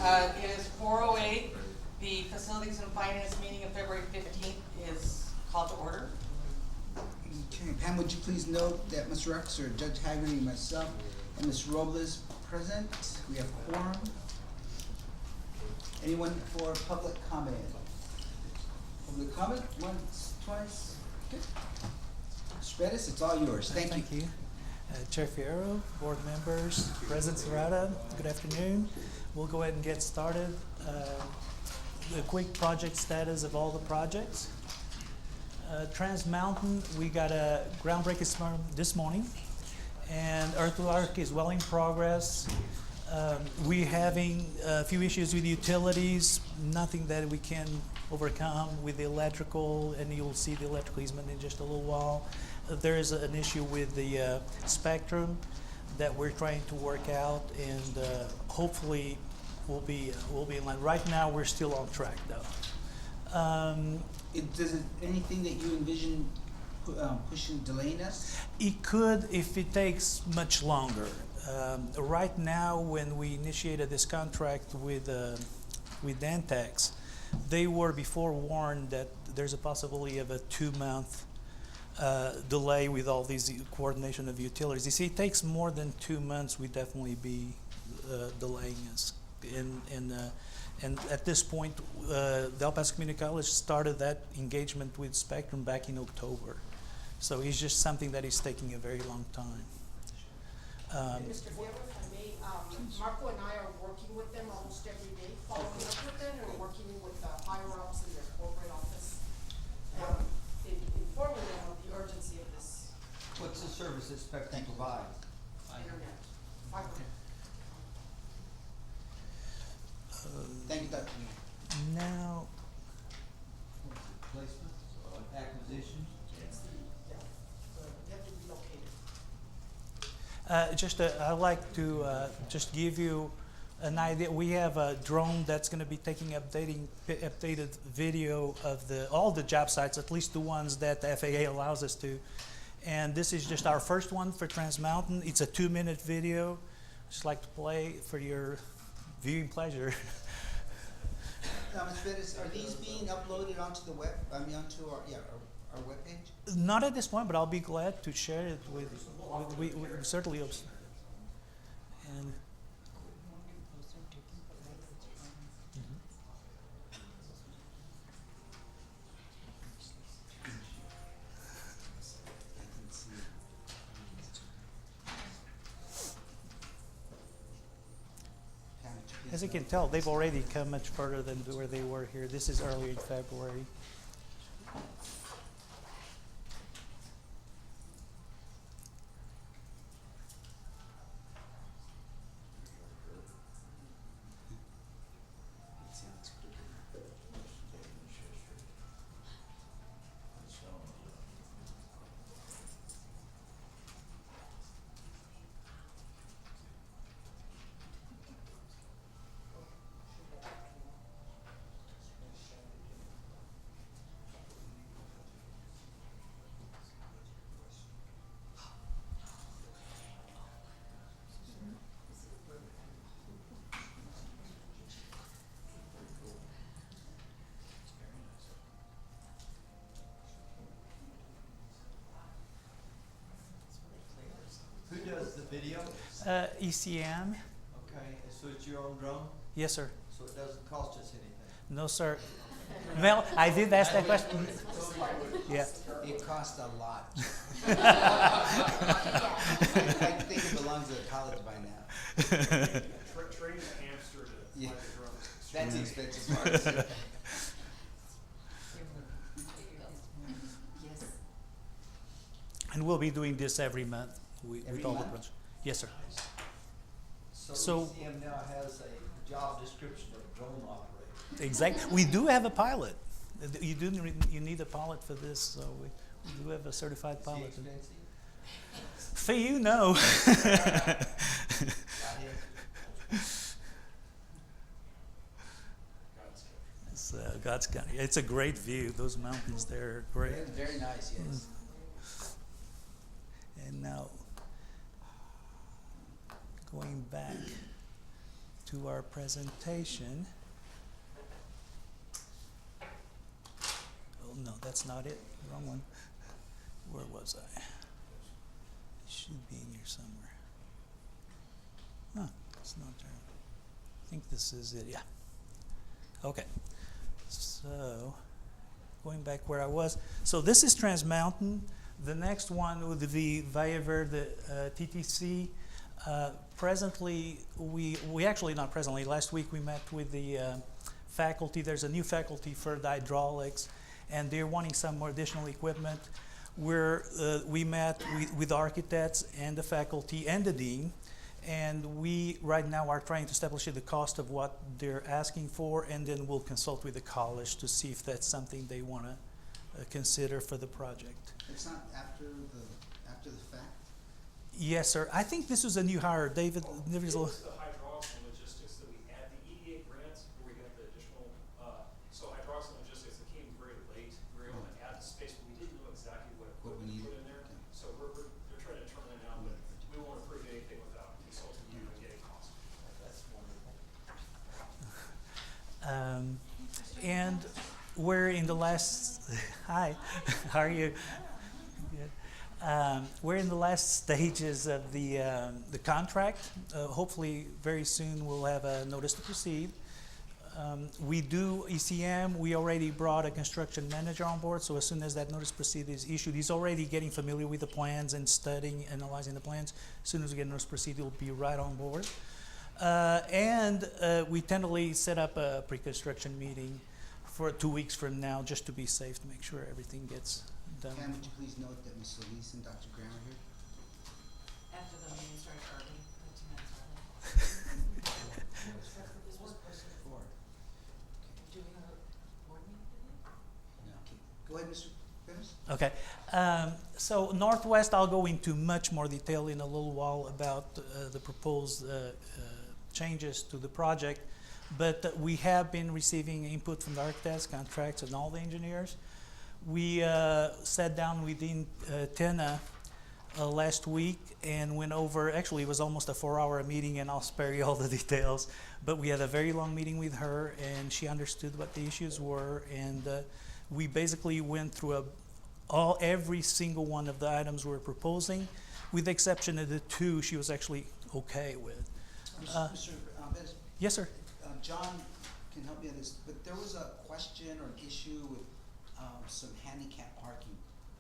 It is 4:08. The Facilities and Finance meeting of February 15th is called to order. Okay, Pam, would you please note that Mr. Rex or Judge Haggerty, myself, and Ms. Robles present. We have quorum. Anyone for public comment? Public comment, once, twice, good. Mr. Bettis, it's all yours, thank you. Thank you. Chair Fierro, board members, President Serrata, good afternoon. We'll go ahead and get started. The quick project status of all the projects. Trans Mountain, we got a groundbreaking this morning, and earthwork is well in progress. We're having a few issues with utilities, nothing that we can overcome with the electrical, and you'll see the electrical easement in just a little while. There is an issue with the spectrum that we're trying to work out, and hopefully we'll be in line. Right now, we're still on track, though. Does it, anything that you envision pushing, delaying us? It could if it takes much longer. Right now, when we initiated this contract with Dentex, they were before warned that there's a possibility of a 2-month delay with all these coordination of utilities. You see, it takes more than 2 months, we'd definitely be delaying us. And at this point, the El Paso Community College started that engagement with Spectrum back in October. So it's just something that is taking a very long time. Mr. Fierro, if I may, Marco and I are working with them almost every day, following up with them, and working with the higher-ups in their corporate office, informing them of the urgency of this What's the service that Spectrum provides? internet. Fiber. Thank you, Dr. Neal. Now, Placement, acquisition? They have to be located. I'd like to just give you an idea. We have a drone that's going to be taking updated video of all the job sites, at least the ones that the FAA allows us to. And this is just our first one for Trans Mountain. It's a 2-minute video. Just like to play for your viewing pleasure. Ms. Bettis, are these being uploaded onto the web, onto our webpage? Not at this point, but I'll be glad to share it with we certainly. And as you can tell, they've already come much further than where they were here. This is earlier in February. Who does the video? ECM? Okay, so it's your own drone, Yes, sir. so it doesn't cost us anything? No, sir. Well, I did ask that question. Yeah. It costs a lot. I think it belongs to the college by now. Train a hamster to Yeah. fly the drone. That's the expensive part. And we'll be doing this every month with Every all the month? projects. Yes, sir. So So- ECM now has a job description of drone operator. Exactly. We do have a pilot. You need a pilot for this, so we do have a certified Is he pilot. expensive? For you, no. Not him? God's County. It's a great view. Those mountains there are great. Very nice, yes. And now, going back to to our presentation. Oh, no, that's not it. Wrong one. Where was I? It should be in here somewhere. No, it's not there. I think this is it. Yeah. Okay. So, going back where I was. So this is Trans Mountain. The next one would be Valle Verde TTC. Presently, we actually not presently. Last week we met with the faculty. There's a new faculty for the hydraulics, and they're wanting some more additional equipment. We met with the architects and the faculty and the dean, and we right now are trying to establish the cost of what they're asking for, and then we'll consult with the college to see if that's something they want to consider for the project. It's not after the fact? Yes, sir. I think this was a new hire, David. It was the hydraulics and logistics that we had, the EDA grants where we got the additional, so hydraulics and logistics, it came very late. We were able to add the space, but we didn't know exactly what What we equipment to put needed. in there. Okay. So they're trying to determine it now, but we won't approve anything without consulting you and getting costs. That's wonderful. And we're in the last, hi, how are you? Good. We're in the last stages of the contract. Hopefully very soon we'll have a notice to proceed. We do ECM, we already brought a construction manager on board, so as soon as that notice to proceed is issued, he's already getting familiar with the plans and studying, analyzing the plans. As soon as we get notice to proceed, he'll be right on board. We tentatively set up a pre-construction meeting for 2 weeks from now, just to be safe, to make sure everything gets done. Cam, would you please note that Ms. Solis and Dr. Graham are here? After the meeting starts early, 15 minutes early. This was posted Four. Do we have a board meeting today? No. Okay. Go ahead, Mr. Pettis. Okay, so Northwest, I'll go into much more detail in a little while about the proposed changes to the project, but we have been receiving input from the architects, contracts, and all the engineers. We sat down with Dean Tena last week and went over, actually it was almost a 4-hour meeting, and I'll spare you all the details, but we had a very long meeting with her, and she understood what the issues were, and we basically went through every single one of the items we're proposing, with the exception of the 2 she was actually okay with. Mr. Pettis, Yes, sir. John can help me on this, but there was a question or an issue with some handicap parking.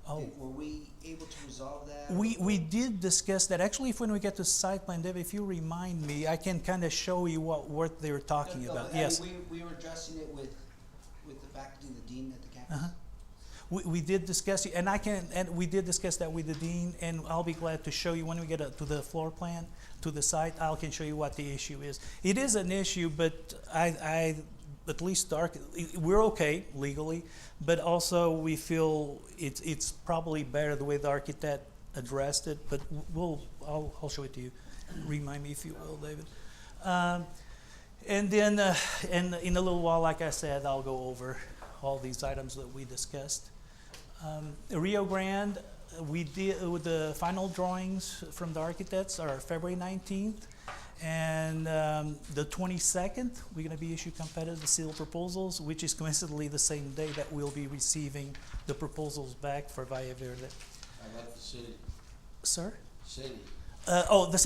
Oh. Were we able to resolve that? We did discuss that. Actually, when we get to site plan, Deb, if you remind me, I can kind of show you what they were talking No, about. but, Yes. we were addressing it with the faculty and the dean at the campus. Uh-huh. We did discuss it, and we did discuss that with the dean, and I'll be glad to show you when we get to the floor plan, to the site. I can show you what the issue is. It is an issue, but I at least we're okay legally, but also we feel it's probably better the way the architect addressed it. But I'll show it to you. Remind me if you will, David. And then and in a little while, like I said, I'll go over all these items that we discussed. Rio Grande, we did with the final drawings from the architects are February 19th, and the 22nd we're going to be issuing competitive seal proposals, which is coincidentally the same day that we'll be receiving the proposals back for Valle Verde. I like the city. Sir? City. That was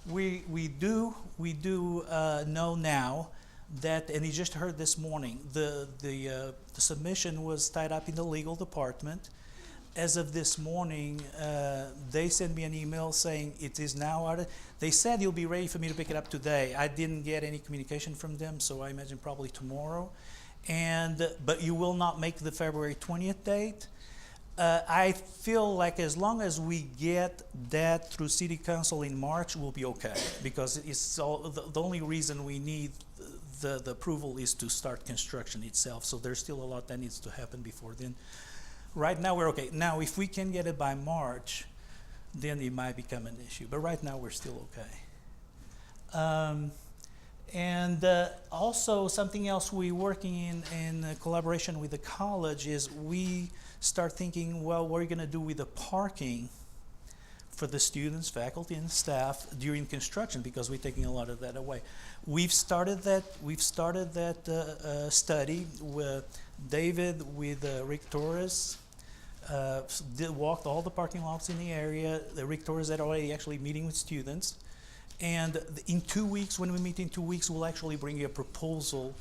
we do know now that, and you just heard this morning, the submission was tied up in the legal department. As of this morning, they sent me an email saying it is now out. They said you'll be ready for me to pick it up today. I didn't get any communication from them, so I imagine probably tomorrow. But you will not make the February 20th date. I feel like as long as we get that through City Council in March, we'll be okay, because it's the only reason we need the approval is to start construction itself. So there's still a lot that needs to happen before then. Right now we're okay. Now if we can get it by March, then it might become an issue. But right now we're still okay. Also something else we're working in collaboration with the college is we start thinking, well, what are you going to do with the parking for the students, faculty, and staff during construction because we're taking a lot of that away. We've started that. Study with David, with Rick Torres. Walked all the parking lots in the area. The Rick Torres had already actually meeting with students, and in 2 weeks, when we meet in 2 weeks, we'll actually bring you a proposal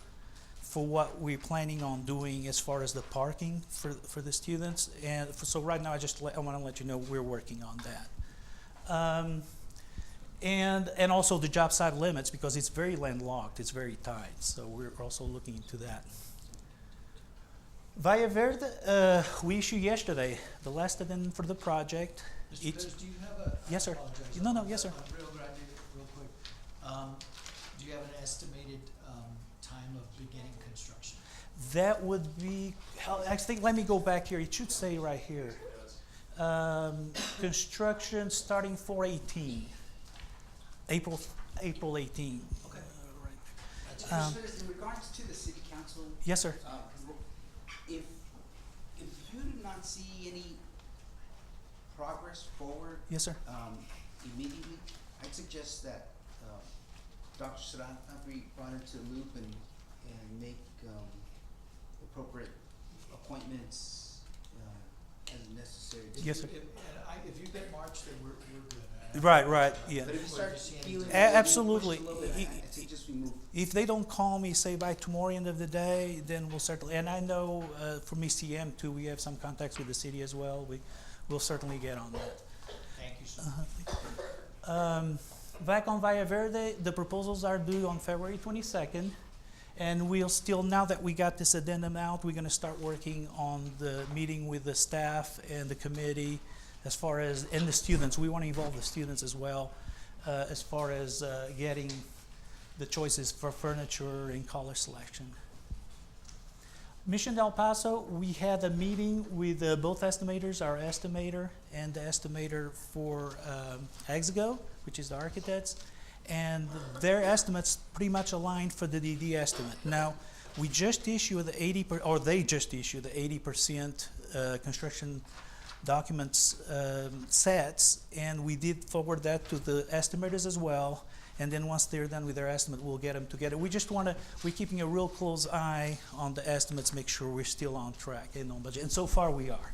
for what we're planning on doing as far as the parking for the students. And so right now, I want to let you know we're working on that. And also the job site limits, because it's very landlocked, it's very tight. So we're also looking into that. Valle Verde, we issued yesterday the last addendum for the project. Mr. It's- Pettis, do you have a? Yes, sir. I apologize. No, yes, sir. Real quick. Do you have an estimated, time of beginning construction? That would be, I think, let me go back here. It should say right here. Construction starting 4/18, April 18. Okay. Right. That's Mr. Um, Pettis, in regards to the city council, Yes, sir. if you do not see any progress forward, Yes, sir. immediately, I'd suggest that, Dr. Sarata be brought into the loop and make, appropriate appointments, as necessary. Yes, sir. If you get March, then we're good. Right, yeah. But if you start feeling. Absolutely. A little bit, I suggest we move. If they don't call me, say by tomorrow end of the day, then we'll certainly, and I know from ECM too, we have some contacts with the city as well. We'll certainly get on that. Thank you so much. Back on Valle Verde, the proposals are due on February 22nd. And we'll still, now that we got this addendum out, we're gonna start working on the meeting with the staff and the committee as far as, and the students. We wanna involve the students as well, as far as getting the choices for furniture and color selection. Mission El Paso, we had a meeting with both estimators, our estimator and the estimator for Exego, which is the architects, and their estimates pretty much aligned for the DD estimate. Now, we just issued the they just issued the 80% construction documents sets, and we did forward that to the estimators as well. And then once they're done with their estimate, we'll get them together. We're keeping a real close eye on the estimates, make sure we're still on track and on budget. And so far we are.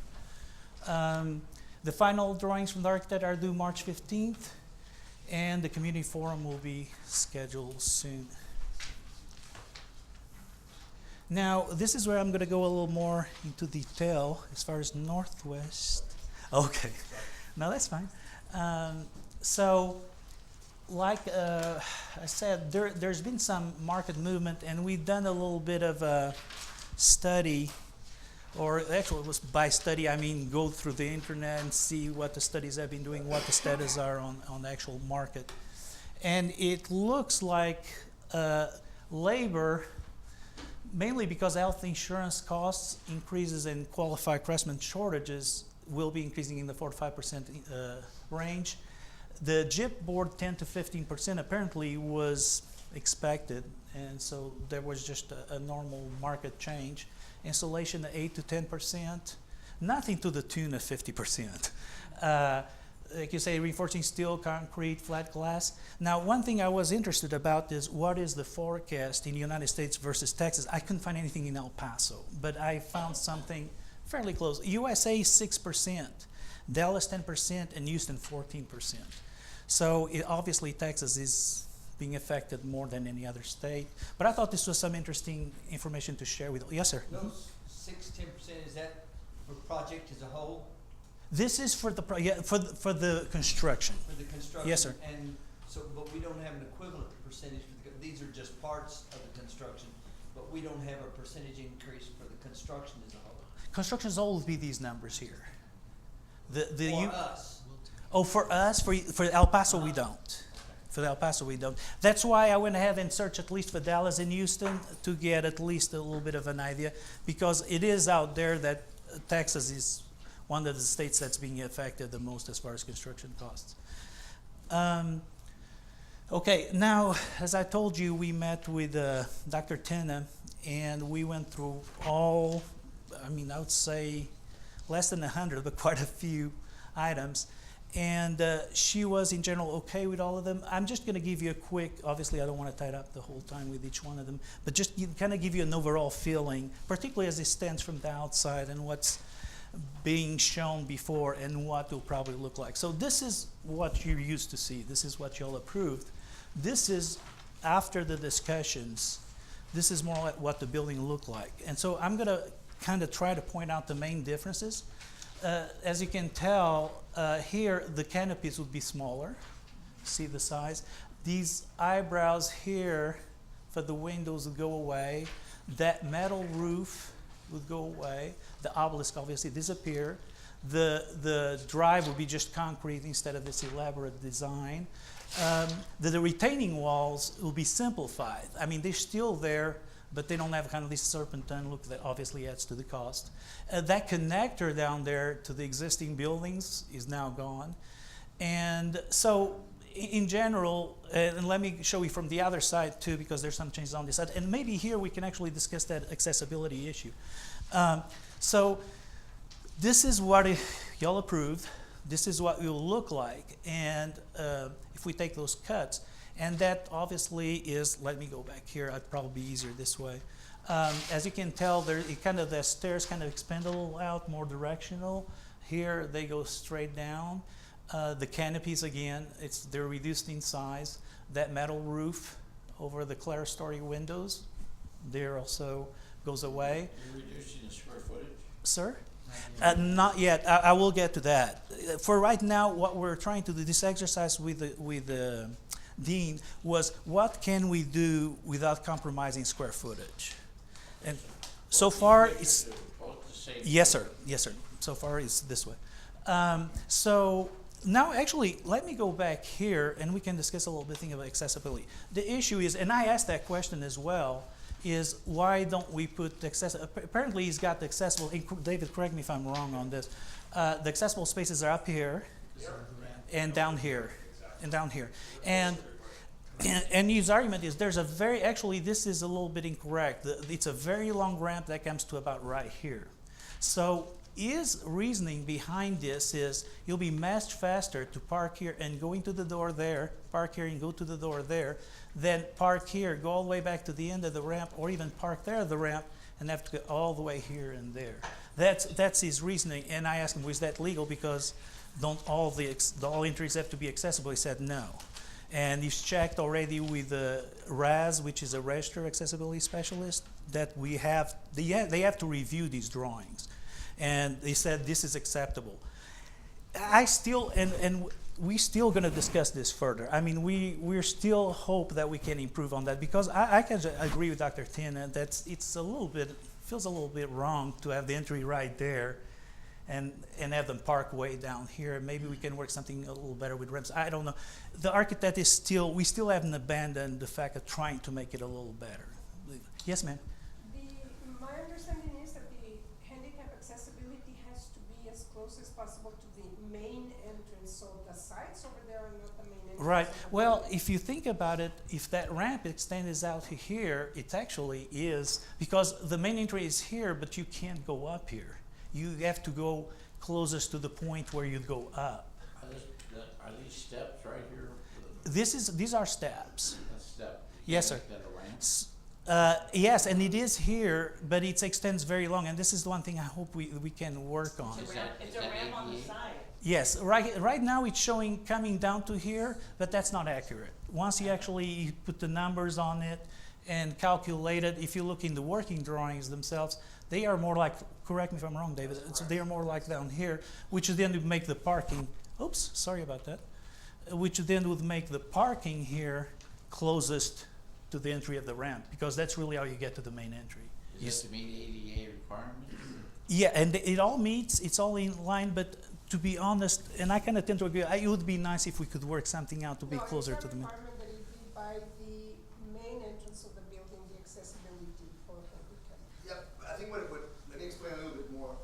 The final drawings from the architect are due March 15th, and the community forum will be scheduled soon. Now, this is where I'm going to go a little more into detail as far as Northwest. Okay, no, that's fine. So, like I said, there's been some market movement, and we've done a little bit of a study, or actually it was by study, I mean go through the internet and see what the studies have been doing, what the status are on the actual market. And it looks like labor, mainly because health insurance costs increases and qualified craftsmen shortages will be increasing in the 4 to 5% range. The JIP board 10 to 15% apparently was expected, and so there was just a normal market change. Installation at 8 to 10%, nothing to the tune of 50%. Like you say, reinforcing steel, concrete, flat glass. Now, one thing I was interested about is what is the forecast in the United States versus Texas? I couldn't find anything in El Paso, but I found something fairly close. USA 6%, Dallas 10%, and Houston 14%. So obviously Texas is being affected more than any other state. But I thought this was some interesting information to share with you. Yes, sir. Those 6-10%, is that for project as a whole, This is for the for the construction. for the construction? Yes, sir. And so, but we don't have an equivalent percentage for these are just parts of the construction, but we don't have a percentage increase for the construction as a whole. Construction is always be these numbers here. For us. Oh, for us, for El Paso, we don't. For El Paso, we don't. That's why I went ahead and searched at least for Dallas and Houston to get at least a little bit of an idea, because it is out there that Texas is one of the states that's being affected the most as far as construction costs. Okay, now, as I told you, we met with Dr. Tena, and we went through all, I would say less than 100, but quite a few items. And she was in general okay with all of them. I'm just going to give you a quick, obviously I don't want to tie it up the whole time with each one of them, but just kind of give you an overall feeling, particularly as it stands from the outside and what's being shown before and what will probably look like. So this is what you used to see. This is what y'all approved. This is after the discussions. This is more like what the building looked like. And so I'm going to kind of try to point out the main differences. As you can tell, here the canopies would be smaller. See the size? These eyebrows here for the windows would go away. That metal roof would go away. The obelisk obviously disappear. The drive would be just concrete instead of this elaborate design. The retaining walls will be simplified. I mean, they're still there, but they don't have kind of this serpentine look that obviously adds to the cost. That connector down there to the existing buildings is now gone. And so in general, and let me show you from the other side too, because there's some changes on this side. And maybe here we can actually discuss that accessibility issue. So this is what y'all approved. This is what it will look like. And if we take those cuts, and that obviously is, let me go back here, it'd probably be easier this way. As you can tell, the stairs kind of expand a little out, more directional. Here they go straight down. The canopies, again, they're reduced in size. That metal roof over the clerestory windows, there also goes away. You're reducing the square footage? Sir? Not yet. I will get to that. For right now, what we're trying to do, this exercise with the Dean, was what can we do without compromising square footage? And so far, it's... Both the same. Yes, sir. Yes, sir. So far, it's this way. So now, actually, let me go back here, and we can discuss a little bit about accessibility. The issue is, and I asked that question as well, is why don't we put apparently he's got the accessible, David, correct me if I'm wrong on this, the accessible spaces are up here and down here, and down here. And his argument is actually this is a little bit incorrect. It's a very long ramp that comes to about right here. So his reasoning behind this is you'll be much faster to park here and go into the door there, park here and go to the door there, then park here, go all the way back to the end of the ramp, or even park there at the ramp and have to go all the way here and there. That's his reasoning. And I asked him, was that legal? Because don't all entries have to be accessible? He said no. And he's checked already with the RAS, which is a registered accessibility specialist, that we have, they have to review these drawings. And they said this is acceptable. I still, and we still going to discuss this further. I mean, we're still hope that we can improve on that, because I can agree with Dr. Tin that feels a little bit wrong to have the entry right there and have them park way down here. Maybe we can work something a little better with ramps. I don't know. The architect is we still haven't abandoned the fact of trying to make it a little better. Yes, ma'am? My understanding is that the handicap accessibility has to be as close as possible to the main entrance, so the sides over there are not the main entrance. Right. Well, if you think about it, if that ramp extends out here, it actually is, because the main entry is here, but you can't go up here. You have to go closest to the point where you go up. Are these steps right here? These are steps. A step. Yes, sir. Is that a ramp? Yes, and it is here, but it extends very long, and this is the one thing I hope we can work on. Is It's a that ramp on the ADA? side. Yes, right now it's showing coming down to here, but that's not accurate. Once you actually put the numbers on it and calculate it, if you look in the working drawings themselves, they are more like, correct me if I'm wrong, David, they are more like down here, which then would make the parking, oops, sorry about that, which then would make the parking here closest to the entry of the ramp, because that's really how you get to the main entry. Is that to meet ADA requirements? Yeah, and it all meets, it's all in line, but to be honest, and I kind of tend to agree, it would be nice if we could work something out to be closer to the main. No, it's a requirement that it be by the main entrance of the building, the accessibility for handicap. Yep, I think let me explain a little bit more.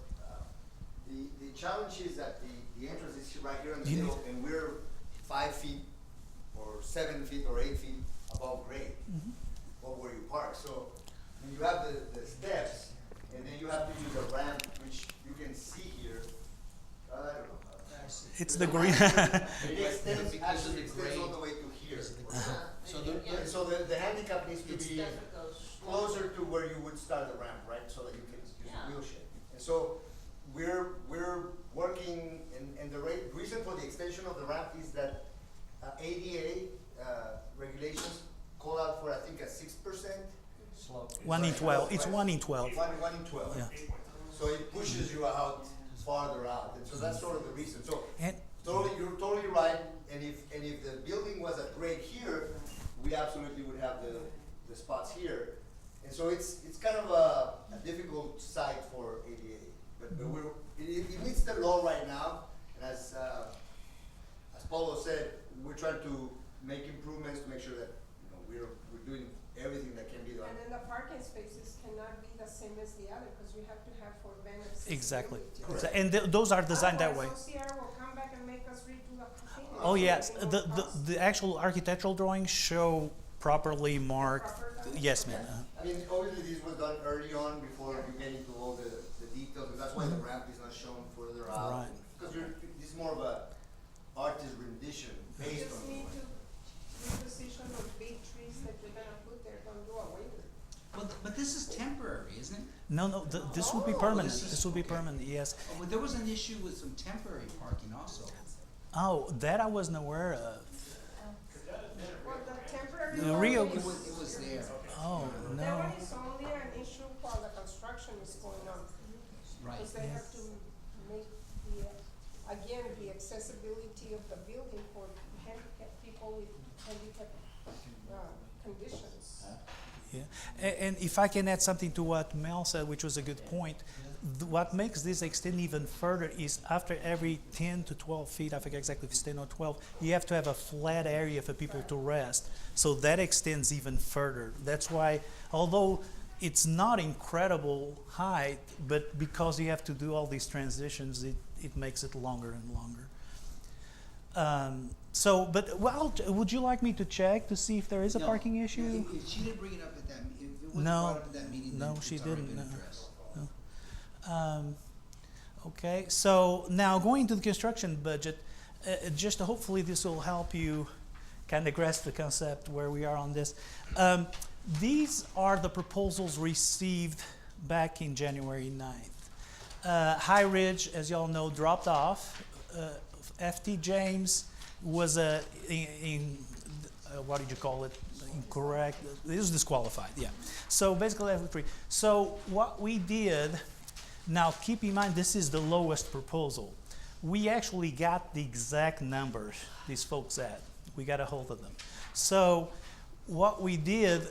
The challenge is that the entrance is right here in the middle, and we're 5 feet or 7 feet or 8 feet above grade of where you park. So when you have the steps, and then you have to use a ramp, which you can see here. I don't know. It's the green. It extends, Because of actually the extends all grade. the way to here. So the, And so the handicap needs to it's be difficult. closer to where you would start the ramp, right, so that you can use Yeah. the wheelchair. And so we're working, and the reason for the extension of the ramp is that ADA regulations call out for, I think, a 6%. Slope. 1 in 12. It's 1 in 12. One in 12. Yeah. So it pushes you out farther out, and so that's sort of the reason. So And you're totally right, and if the building was at grade here, we absolutely would have the spots here. And so it's kind of a difficult site for ADA, but it meets the law right now, and as Paulo said, we're trying to make improvements to make sure that, we're doing everything that can be done. And then the parking spaces cannot be the same as the other, because you have to have for van accessibility. exactly. Correct. And those are designed that way. Otherwise, OCR will come back and make us redo the whole thing. Oh yes, It's gonna cost the actual architectural drawings show properly marked. proper- Yes, ma'am. I mean, obviously this was done early on before you get into all the details, and that's why the ramp is not shown further out. Right. Because this is more of a artist rendition You based just on. need to reposition those big trees that you're gonna put there, don't do away with it. Well, but this is temporary, isn't it? No, this would be Oh, permanent. this is- This would be okay. permanent. Yes. Oh, but there was an issue with some temporary parking also. Oh, that I wasn't aware of. Well, the temporary. The one Rio- is- It was there, Oh That no. one is only an issue while the construction is going on. right. Because they have to make again, the accessibility of the building for handicapped people with handicapped, conditions. Yeah. And if I can add something to what Mel said, which was a good point, what makes this extend even further is after every 10 to 12 feet, I forget exactly if it's 10 or 12, you have to have a flat area for people to rest. So that extends even further. That's why, although it's not incredible height, but because you have to do all these transitions, it makes it longer and longer. Would you like me to check to see if there is a No, parking issue? She didn't bring it up at that, if it wasn't No. brought up at that meeting, No, then she it's already didn't, been no. addressed. Okay, so now going to the construction budget, just hopefully this will help you kind of grasp the concept where we are on this. These are the proposals received back in January 9th. High Ridge, as y'all know, dropped off. FT James was what did you call it? Incorrect. It was disqualified, yeah. So basically, F3. So what we did, now keep in mind this is the lowest proposal. We actually got the exact numbers these folks had. We got a hold of them. So what we did,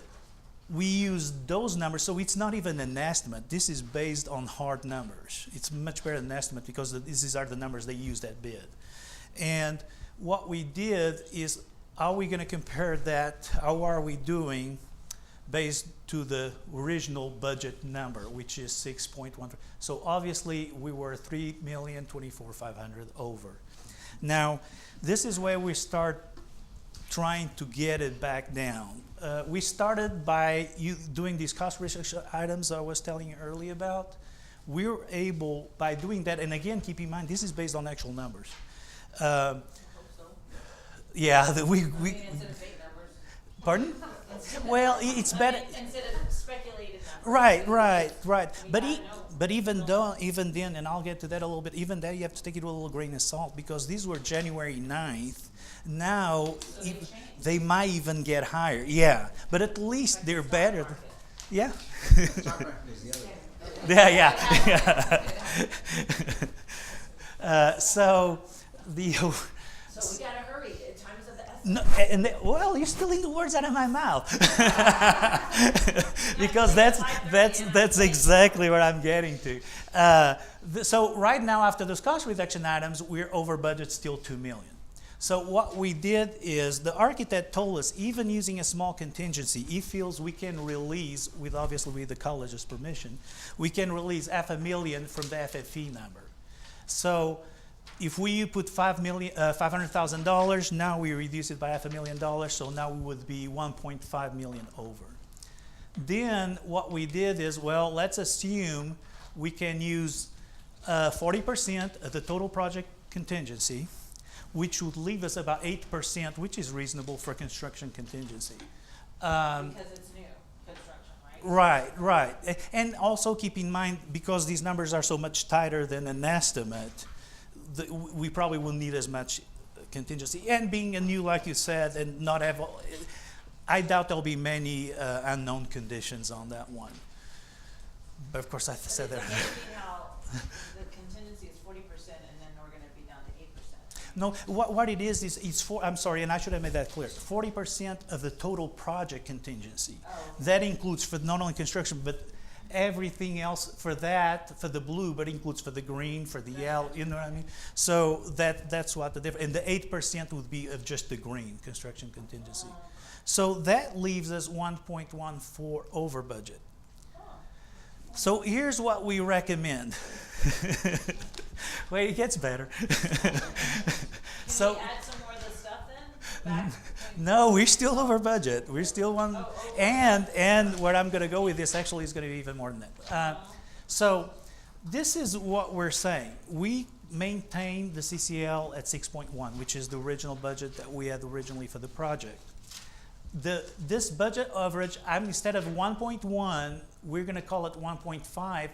we used those numbers, so it's not even an estimate. This is based on hard numbers. It's much better than an estimate because these are the numbers they used at bid. And what we did is, are we going to compare that, how are we doing based to the original budget number, which is 6.1. So obviously we were 3,024,500 over. Now, this is where we start trying to get it back down. We started by doing these cost research items I was telling you earlier about. We were able, by doing that, and again, keep in mind, this is based on actual numbers. I hope so. Yeah, I mean, instead of fake numbers. Pardon? Well, it's better. Instead of speculated numbers. Right. We But gotta know. but even then, and I'll get to that a little bit. Even then, you have to take it with a little grain of salt because these were January 9th. Now So they've changed. they might even get higher. Yeah, but at least they're better. Yeah. Stock market is the other. Yeah. So the. So we gotta hurry, time is of the essence. No, well, you're stealing the words out of my mouth. Because that's exactly what I'm getting to. So right now, after those cost reduction items, we're over budget still $2 million. So what we did is the architect told us, even using a small contingency, he feels we can release, obviously with the college's permission, we can release $500,000 from the FFE number. So if we put $500,000, now we reduce it by $500,000, so now we would be $1.5 million over. Then what we did is, well, let's assume we can use 40% of the total project contingency, which would leave us about 8%, which is reasonable for construction contingency. Because it's new construction, right? Right. And also keep in mind, because these numbers are so much tighter than an estimate, we probably won't need as much contingency. And being a new, like you said, and not have, I doubt there'll be many unknown conditions on that one. But of course, I said that. How the contingency is 40% and then we're gonna be down to 8%. No, what it is it's I'm sorry, and I should have made that clear. 40% of the total project contingency. Oh. That includes for not only construction, but everything else for that, for the blue, but includes for the green, for the yellow, you know what I mean? So that's what the difference, and the 8% would be of just the green construction contingency. So that leaves us 1.14 over budget. So here's what we recommend. Wait, it gets better. So, Can we add some more of the stuff then? Back? no, we're still over budget. We're still one, and where I'm going to go with this actually is going to be even more than that. So this is what we're saying. We maintain the CCL at 6.1, which is the original budget that we had originally for the project. This budget average, instead of 1.1, we're going to call it 1.5,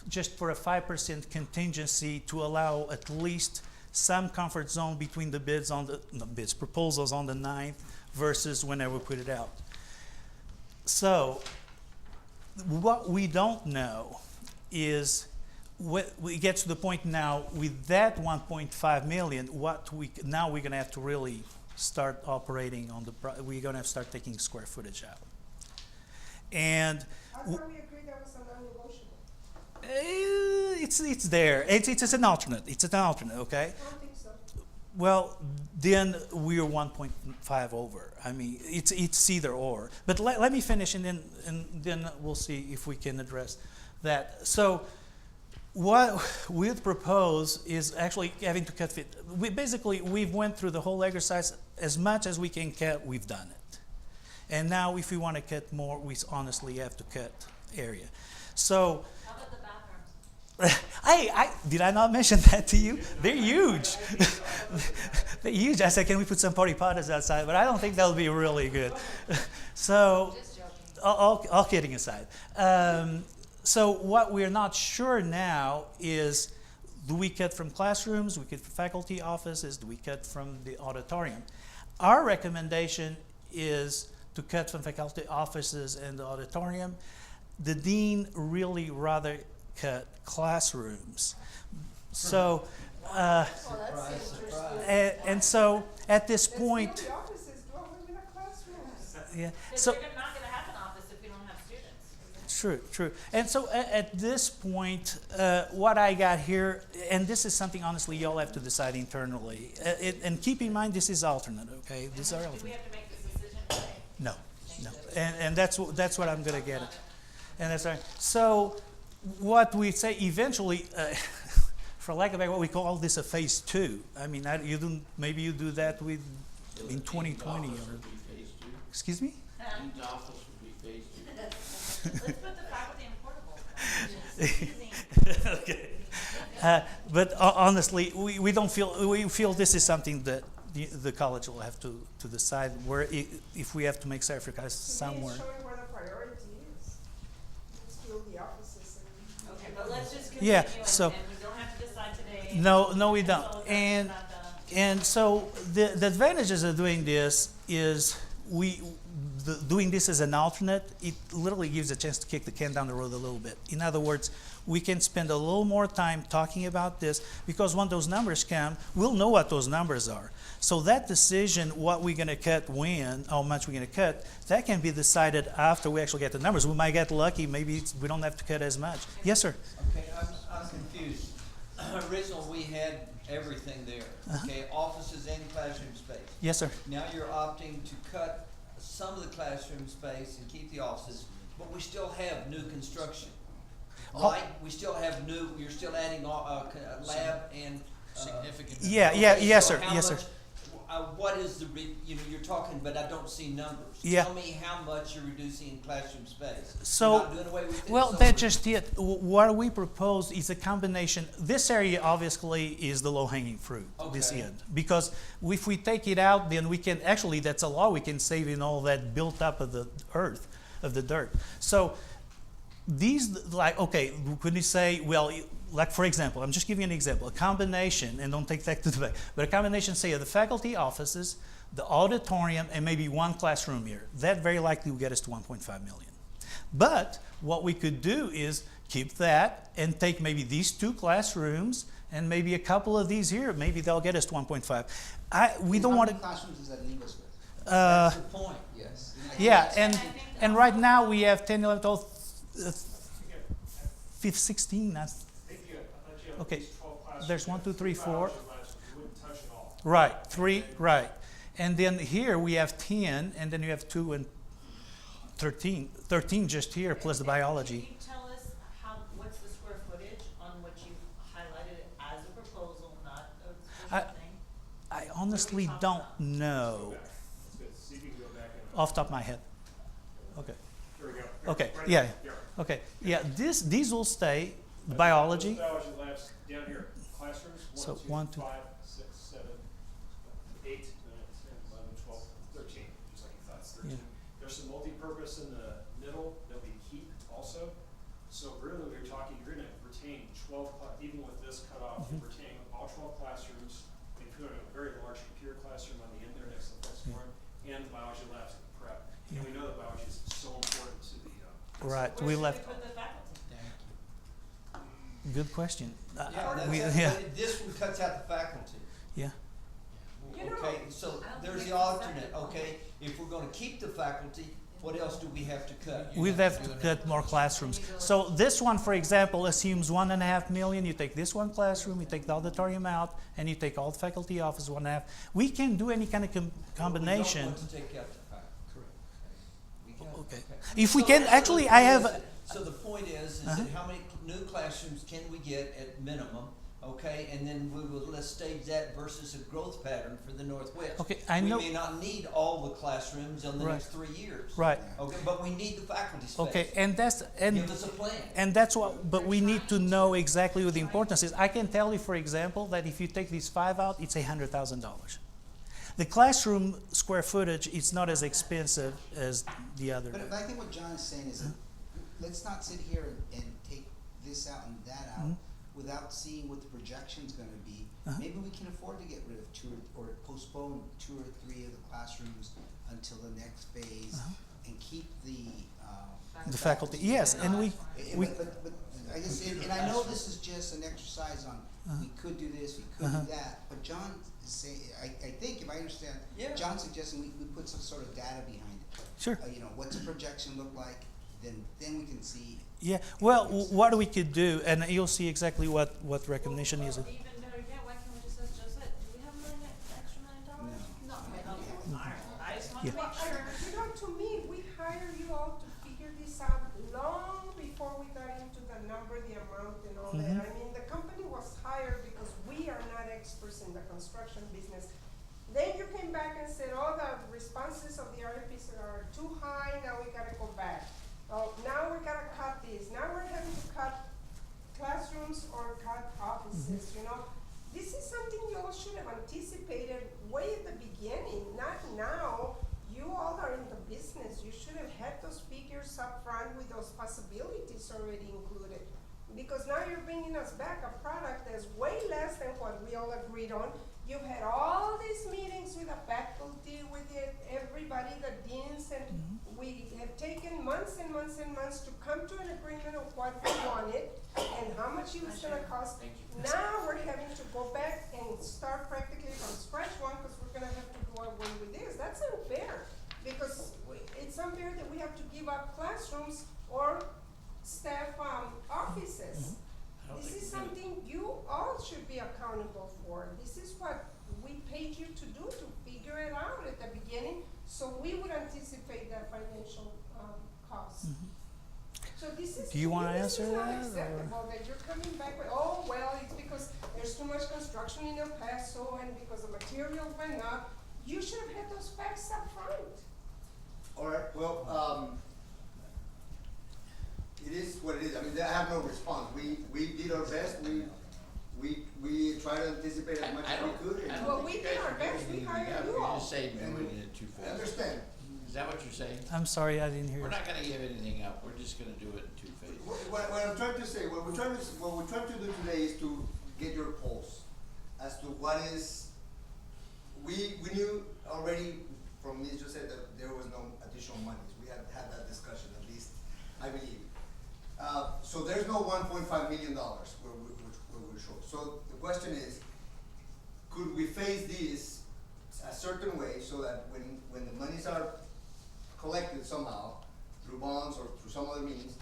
just for a 5% contingency to allow at least some comfort zone between the bids on proposals on the 9th versus whenever we put it out. So what we don't know is we get to the point now with that 1.5 million, now we're going to have to really start operating on we're going to have to start taking square footage out. And I thought we agreed that was a non-negotiable. it's there. It's an alternate. It's an alternate, okay? I don't think so. Well, then we're 1.5 over. I mean, it's either or. But let me finish, and then we'll see if we can address that. So what we'd propose is actually having to cut fit. We've went through the whole exercise. As much as we can cut, we've done it. And now if we want to cut more, we honestly have to cut area. So How about the bathrooms? did I not mention that to you? They're huge. They're huge. I said, can we put some potty potters outside? But I don't think that'll be really good. So, Just joking. all kidding aside. So what we're not sure now is, do we cut from classrooms? Do we cut from faculty offices? Do we cut from the auditorium? Our recommendation is to cut from faculty offices and the auditorium. The dean really rather cut classrooms. So, and so at this point, The offices do away with the classrooms. yeah. Because So we're not gonna have an office if we don't have students. true. And so at this point, what I got here, and this is something honestly y'all have to decide internally. And keep in mind this is alternate, okay? These are Do we alternate. have to make this decision today? No. And that's what I'm going to get at. And that's right. So what we say eventually, for lack of what we call this a phase 2. I mean, maybe you do that in 2020 or. Excuse me? Dean's office would be phase 2. Let's put the faculty in portable. Okay. But honestly, we don't feel, we feel this is something that the college will have to decide where, if we have to make sacrifices somewhere. To me, it's showing where the priority is. It's still the offices and. Okay, but let's just continue Yeah, and so- we don't have to decide today. No, we And don't. so it's And not done. And so the advantages of doing this is doing this as an alternate, it literally gives a chance to kick the can down the road a little bit. In other words, we can spend a little more time talking about this, because when those numbers come, we'll know what those numbers are. So that decision, what we're going to cut when, how much we're going to cut, that can be decided after we actually get the numbers. We might get lucky, maybe we don't have to cut as much. Yes, sir? Okay, I'm confused. Originally, we had everything there, okay, offices and classroom space. Yes, sir. Now you're opting to cut some of the classroom space and keep the offices, but we still have new construction. Oh. Right? We still have you're still adding lab and. Significant. Yeah, okay, yes, so sir, how yes, sir. much- what is the, you're talking, but I don't see numbers. Yeah. Tell me how much you're reducing in classroom space. So- You're not doing away with it, Well, so that's just it. What we propose is a combination. This area obviously is the low-hanging fruit, this Okay. end. Because if we take it out, then we can, actually, that's a lot we can save in all that built up of the earth, of the dirt. So these, like, okay, could you say, well, like for example, I'm just giving you an example, a combination, and don't take that to the bank, but a combination, say, of the faculty offices, the auditorium, and maybe one classroom here. That very likely will get us to 1.5 million. But what we could do is keep that and take maybe these 2 classrooms and maybe a couple of these here. Maybe they'll get us to 1.5. We don't want How many to. classrooms does that leave us with? that's the point. Yes. Yeah, and right now we have 10, 11, 12, 15, 16. That's I think I thought you had Okay. at least 12 classrooms. There's 1, 2, 3, 4. Biology labs, you wouldn't touch it all. right. 3, right. And then here we have 10, and then you have 2 and 13. 13 just here plus the biology. Can you tell us what's the square footage on what you highlighted as a proposal, not a I- vision thing? I honestly don't know Go back. That's good. See if you can go back and. off the top of my head. Okay. Here we go. Here, Okay, right yeah. Here. Okay. Yeah, these will stay. The biology. Biology labs down here. Classrooms, So 1, 2, one, two- 5, 6, 7, 8, 9, 10, 11, 12, 13, just like you thought, it's 13. Yeah. There's some multi-purpose in the middle that we keep also. So really, we were talking, you're gonna retain 12, even with this cutoff, you're retaining all 12 classrooms. We put a very large computer classroom on the end there next to the flex forum, and the biology labs at the prep. And we know that biology is so important to the. Right. Where We should left. we put the faculty? Good question. Yeah, We- that's, yeah. but this one cuts out the faculty. Yeah. You know, Okay, so I don't there's think the it's alternate, acceptable. okay? If we're gonna keep the faculty, what else do we have to cut? We have to cut more classrooms. So this one, for example, assumes 1.5 million. You take this one classroom, you take the auditorium out, and you take all the faculty office 1.5. We can do any kind of combination. We don't want to take out the faculty. Correct. We got it, Okay. okay. If we So- can, so actually, the I point have. is that- So the point is Uh-huh. that how many new classrooms can we get at minimum, okay? And then we will, let's stage that versus a growth pattern for the Northwest. Okay, I know. We may not need all the classrooms in the Right. next 3 years. Right. Okay, but we need the faculty space. Okay, and Give us a plan. And that's what, but we need to know exactly what the importance is. I can tell you, for example, that if you take these 5 out, it's $100,000. The classroom square footage, it's not as expensive as the other. But I think what John is saying is, that let's not sit here and take this out and that out without seeing what the projection's gonna be. Uh-huh. Maybe we can afford to get rid of 2 or postpone 2 or 3 of the classrooms until the next phase and keep the The faculty, yes, and we, But I guess, and I know this is just an exercise on, we could do this, we could do that, but John is saying, I think, if I understand, Yeah. John's suggesting we put some sort of data behind it. sure. You know, what's the projection look like, then we can see. Yeah, well, what we could do, and you'll see exactly what recognition is. Or even better yet, why can't we just ask Josette, do we have extra $1 million? No. Okay, all right, I just want Yeah. to make sure. You know, to me, we hired you all to figure this out long before we got into the number, the amount, and all that. I mean, the company was hired because we are not experts in the construction business. Then you came back and said, oh, the responses of the RFPs are too high, now we gotta go back. Oh, now we gotta cut this, now we're having to cut classrooms or cut offices, you know? This is something you all should have anticipated way at the beginning, not now. You all are in the business, you should have had those figures up front with those possibilities already included. Because now you're bringing us back a product that's way less than what we all agreed on. You've had all these meetings with the faculty, with everybody, the deans, and we have taken months and months and months to come to an agreement of what we wanted and how much it was gonna cost. Now we're having to go back and start practically from scratch one, because we're gonna have to go away with this. That's unfair, because it's unfair that we have to give up classrooms or staff offices. This is something you all should be accountable for. This is what we paid you to do, to figure it out at the beginning, so we would anticipate that financial cost. So this is, Do you to me, wanna this answer is not that, or- acceptable, that you're coming back with, oh, well, it's because there's too much construction in El Paso, and because the material went up, You should have had those facts up front. All right, well, it is what it is. I mean, I have no response. We did our best. We tried to anticipate as much as we could. I and- Well, don't we think did you guys our are best. giving We anything hired up. you You're all. just saying And doing it too I fast. understand. Is that what you're saying? I'm sorry, I didn't hear. We're not gonna give anything up, we're just gonna do it in two phases. What I'm trying to say, what we're trying to do today is to get your pulse as to what is, we knew already from Ms. Josette that there was no additional monies. We had had that discussion at least, I believe. So there's no $1.5 million where we're short. So the question is, could we phase this a certain way so that when the monies are collected somehow through bonds or through some other means,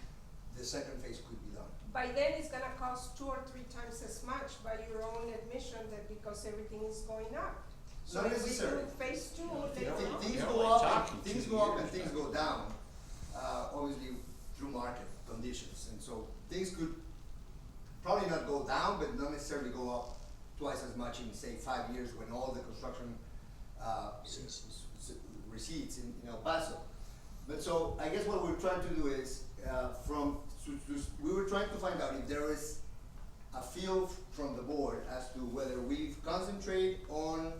the second phase could be done? By then, it's gonna cost 2 or 3 times as much by your own admission that because everything is going up. So Not if we necessarily. do phase 2, Things later on. You're go only up, talking things 2 go up years, and things right? go down, obviously through market conditions. And so things could probably not go down, but not necessarily go up twice as much in, say, 5 years when all the construction recedes in El Paso. But so I guess what we're trying to do is, we were trying to find out if there is a feel from the board as to whether we concentrate on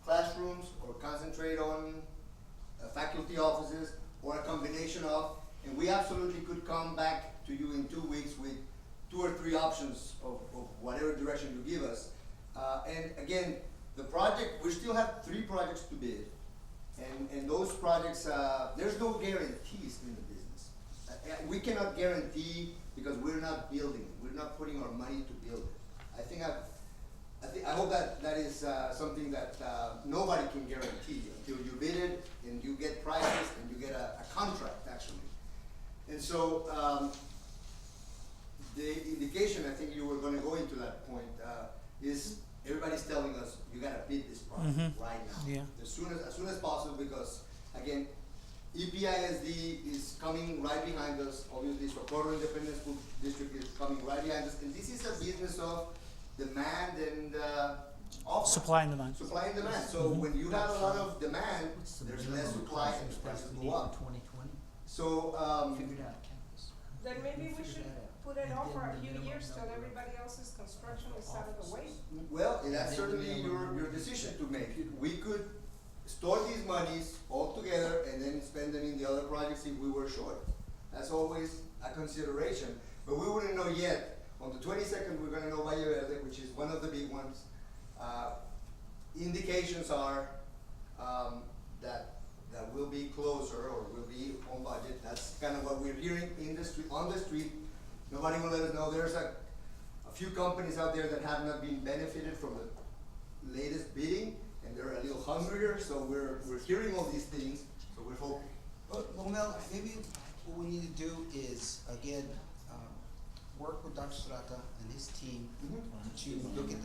classrooms or concentrate on faculty offices or a combination of, and we absolutely could come back to you in 2 weeks with 2 or 3 options of whatever direction you give us. And again, the project, we still have 3 projects to bid. And those projects, there's no guarantees in the business. We cannot guarantee because we're not building it. We're not putting our money to build it. I hope that is something that nobody can guarantee until you bid it and you get prices and you get a contract actually. And so the indication, I think you were going to go into that point, is everybody's telling us you got to bid this project right now, Yeah. as soon as possible, because again, EPISD is coming right behind us. Obviously, Socorro Independent School District is coming right behind us, and this is a business of demand and offer. Supply and demand. Supply and demand. So when you have a lot of demand, there's less supply and the prices go up. So Then maybe we should put it off for a few years till everybody else's construction is out of the way. well, that's certainly your decision to make. We could store these monies all together and then spend them in the other projects if we were short. That's always a consideration, but we wouldn't know yet. On the 22nd, we're gonna know Valle Verde, which is one of the big ones. Indications are, that will be closer or will be on budget. That's kind of what we're hearing in the street, on the street. Nobody will let us know. There's a few companies out there that have not been benefited from the latest bidding, and they're a little hungrier, so we're hearing all these things, so we're hoping. Well, Mel, maybe what we need to do is, again, work with Dr. Serrata and his team to look at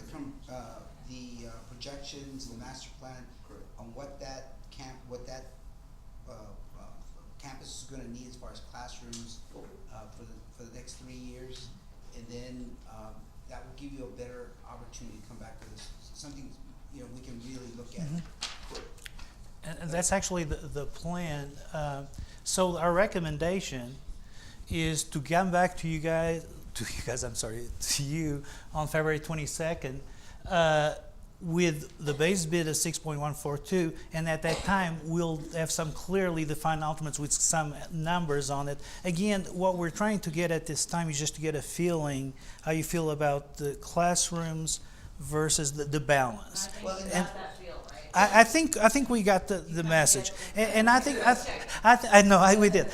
the projections, the master plan, Correct. on what that campus is gonna need as far as classrooms, for the next 3 years. And then, that will give you a better opportunity to come back to this, something, we can really look at. And that's actually the plan. So our recommendation is to come back to you on February 22nd with the base bid of 6.142, and at that time we'll have some clearly defined ultimates with some numbers on it. Again, what we're trying to get at this time is just to get a feeling how you feel about the classrooms versus the balance. I think Well, you and- got that feel, right? I think we got the message, and I think I know we did,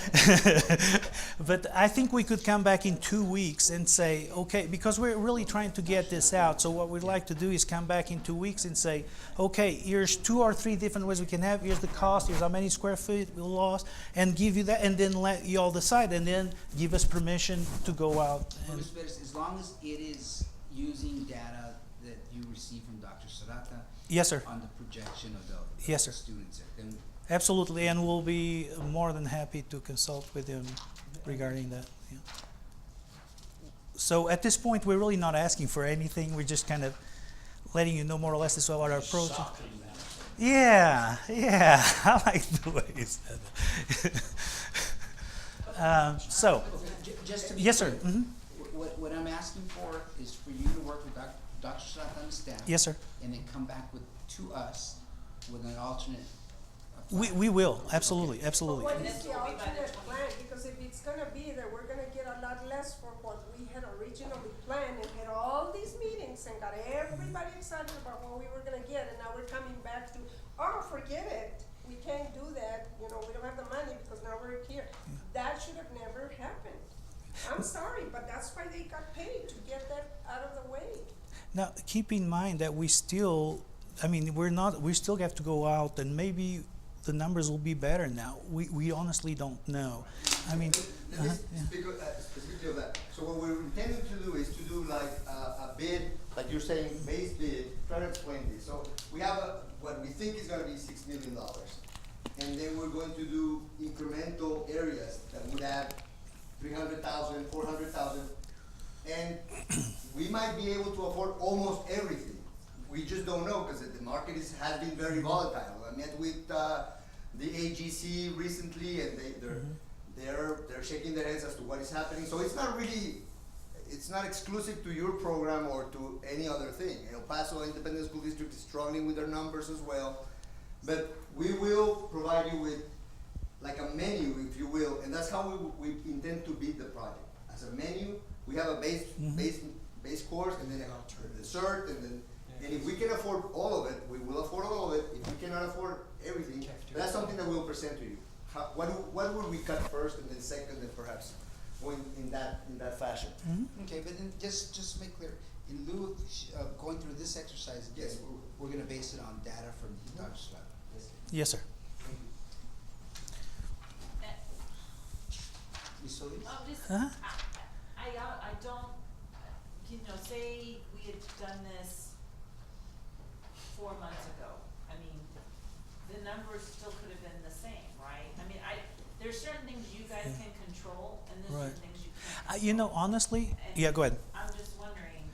but I think we could come back in 2 weeks and say, okay, because we're really trying to get this out. So what we'd like to do is come back in 2 weeks and say, okay, here's 2 or 3 different ways we can have. Here's the cost. Here's how many square feet we lost, and give you that, and then let you all decide, and then give us permission to go out. And Mr. Bettis, as long as it is using data that you receive from Dr. Serrata yes, sir. on the projection of the Yes, sir. students, then Absolutely, and we'll be more than happy to consult with him regarding that. Yeah. So at this point, we're really not asking for anything. We're just kind of letting you know more or less this is what our approach. Yeah, I like the way you said that. So, Just to be yes, sir. clear, Mhm. What I'm asking for is for you to work with Dr. Strata and staff. Yes, sir. And then come back to us with an alternate. We will, absolutely, absolutely. What And is this the will be by the alternate plan? Because if it's gonna be that we're gonna get a lot less for what we had originally planned and had all these meetings and got everybody excited about what we were gonna get, and now we're coming back to, oh, forget it. We can't do that, you know, we don't have the money because now we're here. That should have never happened. I'm sorry, but that's why they got paid, to get that out of the way. Now, keep in mind that we still, we still have to go out and maybe the numbers will be better now. We honestly don't know. I mean, Let me speak specifically of that. So what we're intending to do is to do like a bid, like you're saying, base bid, try to explain this. So we have what we think is gonna be $6 million. And then we're going to do incremental areas that would add 300,000, 400,000. And we might be able to afford almost everything. We just don't know because the market has been very volatile. I met with the AGC recently, and they're shaking their heads as to what is happening. So it's not really, it's not exclusive to your program or to any other thing. El Paso Independent School District is struggling with their numbers as well. But we will provide you with like a menu, if you will, and that's how we intend to bid the project. As a menu, we have a base course, and then a dessert, and if we can afford all of it, we will afford all of it. If we cannot afford everything, that's something that we'll present to you. What would we cut first, and then second, and perhaps going in that fashion? Okay, but then just to make clear, in lieu of going through this exercise, yes, we're gonna base it on data from Dr. Strata. yes, sir. Ms. Solis? Uh-huh. I don't, say we had done this 4 months ago. I mean, the numbers still could have been the same, right? I mean, there's certain things you guys can control, and there's Right. certain things you can't. Honestly, And yeah, go ahead. I'm just wondering,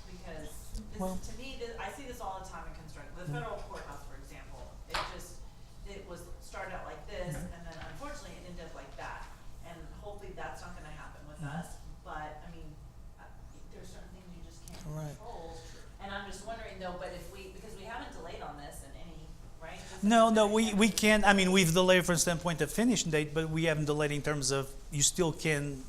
because Well- to me, I see this all the time in construction. The federal courthouse, for example, it was started out like this, and then unfortunately it ended up like that. And hopefully that's not gonna happen with us, but, I mean, there's certain things you just can't Right. control. And I'm just wondering though, but because we haven't delayed on this in any, right? No, we can't, we've delayed from standpoint of finish date, but we haven't delayed in terms of, you still can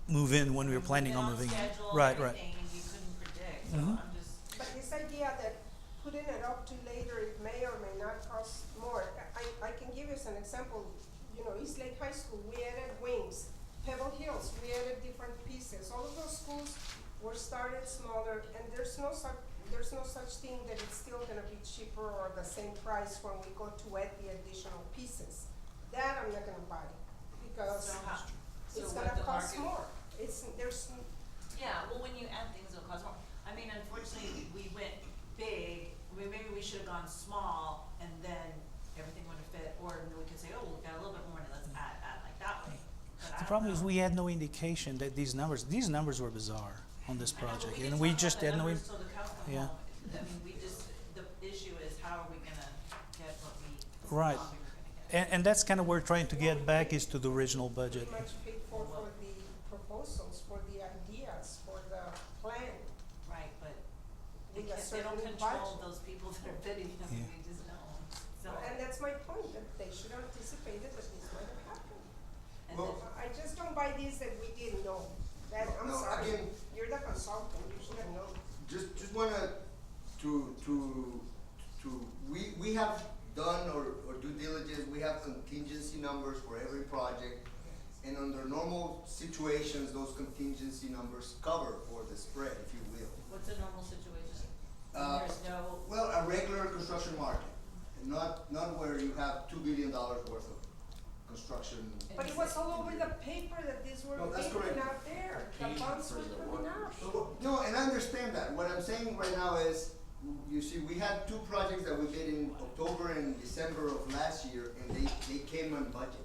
move in when we were planning on moving in. Schedule and Right, everything, and you couldn't predict, so Mhm. I'm just. But this idea that putting it up to later, it may or may not cost more. I can give you an example. East Lake High School, we added wings. Pebble Hills, we added different pieces. All of those schools were started smaller, and there's no such thing that it's still gonna be cheaper or the same price when we go to add the additional pieces. That I'm not gonna buy, because So how, so it's what gonna the cost market. more. There's Yeah, well, when you add things, it'll cost more. I mean, unfortunately, we went big, maybe we should've gone small, and then everything would've fit, or we could say, oh, we've got a little bit more money, let's add like that way. But I The don't problem is know. we had no indication that these numbers were bizarre on this I know, but project, can and we talk just about the had no. numbers till the cows come Yeah. home. I mean, the issue is how are we gonna get what we Right. thought we were gonna get. And that's kind of where we're trying to get back is to the original budget. pretty much paid for the proposals, for the ideas, for the plan. Right, but they With a can't, they don't certain control budget. those people that are bidding them, Yeah. they just don't, so. And that's my point, that they should have anticipated that this might have happened. And Well, then- I just don't buy this that we didn't know. I'm No, sorry, again- you're the consultant, you should have known. Just wanna we have done or due diligence, we have contingency numbers for every project. And under normal situations, those contingency numbers cover for the spread, if you will. What's a normal situation? When Uh, there's no, Well, a regular construction market, not where you have $2 billion worth of construction. But it was all over the paper that these were No, that's being correct. out there, the bonds were coming out. No, and I understand that. What I'm saying right now is, you see, we had two projects that we did in October and December of last year, and they came on budget.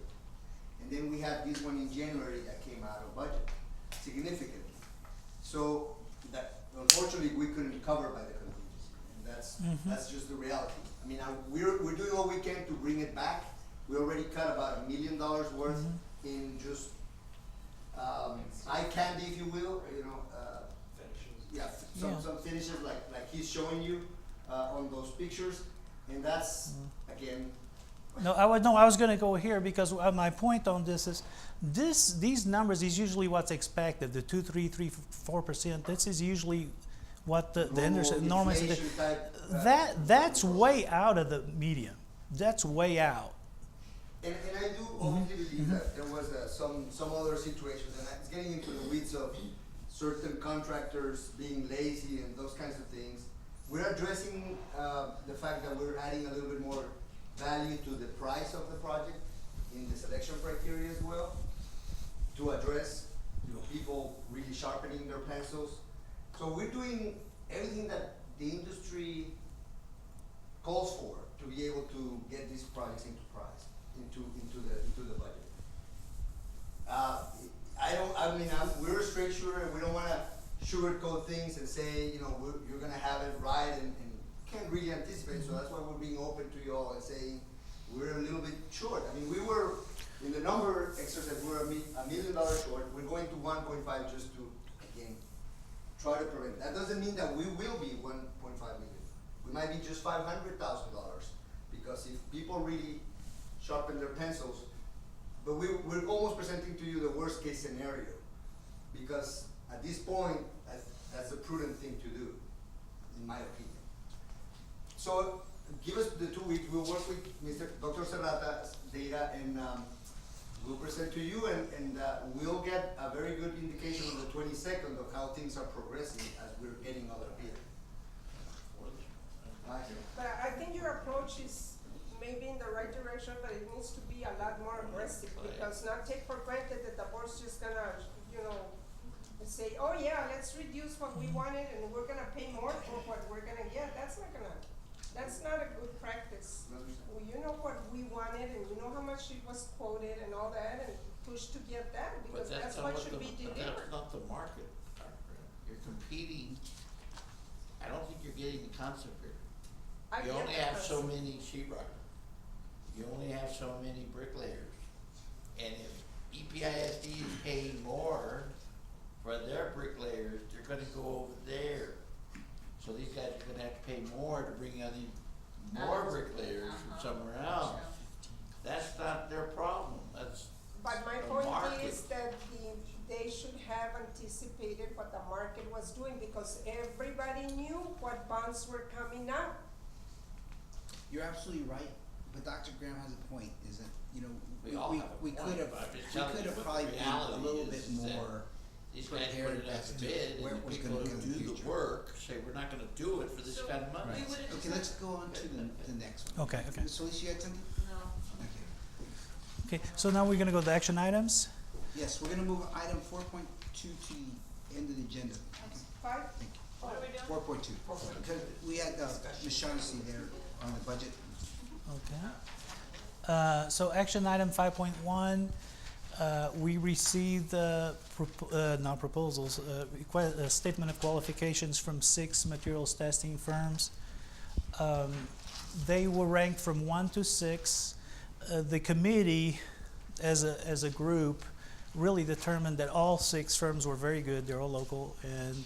And then we had this one in January that came out of budget significantly. So that, unfortunately, we couldn't cover by the contingency. And that's just the reality. I mean, we're doing all we can to bring it back. We already cut about $1 million worth in just, eye candy, if you will, you know, Finishes. some finishes like he's showing you, on those pictures, and that's, again, I was gonna go here because my point on this is, these numbers is usually what's expected, the 2, 3, 3, 4%, this is usually what the normal, inflation type, that's way out of the median, that's way out. And I do obviously believe that there was some other situations, and it's getting into the weeds of certain contractors being lazy and those kinds of things. We're addressing the fact that we're adding a little bit more value to the price of the project in the selection criteria as well, to address, you know, people really sharpening their pencils. So we're doing everything that the industry calls for to be able to get these projects into the budget. We're a straight shooter, and we don't wanna sugarcoat things and say, you know, you're gonna have it right, and can't really anticipate, so that's why we're being open to you all and saying, we're a little bit short. I mean, we were, in the number exercise, we're $1 million short, we're going to 1.5 just to, again, try to prevent. That doesn't mean that we will be 1.5 million. We might be just $500,000, because if people really sharpen their pencils, but we're almost presenting to you the worst case scenario, because at this point, that's a prudent thing to do, in my opinion. So give us the 2 weeks, we'll work with Dr. Serrata's data, and we'll present to you, and we'll get a very good indication on the 22nd of how things are progressing as we're getting other bid. But I think your approach is maybe in the right direction, but it needs to be a lot more aggressive, because not take for granted that the board's just gonna, you know, say, oh yeah, let's reduce what we wanted and we're gonna pay more for what we're gonna get. That's not a good practice. Well, you know what we wanted, and you know how much it was quoted and all that, and push to get that, because that's what should be delivered. That's not the market, you're competing, I don't think you're getting the concept here. I You get only the have so concept. many sheetrockers, you only have so many bricklayers, and if E EPISD is paying more for their bricklayers, they're gonna go over there. So these guys are gonna have to pay more to bring in more bricklayers from somewhere else. That's not their problem, that's But my the point market. is that they should have anticipated what the market was doing, because everybody knew what bonds were coming out. You're absolutely right, but Dr. Graham has a point, is that, you know, We all have a we point, could have, but I'm just we telling could you have what probably the been a reality little is bit that more these guys put prepared it out as to to bid, where and it the was people gonna who go in the do the future. work say, we're not gonna do it for this So kind of money. we would've just Okay, said- let's go on to the next one. Okay. Ms. Solis, you had something? No. Okay. Okay, so now we're gonna go to the action items. Yes, we're gonna move item 4.2 to the end of the agenda. Five? Thank you. What are we doing? 4.2. Because we had, Ms. Shaughnessy there on the budget. Okay. So action item 5.1, we received not proposals, a statement of qualifications from 6 materials testing firms. They were ranked from 1 to 6. The committee, as a group, really determined that all 6 firms were very good. They're all local, and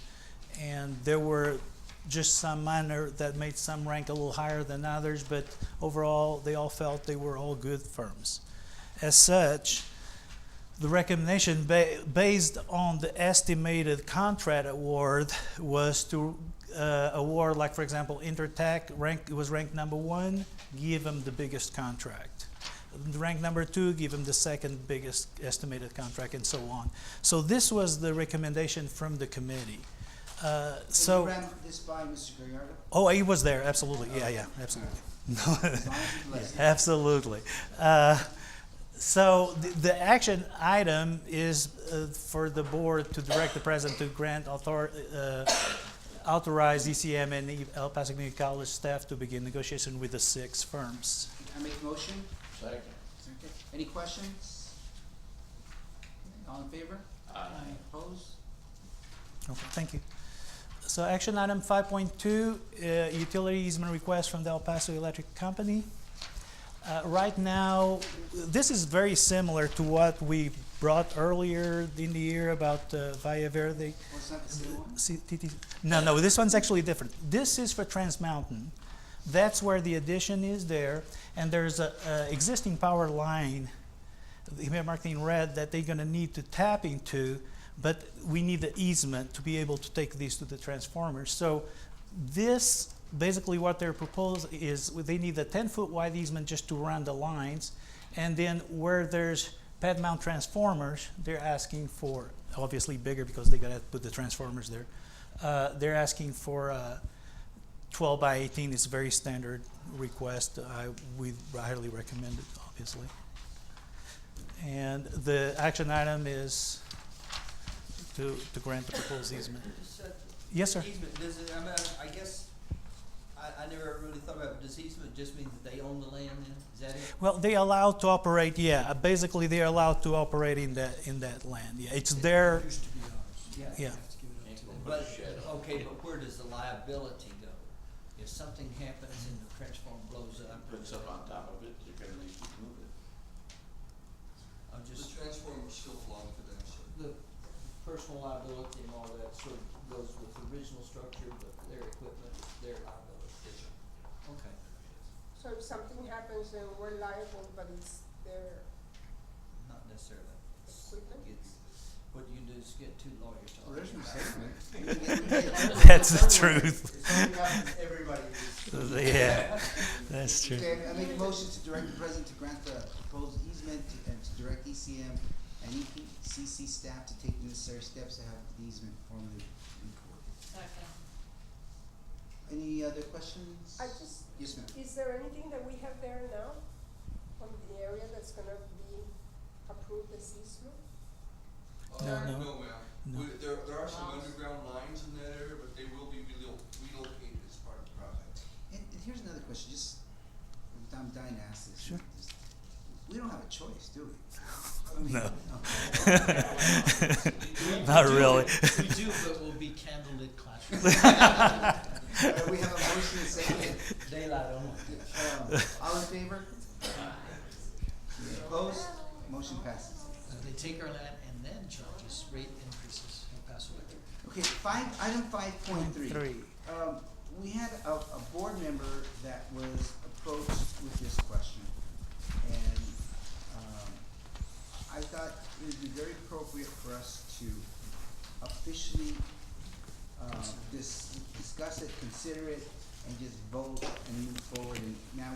there were just some minor that made some rank a little higher than others, but overall, they all felt they were all good firms. As such, the recommendation based on the estimated contract award was to award, like for example, Intertech was ranked number 1, give them the biggest contract. Rank number 2, give them the second biggest estimated contract, and so on. So this was the recommendation from the committee. So you ran this by Mr. Gallardo? Oh, he was there, absolutely. Yeah, absolutely. As long as you bless him. Absolutely. So the action item is for the board to direct the president to grant authorize ECM and El Paso Community College staff to begin negotiation with the 6 firms. I make a motion? Second. Okay. Any questions? All in favor? Aye. Opposed? Okay, thank you. So action item 5.2, utility easement request from the El Paso Electric Company. Right now, this is very similar to what we brought earlier in the year about Valle Verde. What's that, the same one? CTT. No, this one's actually different. This is for Trans Mountain. That's where the addition is there, and there's a existing power line, marked in red, that they're gonna need to tap into, but we need the easement to be able to take these to the transformers. So this, basically what they're proposing is they need a 10-foot wide easement just to run the lines, and then where there's pad mount transformers, they're asking for, obviously bigger because they gotta put the transformers there. They're asking for 12 by 18 is a very standard request. We highly recommend it, obviously. And the action item is to grant the proposed easement. Yes, sir. Easement, does it, I guess, I never really thought about it, does easement just mean that they own the land then? Is that it? Well, they allowed to operate, yeah, basically they're allowed to operate in that land, yeah. It's their, yeah. But, okay, but where does the liability go? If something happens and the transformer blows up, Puts up on top of it, you're gonna need to move it. I'm just, transformer still belong to them, so. the personal liability and all that sort of goes with the original structure, but their equipment, their liability. Okay. So if something happens, then we're liable, but it's their Not necessarily. equipment? It's, what you do is get two lawyers to Well, there's no argue. segment. That's the truth. If something happens, everybody is. Yeah, that's true. Okay, I make a motion to direct the president to grant the proposed easement and to direct ECM and EPCC staff to take the necessary steps to have the easement formally recorded. Second. Any other questions? Yes, ma'am. Is there anything that we have there now on the area that's gonna be approved as easement? No. No, ma'am. No. There are some underground lines in that area, but they will be relocated as part of the project. And here's another question, just, I'm dying to ask this. Sure. Just- We don't have a choice, do we? I mean, No. Not really. We do, but we'll be candlelit classrooms. We have a motion and second. Daylight only. All in favor? Any opposed? Motion passes. They take our land and then charge us rate increases and pass away. Okay, item 5.3. Three. We had a board member that was approached with this question. And, I thought it would be very appropriate for us to officially, discuss it, consider it, and just vote and move forward. And now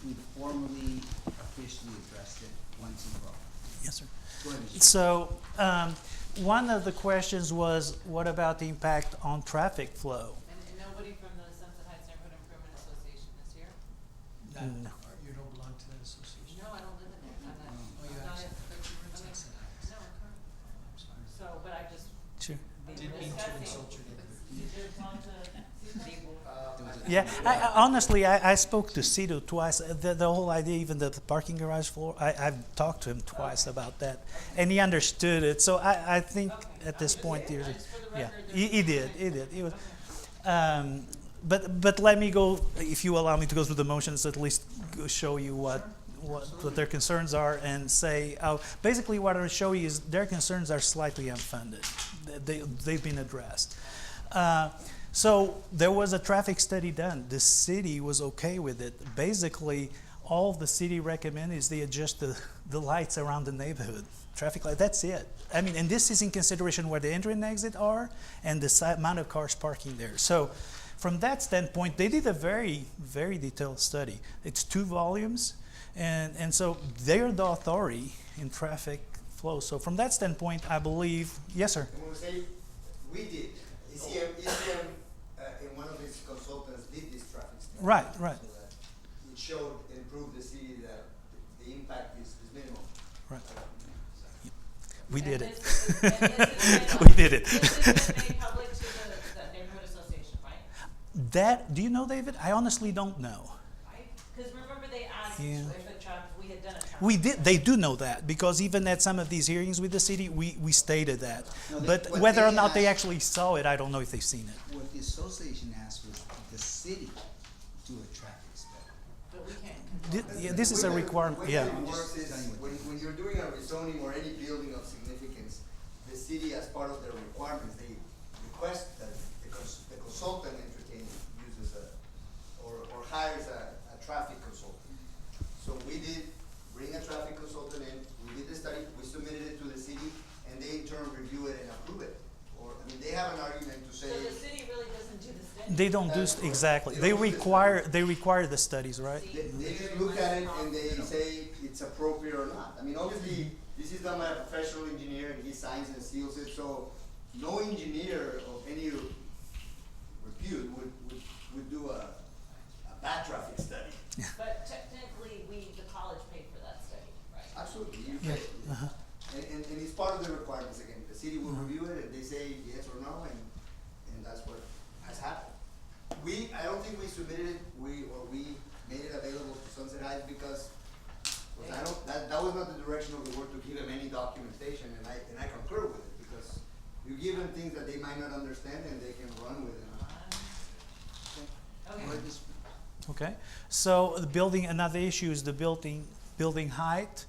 we've formally, officially addressed it once and for all. Yes, sir. Go ahead, Mr. So, one of the questions was, what about the impact on traffic flow? And nobody from the Sunset Heights Neighborhood Improvement Association is here? No. You don't belong to that association? No, I don't live in there. I'm not, Oh, you I'm not actually- in- No, I'm current. I'm sorry. So, but I just, Sure. we Didn't were mean to discussing. insult your neighbor. Did you want to see something? Yeah, honestly, I spoke to Cito twice. The whole idea, even the parking garage floor, I've talked to him twice about that, and he understood it. So I think Okay. at this I'm just point, saying, there's, just for the yeah, record, he did. He was. But let me go, if you allow me to go through the motions, at least show you what their concerns are and say, basically what I'll show you is their concerns are slightly unfunded. They've been addressed. So there was a traffic study done. The city was okay with it. Basically, all the city recommended is they adjust the lights around the neighborhood. Traffic light, that's it. I mean, and this is in consideration where the entry and exit are and the amount of cars parking there. So from that standpoint, they did a very, very detailed study. It's 2 volumes, and so they're the authority in traffic flow. So from that standpoint, I believe, yes, sir. And when we say we did, ECM, in one of his consultants did this traffic study. Right. So that it showed and proved the city that the impact is minimal. Right. We did it. And We did it. This has been made public to the neighborhood association, right? Do you know, David? I honestly don't know. Right? Because remember they asked Yeah. if we had done a We did, they do know that, because even at some of these hearings with the city, we stated that. No, they- But what whether or they not they asked- actually saw it, I don't know if they've seen it. What the association asked was the city do a traffic study. But we can't. Yeah, this is a requirement, The way yeah. that it works is, Telling you what when you're doing a rezoning or any building of significance, the city, as part of their requirements, they request that the consultant uses or hires a traffic consultant. So we did bring a traffic consultant in, we did the study, we submitted it to the city, and they in turn review it and approve it. Or, I mean, they have an argument to say. So the city really doesn't do the study? They don't do, exactly. They require the studies, right? They just look at it and they say it's appropriate or not. I mean, obviously, this is done by a professional engineer and he signs and seals it, so no engineer of any repute would do a bad traffic study. But technically, the college paid for that study, right? Absolutely, you Yeah, pay. uh-huh. And it's part of the requirements again. The city will review it and they say yes or no, and that's what has happened. I don't think we submitted it, we made it available to Sunset Heights because that was not the direction of the board, to give them any documentation, and I concur with it, because you give them things that they might not understand and they can run with it. Okay. Or this- Okay, so the building, another issue is the building height.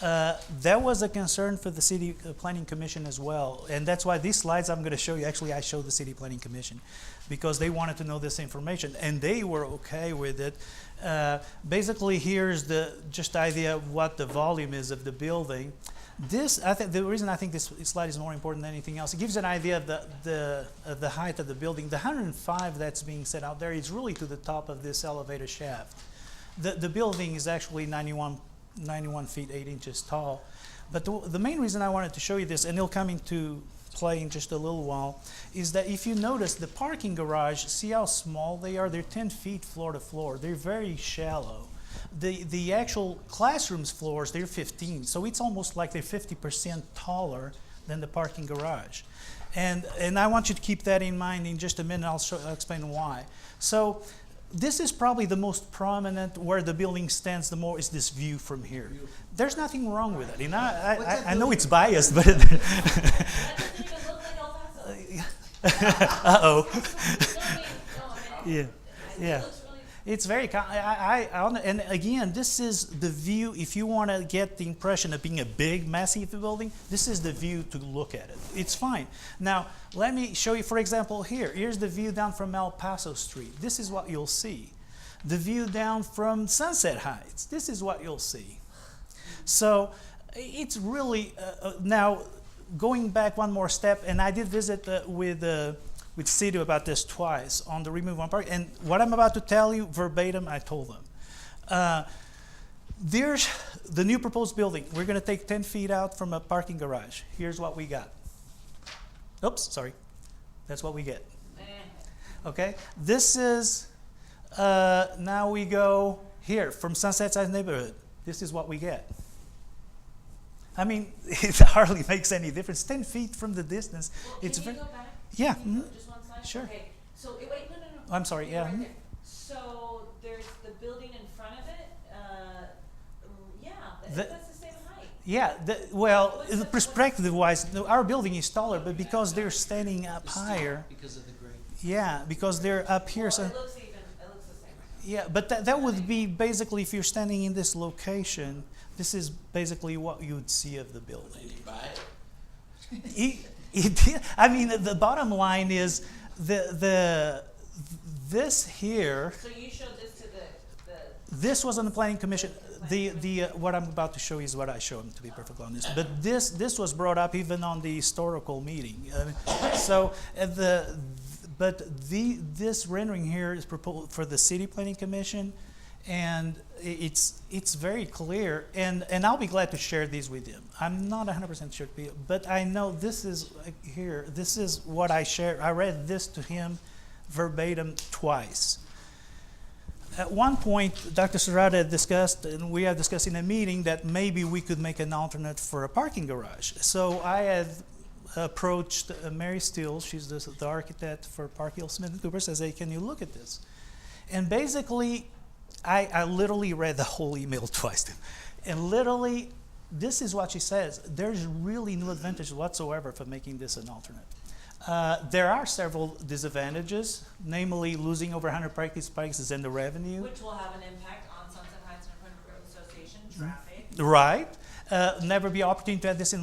That was a concern for the City Planning Commission as well, and that's why these slides I'm going to show you, actually I showed the City Planning Commission, because they wanted to know this information, and they were okay with it. Basically, here's the just idea of what the volume is of the building. This, I think, the reason I think this slide is more important than anything else, it gives an idea of the height of the building. The 105 that's being set out there is really to the top of this elevator shaft. The building is actually 91 feet 8 inches tall. But the main reason I wanted to show you this, and it'll come into play in just a little while, is that if you notice the parking garage, see how small they are? They're 10 feet floor to floor. They're very shallow. The actual classrooms floors, they're 15, so it's almost like they're 50% taller than the parking garage. And I want you to keep that in mind in just a minute. I'll explain why. So this is probably the most prominent, where the building stands the more, is this view from here. There's nothing wrong with it. And I know it's biased, but That doesn't even look like El Paso. uh-oh. No, I mean, Yeah, yeah. It looks really, It's very, and again, this is the view, if you want to get the impression of being a big, massive building, this is the view to look at it. It's fine. Now, let me show you, for example, here. Here's the view down from El Paso Street. This is what you'll see. The view down from Sunset Heights. This is what you'll see. So, it's really, now, going back one more step, and I did visit with Cito about this twice on the remove one part, and what I'm about to tell you verbatim, I told them. There's the new proposed building. We're going to take 10 feet out from a parking garage. Here's what we got. Oops, sorry. That's what we get. Okay, this is, now we go here from Sunset Side neighborhood. This is what we get. I mean, it hardly makes any difference. 10 feet from the distance. well, It's can you very, go back? yeah. Can you mhm. go just one slide? Sure. Okay, so, wait, no. I'm sorry, You're yeah, right mhm. there. So, there's the building in front of it, yeah, that's the same height. Yeah, perspective-wise, our building is taller, but because they're standing up higher, Because of the grade. yeah, because they're up here, Well, so, it looks the same. yeah, but that would be basically, if you're standing in this location, this is basically what you would see of the building. Did you buy it? I mean, the bottom line is this here. So you showed this to the This was on the planning commission. What I'm about to show you is what I showed them, to be perfectly honest. But this was brought up even on the historical meeting. So this rendering here is proposed for the city planning commission, and it's very clear. And I'll be glad to share these with you. I'm not 100% sure, but I know this is here. This is what I shared. I read this to him verbatim twice. At one point, Dr. Serrata discussed, and we had discussed in a meeting, that maybe we could make an alternate for a parking garage. So I had approached Mary Steele, she's the architect for Park Hill Smith & Cooper, says, hey, can you look at this? And basically, I literally read the whole email twice. And literally, this is what she says. There's really no advantage whatsoever for making this an alternate. There are several disadvantages, namely losing over 100 parking spaces and the revenue. Which will have an impact on Sunset Heights Neighborhood Growth Association traffic. Right. Never be opportunity to add this in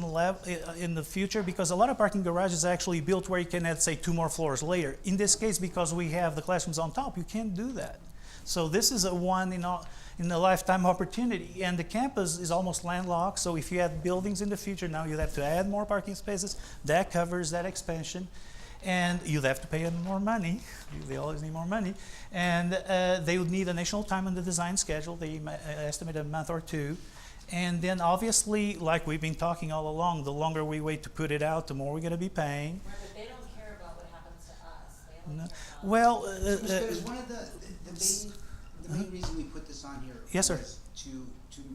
the future, because a lot of parking garages are actually built where you can add, say, 2 more floors later. In this case, because we have the classrooms on top, you can't do that. So this is a one in a lifetime opportunity. And the campus is almost landlocked, so if you add buildings in the future, now you'd have to add more parking spaces. That covers that expansion. And you'd have to pay them more money. They always need more money. And they would need additional time on the design schedule. They estimate a month or 2. And then obviously, like we've been talking all along, the longer we wait to put it out, the more we're going to be paying. Right, but they don't care about what happens to us. They only No. care about Well, Because one of the main reason we put this on here Yes, sir. was to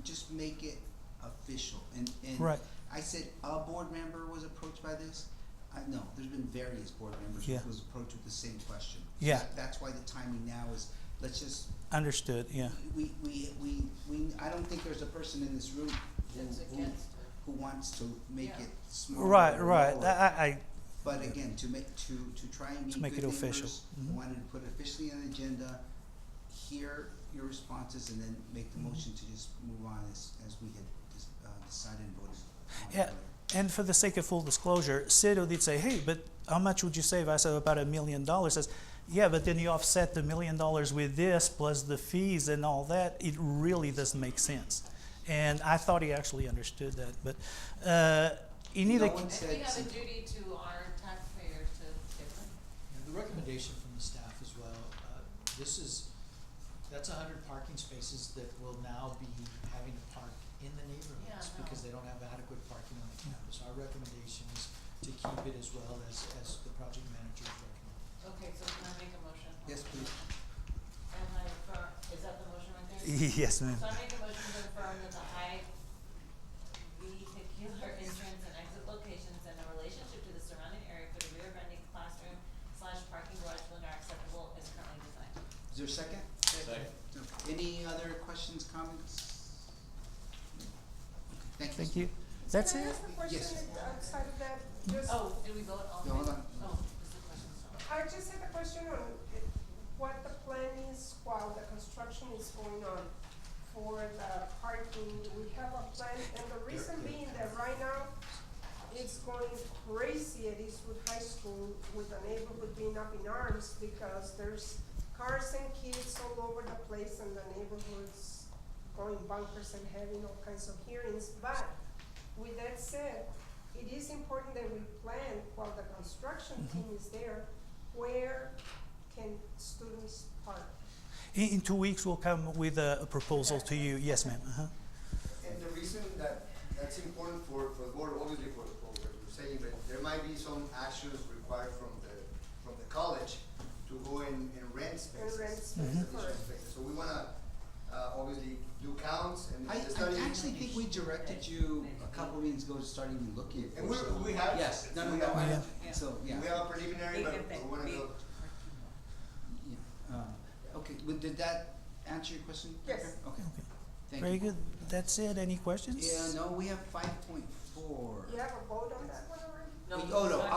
just make it official. And Right. I said a board member was approached by this. No, there's been various board members Yeah. who was approached with the same question. Yeah. That's why the timing now is, let's just, understood, yeah. I don't think there's a person in this room who wants to make Yeah. it smaller. Right, or right. lower. But again, to try and be To make good it official. neighbors, Mhm. wanted to put it officially on the agenda, hear your responses, and then make the motion to just move on as we had decided and voted on Yeah, earlier. and for the sake of full disclosure, Cito did say, hey, but how much would you save? I said about $1 million. Says, yeah, but then you offset the $1 million with this plus the fees and all that. It really doesn't make sense. And I thought he actually understood that. But in either No one And said we have a some- duty to our taxpayers to give them. And the recommendation from the staff as well, that's 100 parking spaces that will now be having to park in the neighborhoods Yeah, no. because they don't have adequate parking on the campus. Our recommendation is to keep it as well as the project manager's recommended. Okay, so can I make a motion? Yes, please. And I affirm, is that the motion right there? yes, ma'am. So I make a motion to affirm that the high vehicular entrance and exit locations and the relationship to the surrounding area for the rear vending classroom / parking garage building are acceptable as currently designed. Is there a second? Second. Any other questions, comments? Okay, Thank you. That's Can I it? ask a question Yes. outside of that? Just, Oh, did we vote all? No, hold on. Oh, this is a question, sorry. I just had a question on what the plan is while the construction is going on for the parking. We have a plan, and the reason being that right now, it's going crazy at Eastwood High School with the neighborhood being up in arms because there's cars and kids all over the place and the neighborhood's going bunkers and having all kinds of hearings. But with that said, it is important that we plan while the construction team is there, where can students park? In 2 weeks, we'll come with a proposal to you. Yes, ma'am. Uh-huh. And the reason that's important for the board, obviously for what we're saying, but there might be some actions required from the college to go and rent spaces. And rent spaces, additional correct. spaces. So we wanna, obviously do counts and I the study. actually think we directed you a couple meetings ago to start even looking And for some. we have. Yes, no, we no, have- I, so, yeah. We have a preliminary, but we wanna go. Yeah, okay, well, did that answer your question? Yes. Okay, thank you. Very good. That's it. Any questions? Yeah, no, we have 5.4. You have a vote on that one already? Oh, no, go ahead.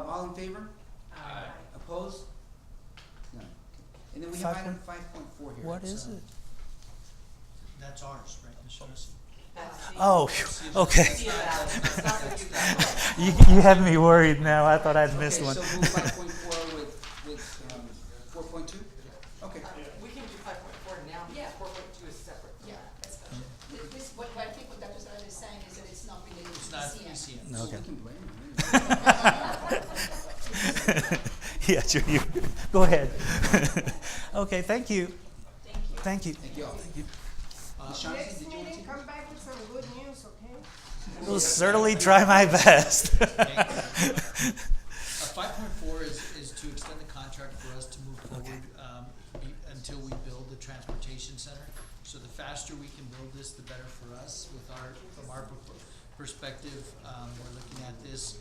all in favor? Aye. Opposed? None. Okay. And then we have item 5.4 5.4 here. What is it? That's ours, right, Ms. Shaughnessy? Oh, phew, okay. Yeah. You have me worried now. I thought I'd missed one. Okay, so move 5.4 with 4.2? Okay. We can do 5.4 now, Yeah. because 4.2 is separate. Yeah, that's good. This, what I think what Dr. Sarah is saying is that it's not related to It's not PCM. PCM. So Okay. we can blame them. Yeah, sure. You go ahead. Okay, thank you. Thank you. Thank you. Thank you all. Ms. Shaughnessy, Next did you want to? meeting, come back with some good news, okay? Will certainly try my best. 5.4 is to extend the contract for us to move forward until we build the transportation center. So the faster we can build this, the better for us. From our perspective, we're looking at this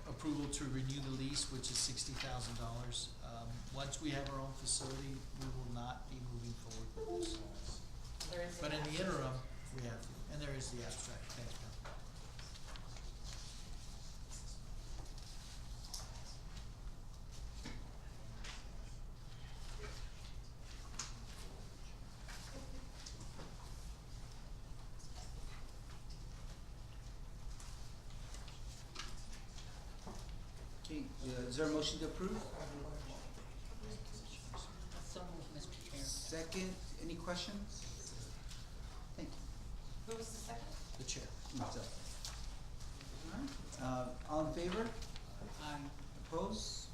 approval to renew the lease, which is $60,000. once we have our own facility, we will not be moving forward with this. There is. But in the interim, we have to, and there is the abstract, thanks, ma'am. Okay, is there a motion to approve? So moved, Mr. Chair. Second, any questions? Thank you. Who was the second? The chair. Myself. Alright, all in favor? Aye. Opposed?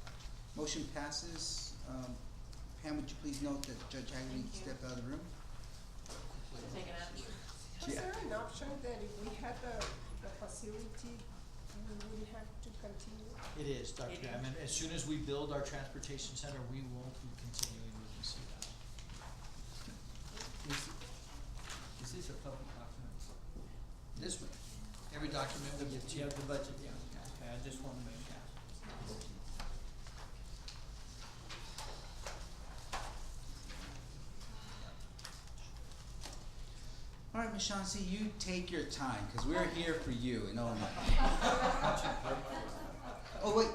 Motion passes. Pam, would you please note that Judge Hagley Thank you. stepped out of the room? Take it out. Was there an option that if we had the facility, we would have to continue? It is, Dr. Graham, and as soon as we build our transportation center, we won't be continuing with ECDL. Is this a public document? This one, every document we give to you. You have the budget, yeah, okay, I just wanna make sure. All right, Ms. Chauncey, you take your time, cause we're here for you and only. Oh, wait,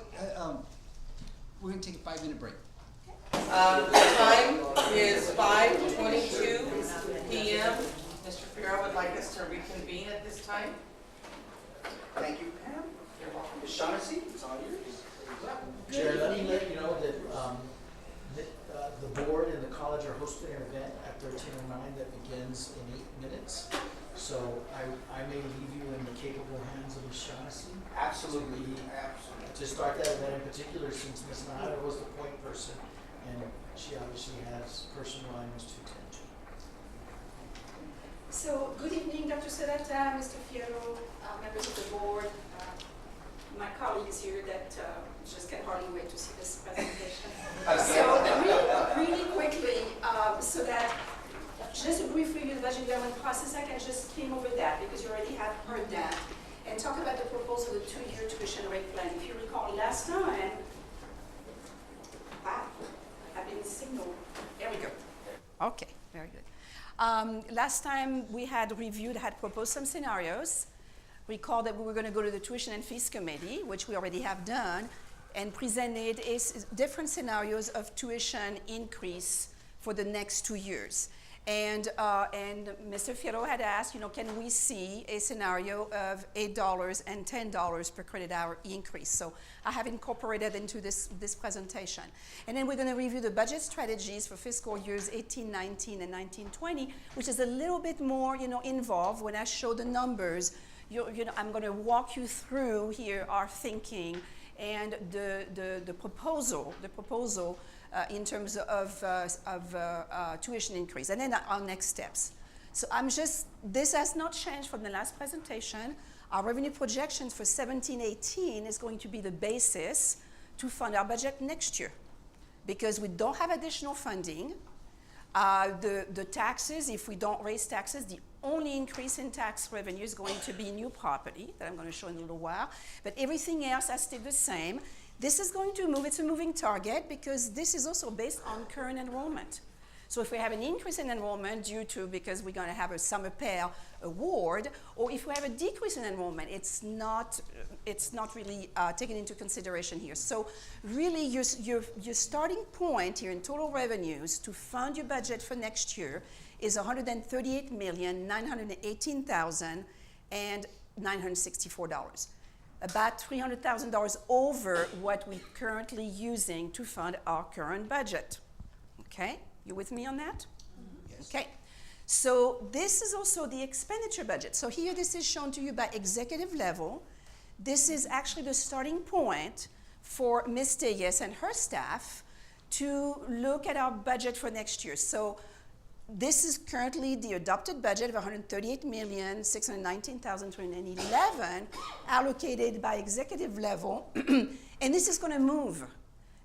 we're gonna take a 5-minute break. The time is 5:22 PM. Mr. Fierro would like us to reconvene at this time. Thank you, Pam. You're welcome. Ms. Chauncey, it's all yours. Chair, let me let you know that, the board and the college are hosting an event at 13:09 that begins in 8 minutes. So I may leave you in the capable hands of Ms. Shaughnessy. Absolutely. To start that event in particular, since Ms. Nahara was the point person, and she obviously has personal items to attend to. So, good evening, Dr. Serrata, Mr. Fierro, members of the board. My colleague is here that just can hardly wait to see this presentation. So, really quickly, so that just a brief review of the budget development process, I can just skim over that because you already have heard that, and talk about the proposal of the 2-year tuition rate plan. If you recall last time, I've been signaled. There we go. Okay, very good. Last time we had proposed some scenarios. Recall that we were going to go to the Tuition and Fees Committee, which we already have done, and presented different scenarios of tuition increase for the next 2 years. And Mr. Fierro had asked, can we see a scenario of $8 and $10 per credit hour increase? So I have incorporated into this presentation. And then we're going to review the budget strategies for fiscal years 18-19 and 19-20, which is a little bit more, involved. When I show the numbers, I'm going to walk you through here our thinking and the proposal in terms of tuition increase, and then our next steps. So this has not changed from the last presentation. Our revenue projections for 17-18 is going to be the basis to fund our budget next year, because we don't have additional funding. The taxes, if we don't raise taxes, the only increase in tax revenue is going to be new property that I'm going to show in a little while, but everything else has stayed the same. This is going to move. It's a moving target because this is also based on current enrollment. So if we have an increase in enrollment because we're going to have a summer Pell award, or if we have a decrease in enrollment, it's not really taken into consideration here. So really your starting point here in total revenues to fund your budget for next year is $138,918,964. About $300,000 over what we're currently using to fund our current budget. Okay, you with me on that? Mm-hmm. Yes. Okay, so this is also the expenditure budget. So here this is shown to you by executive level. This is actually the starting point for Ms. Teyes and her staff to look at our budget for next year. So this is currently the adopted budget of $138,619,211 allocated by executive level. And this is going to move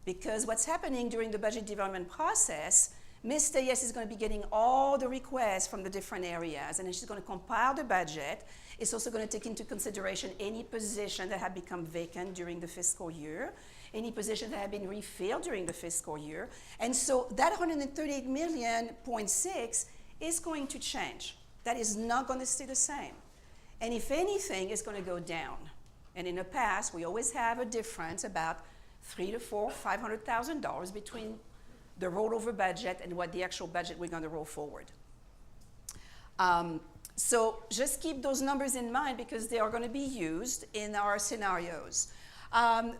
because what's happening during the budget development process, Ms. Tellez is going to be getting all the requests from the different areas, and then she's going to compile the budget. It's also going to take into consideration any position that have become vacant during the fiscal year, any position that have been refilled during the fiscal year. And so that 138.6 million is going to change. That is not going to stay the same. And if anything, it's going to go down. And in the past, we always have a difference about $300,000 to $500,000 between the rollover budget and what the actual budget we're going to roll forward. So just keep those numbers in mind because they are going to be used in our scenarios.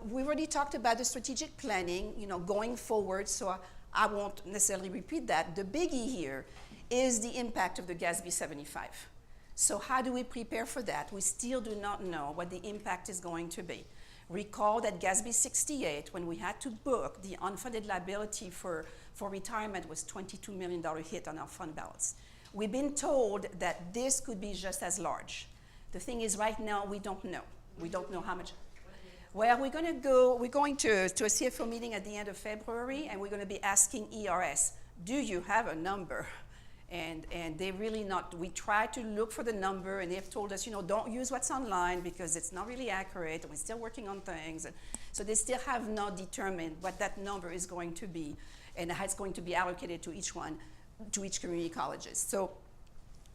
We already talked about the strategic planning, going forward, so I won't necessarily repeat that. The biggie here is the impact of the GASB 75. So how do we prepare for that? We still do not know what the impact is going to be. Recall that GASB 68, when we had to book the unfunded liability for retirement, was $22 million hit on our fund balance. We've been told that this could be just as large. The thing is, right now, we don't know. We don't know how much. Well, we're going to a CFO meeting at the end of February, and we're going to be asking ERS, do you have a number? And they really not, we try to look for the number, and they've told us, don't use what's online because it's not really accurate, and we're still working on things. And so they still have not determined what that number is going to be and how it's going to be allocated to each one, to each community colleges. So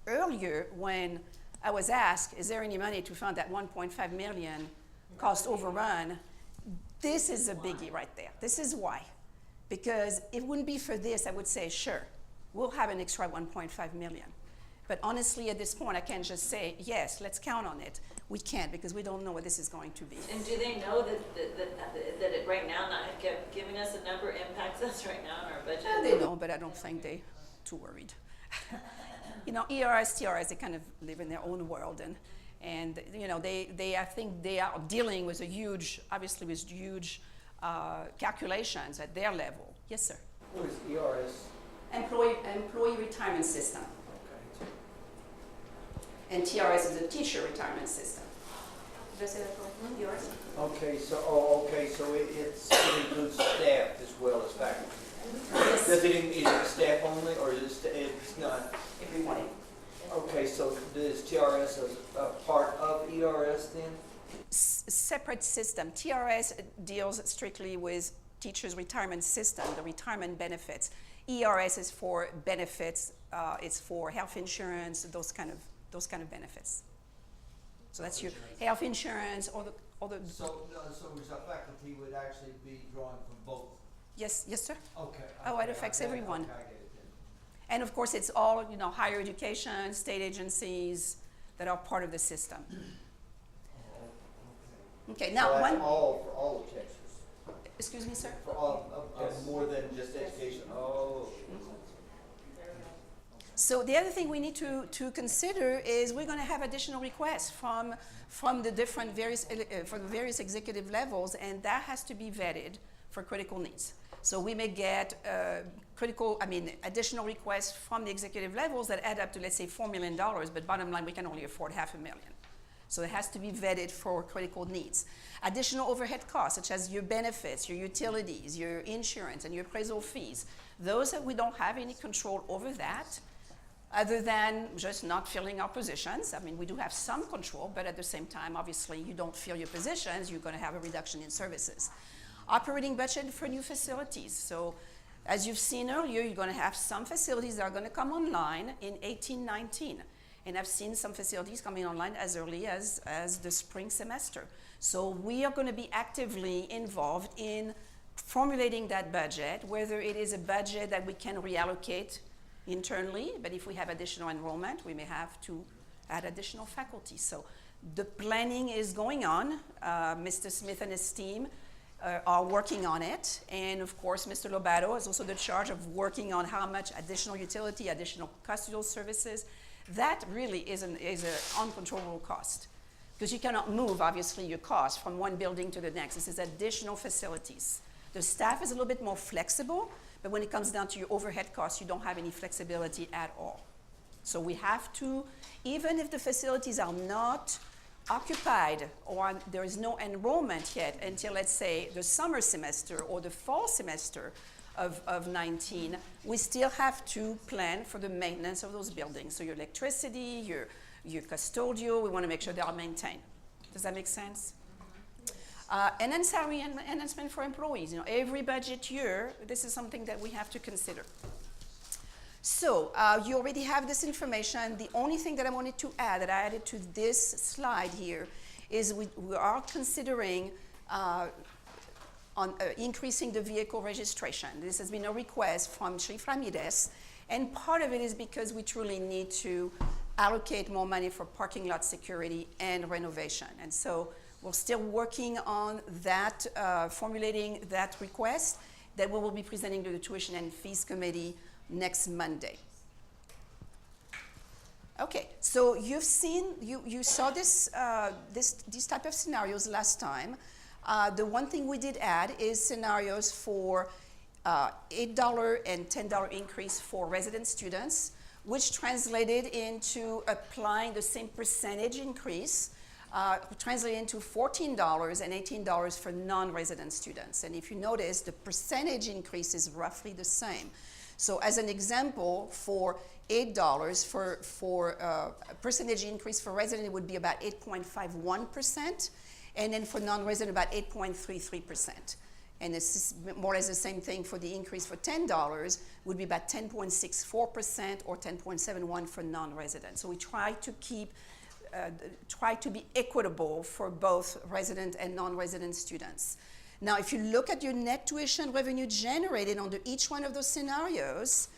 earlier, when I was asked, is there any money to fund that 1.5 million cost overrun, this is a biggie right there. This is why. Because if it wouldn't be for this, I would say, sure, we'll have an extra 1.5 million. But honestly, at this point, I can't just say, yes, let's count on it. We can't because we don't know what this is going to be. And do they know that it right now not giving us a number impacts us right now in our budget? They know, but I don't think they're too worried. ERS, TRS, they kind of live in their own world, and I think they are dealing with huge calculations at their level. Yes, sir. What is ERS? Employee retirement system. Okay. And TRS is a teacher retirement system. Did I say that correctly? ERS? Okay, so it includes staff as well as faculty. Yes. Is it staff only, or is it's not? Everyone. Okay, so is TRS a part of ERS then? Separate system. TRS deals strictly with teachers' retirement system, the retirement benefits. ERS is for benefits. It's for health insurance, those kind of benefits. So that's your health insurance or the. So our faculty would actually be drawing from both. Yes, sir. Okay. Oh, it affects everyone. Okay, I get it then. And of course, it's all higher education, state agencies that are part of the system. Okay, now so that's one. for all of Texas. Excuse me, sir. For all more than just education. Oh. So the other thing we need to consider is we're going to have additional requests from the different various executive levels, and that has to be vetted for critical needs. So we may get additional requests from the executive levels that add up to, let's say, $4 million, but bottom line, we can only afford $500,000. So it has to be vetted for critical needs. Additional overhead costs, such as your benefits, your utilities, your insurance, and your appraisal fees. Those that we don't have any control over that, other than just not filling our positions. We do have some control, but at the same time, obviously, you don't fill your positions, you're going to have a reduction in services. Operating budget for new facilities. So as you've seen earlier, you're going to have some facilities that are going to come online in 18-19. And I've seen some facilities coming online as early as the spring semester. So we are going to be actively involved in formulating that budget, whether it is a budget that we can reallocate internally, but if we have additional enrollment, we may have to add additional faculty. So the planning is going on. Mr. Smith and his team are working on it. And of course, Mr. Lobato is also the charge of working on how much additional utility, additional custodial services. That really is an uncontrollable cost because you cannot move, obviously, your cost from one building to the next. This is additional facilities. The staff is a little bit more flexible, but when it comes down to your overhead costs, you don't have any flexibility at all. So we have to, even if the facilities are not occupied or there is no enrollment yet until, let's say, the summer semester or the fall semester of 19, we still have to plan for the maintenance of those buildings. So your electricity, your custodial, we want to make sure they are maintained. Does that make sense? And then salary enhancement for employees. You know, every budget year, this is something that we have to consider. So you already have this information. The only thing that I wanted to add, that I added to this slide here, is we are considering increasing the vehicle registration. This has been a request from Chief Ramirez, and part of it is because we truly need to allocate more money for parking lot security and renovation. And so we're still working on that, formulating that request that we will be presenting to the Tuition and Fees Committee next Monday. Okay, so you've seen, you saw this, these type of scenarios last time. The one thing we did add is scenarios for $8 and $10 increase for resident students, which translated into applying the same percentage increase, translated into $14 and $18 for non-resident students. And if you notice, the percentage increase is roughly the same. So as an example, for $8 for a percentage increase for resident, it would be about 8.51%, and then for non-resident, about 8.33%. And it's more or less the same thing for the increase for $10, would be about 10.64% or 10.71% for non-resident. So we try to keep, try to be equitable for both resident and non-resident students. Now, if you look at your net tuition revenue generated under each one of those scenarios,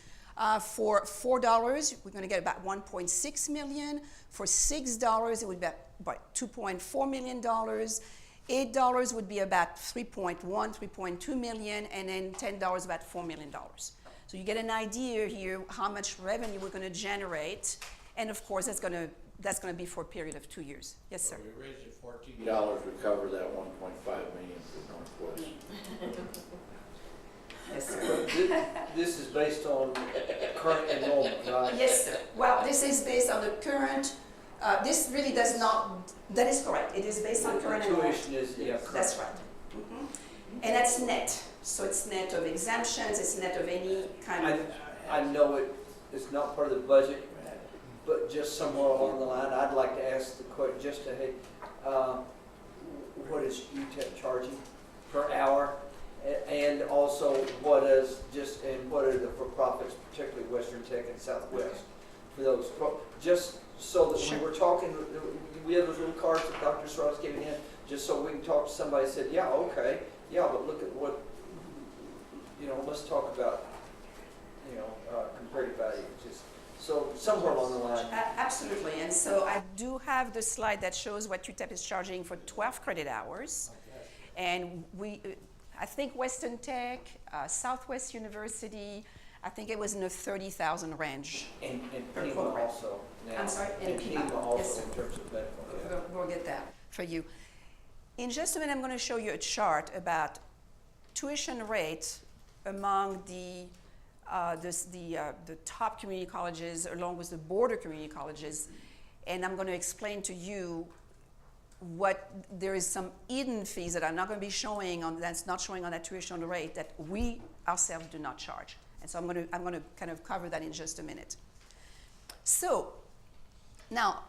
for $4, we're going to get about $1.6 million. For $6, it would be about $2.4 million. $8 would be about $3.2 million, and then $10 about $4 million. So you get an idea here how much revenue we're going to generate, and of course that's going to be for a period of 2 years. Yes, sir. So we raised it $14 to cover that 1.5 million for Northwest. Yes, sir. This is based on current enrollment, right? Yes, sir. Well, this is based on the current, this really does not, that is correct. It is based on current enrollment. Tuition is, yeah, correct. That's right. And that's net. So it's net of exemptions, it's net of any kind of. I know it's not part of the budget, but just somewhere along the line, I'd like to ask the question, just to, hey, what is UTEP charging per hour? And also, what are the for-profits, particularly Western Tech and Southwest, for those, just so that Sure. when we're talking, we have those little cards that Dr. Strauss gave in, just so we can talk to somebody who said, yeah, okay, yeah, but look at what, let's talk about, comparative value, just, so somewhere along the line. Absolutely, and so I do have the slide that shows what UTEP is charging for 12 credit hours. And I think Western Tech, Southwest University, I think it was in the 30,000 range. And per Pima program. also. Now. I'm sorry, and Pima, Pima also yes, sir. in terms of medical. Yeah. We'll get that for you. In just a minute, I'm going to show you a chart about tuition rates among the top community colleges along with the border community colleges, and I'm going to explain to you there is some hidden fees that I'm not going to be showing on, that's not showing on that tuition rate that we ourselves do not charge. And so I'm going to kind of cover that in just a minute. So now,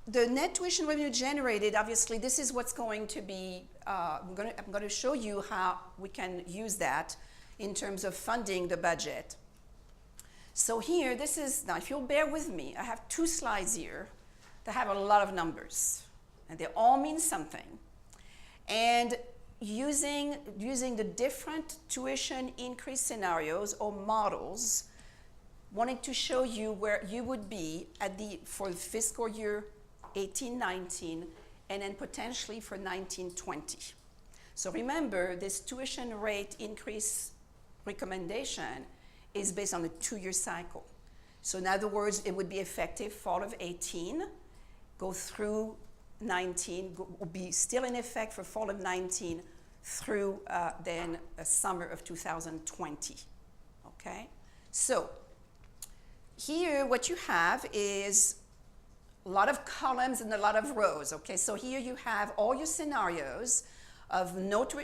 the net tuition revenue generated, obviously, this is what's going to be, I'm going to show you how we can use that in terms of funding the budget. So here, now if you'll bear with me, I have 2 slides here that have a lot of numbers, and they all mean something. And using the different tuition increase scenarios or models, wanting to show you where you would be for fiscal year 18-19, and then potentially for 19-20. So remember, this tuition rate increase recommendation is based on a 2-year cycle. So in other words, it would be effective fall of 18, go through 19, will be still in effect for fall of 19 through then summer of 2020, okay? So here what you have is a lot of columns and a lot of rows, okay? So here you have all your scenarios of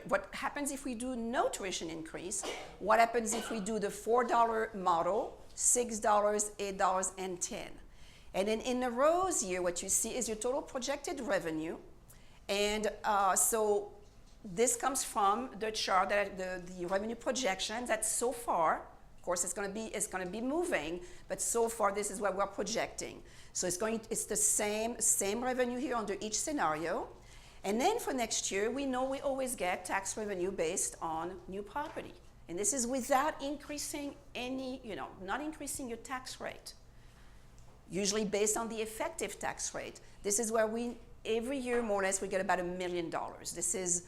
what happens if we do no tuition increase, what happens if we do the $4 model, $6, $8, and $10. And then in the rows here, what you see is your total projected revenue. And so this comes from the chart, that the revenue projection that so far, of course it's going to be moving, but so far this is what we're projecting. So it's the same revenue here under each scenario. And then for next year, we know we always get tax revenue based on new property. And this is without increasing not increasing your tax rate. Usually based on the effective tax rate. This is where every year more or less, we get about $1 million. This is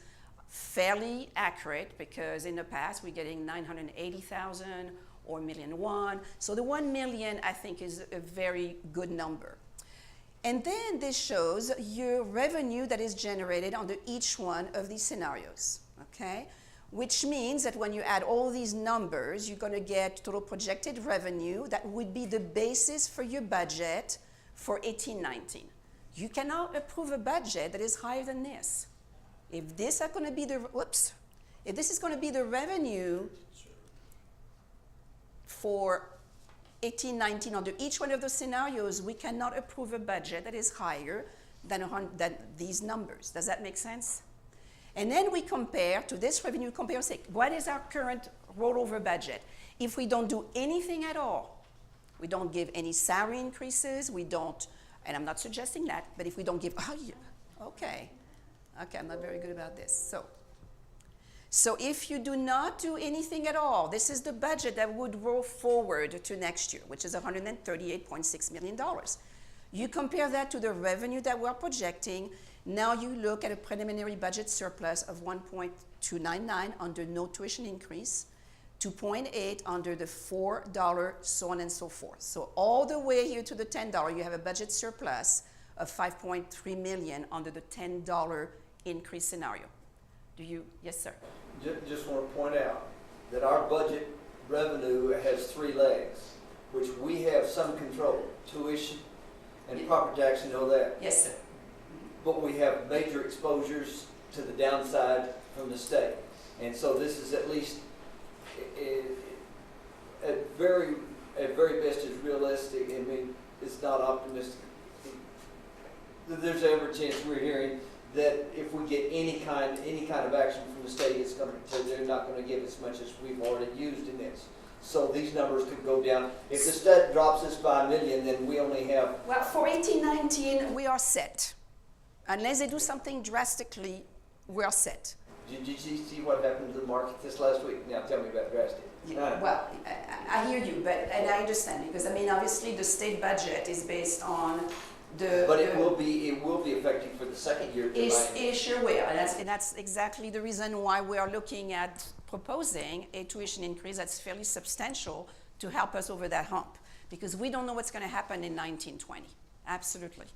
fairly accurate because in the past, we're getting 980,000 or $1.1 million. So the 1 million, I think, is a very good number. And then this shows your revenue that is generated under each one of these scenarios, okay? Which means that when you add all these numbers, you're going to get total projected revenue that would be the basis for your budget for 18-19. You cannot approve a budget that is higher than this. If this is going to be the revenue for 18-19 under each one of those scenarios, we cannot approve a budget that is higher than these numbers. Does that make sense? And then we compare to this revenue, say, what is our current rollover budget? If we don't do anything at all, we don't give any salary increases, we don't, and I'm not suggesting that, but if we don't give, okay, I'm not very good about this. So if you do not do anything at all, this is the budget that would roll forward to next year, which is $138.6 million. You compare that to the revenue that we're projecting. Now you look at a preliminary budget surplus of 1.299 under no tuition increase, 2.8 under the $4, so on and so forth. So all the way here to the $10, you have a budget surplus of $5.3 million under the $10 increase scenario. Yes, sir? Just want to point out that our budget revenue has 3 legs, which we have some control, tuition and property tax, you know that. Yes, sir. But we have major exposures to the downside from the state. And so this is at least at very best is realistic. I mean, it's not optimistic. There's every chance we're hearing that if we get any kind of action from the state, they're not going to give as much as we've already used in this. So these numbers could go down. If the state drops us by $1 million, then we only have. Well, for 18-19, we are set. Unless they do something drastically, we are set. Did you see what happened to the market this last week? Now tell me about drastic. Well, I hear you, and I understand because I mean, obviously, the state budget is based on But it will be effective for the second year. It sure will, and that's exactly the reason why we are looking at proposing a tuition increase that's fairly substantial to help us over that hump, because we don't know what's going to happen in 1920. Absolutely.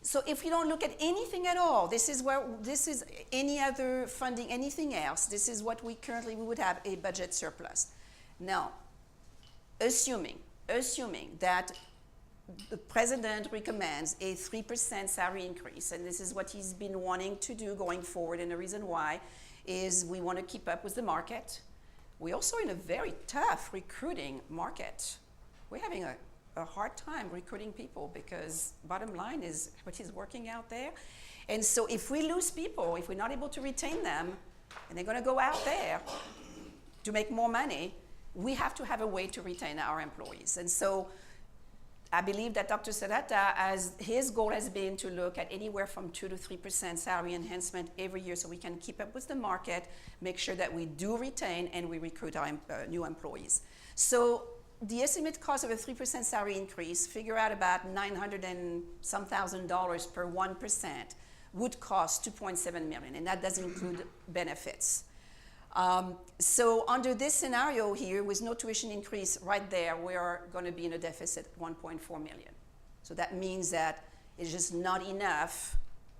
So if you don't look at anything at all, this is any other funding, anything else, this is what we would have a budget surplus. Now, assuming that the president recommends a 3% salary increase, and this is what he's been wanting to do going forward, and the reason why is we want to keep up with the market. We're also in a very tough recruiting market. We're having a hard time recruiting people because bottom line is what is working out there. And so if we lose people, if we're not able to retain them, and they're going to go out there to make more money, we have to have a way to retain our employees. And so I believe that Dr. Serrata, his goal has been to look at anywhere from 2 to 3% salary enhancement every year so we can keep up with the market, make sure that we do retain and we recruit our new employees. So the estimated cost of a 3% salary increase, figure out about $900 and some thousand per 1%, would cost $2.7 million, and that doesn't include benefits. So under this scenario here, with no tuition increase right there, we are going to be in a deficit of $1.4 million. So that means that it's just not enough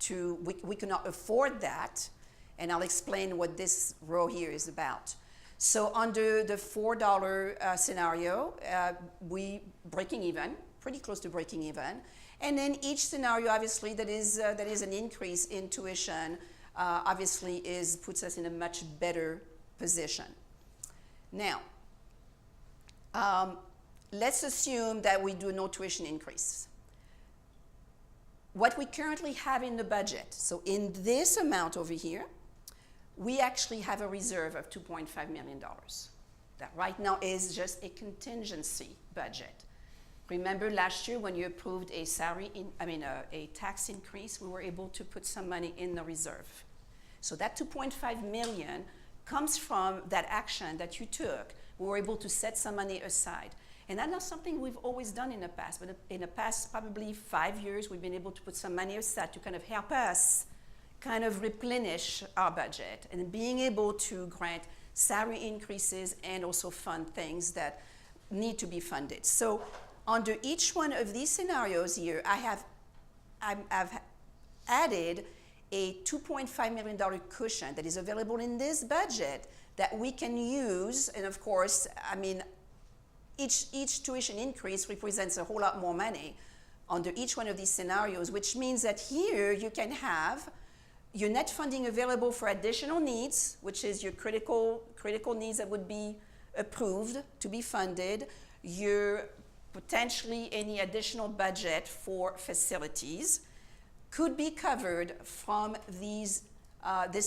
we cannot afford that, and I'll explain what this row here is about. So under the $4 scenario, we breaking even, pretty close to breaking even, And then each scenario, obviously, that is an increase in tuition, obviously puts us in a much better position. Now, let's assume that we do no tuition increase. What we currently have in the budget, so in this amount over here, we actually have a reserve of $2.5 million. That right now is just a contingency budget. Remember last year when you approved a a tax increase, we were able to put some money in the reserve. So that 2.5 million comes from that action that you took. We were able to set some money aside. And that's not something we've always done in the past, but in the past probably 5 years, we've been able to put some money aside to kind of help us kind of replenish our budget and being able to grant salary increases and also fund things that need to be funded. So under each one of these scenarios here, I've added a $2.5 million cushion that is available in this budget that we can use. And of course, I mean, each tuition increase represents a whole lot more money under each one of these scenarios, which means that here you can have your net funding available for additional needs, which is your critical needs that would be approved to be funded, your potentially any additional budget for facilities could be covered from this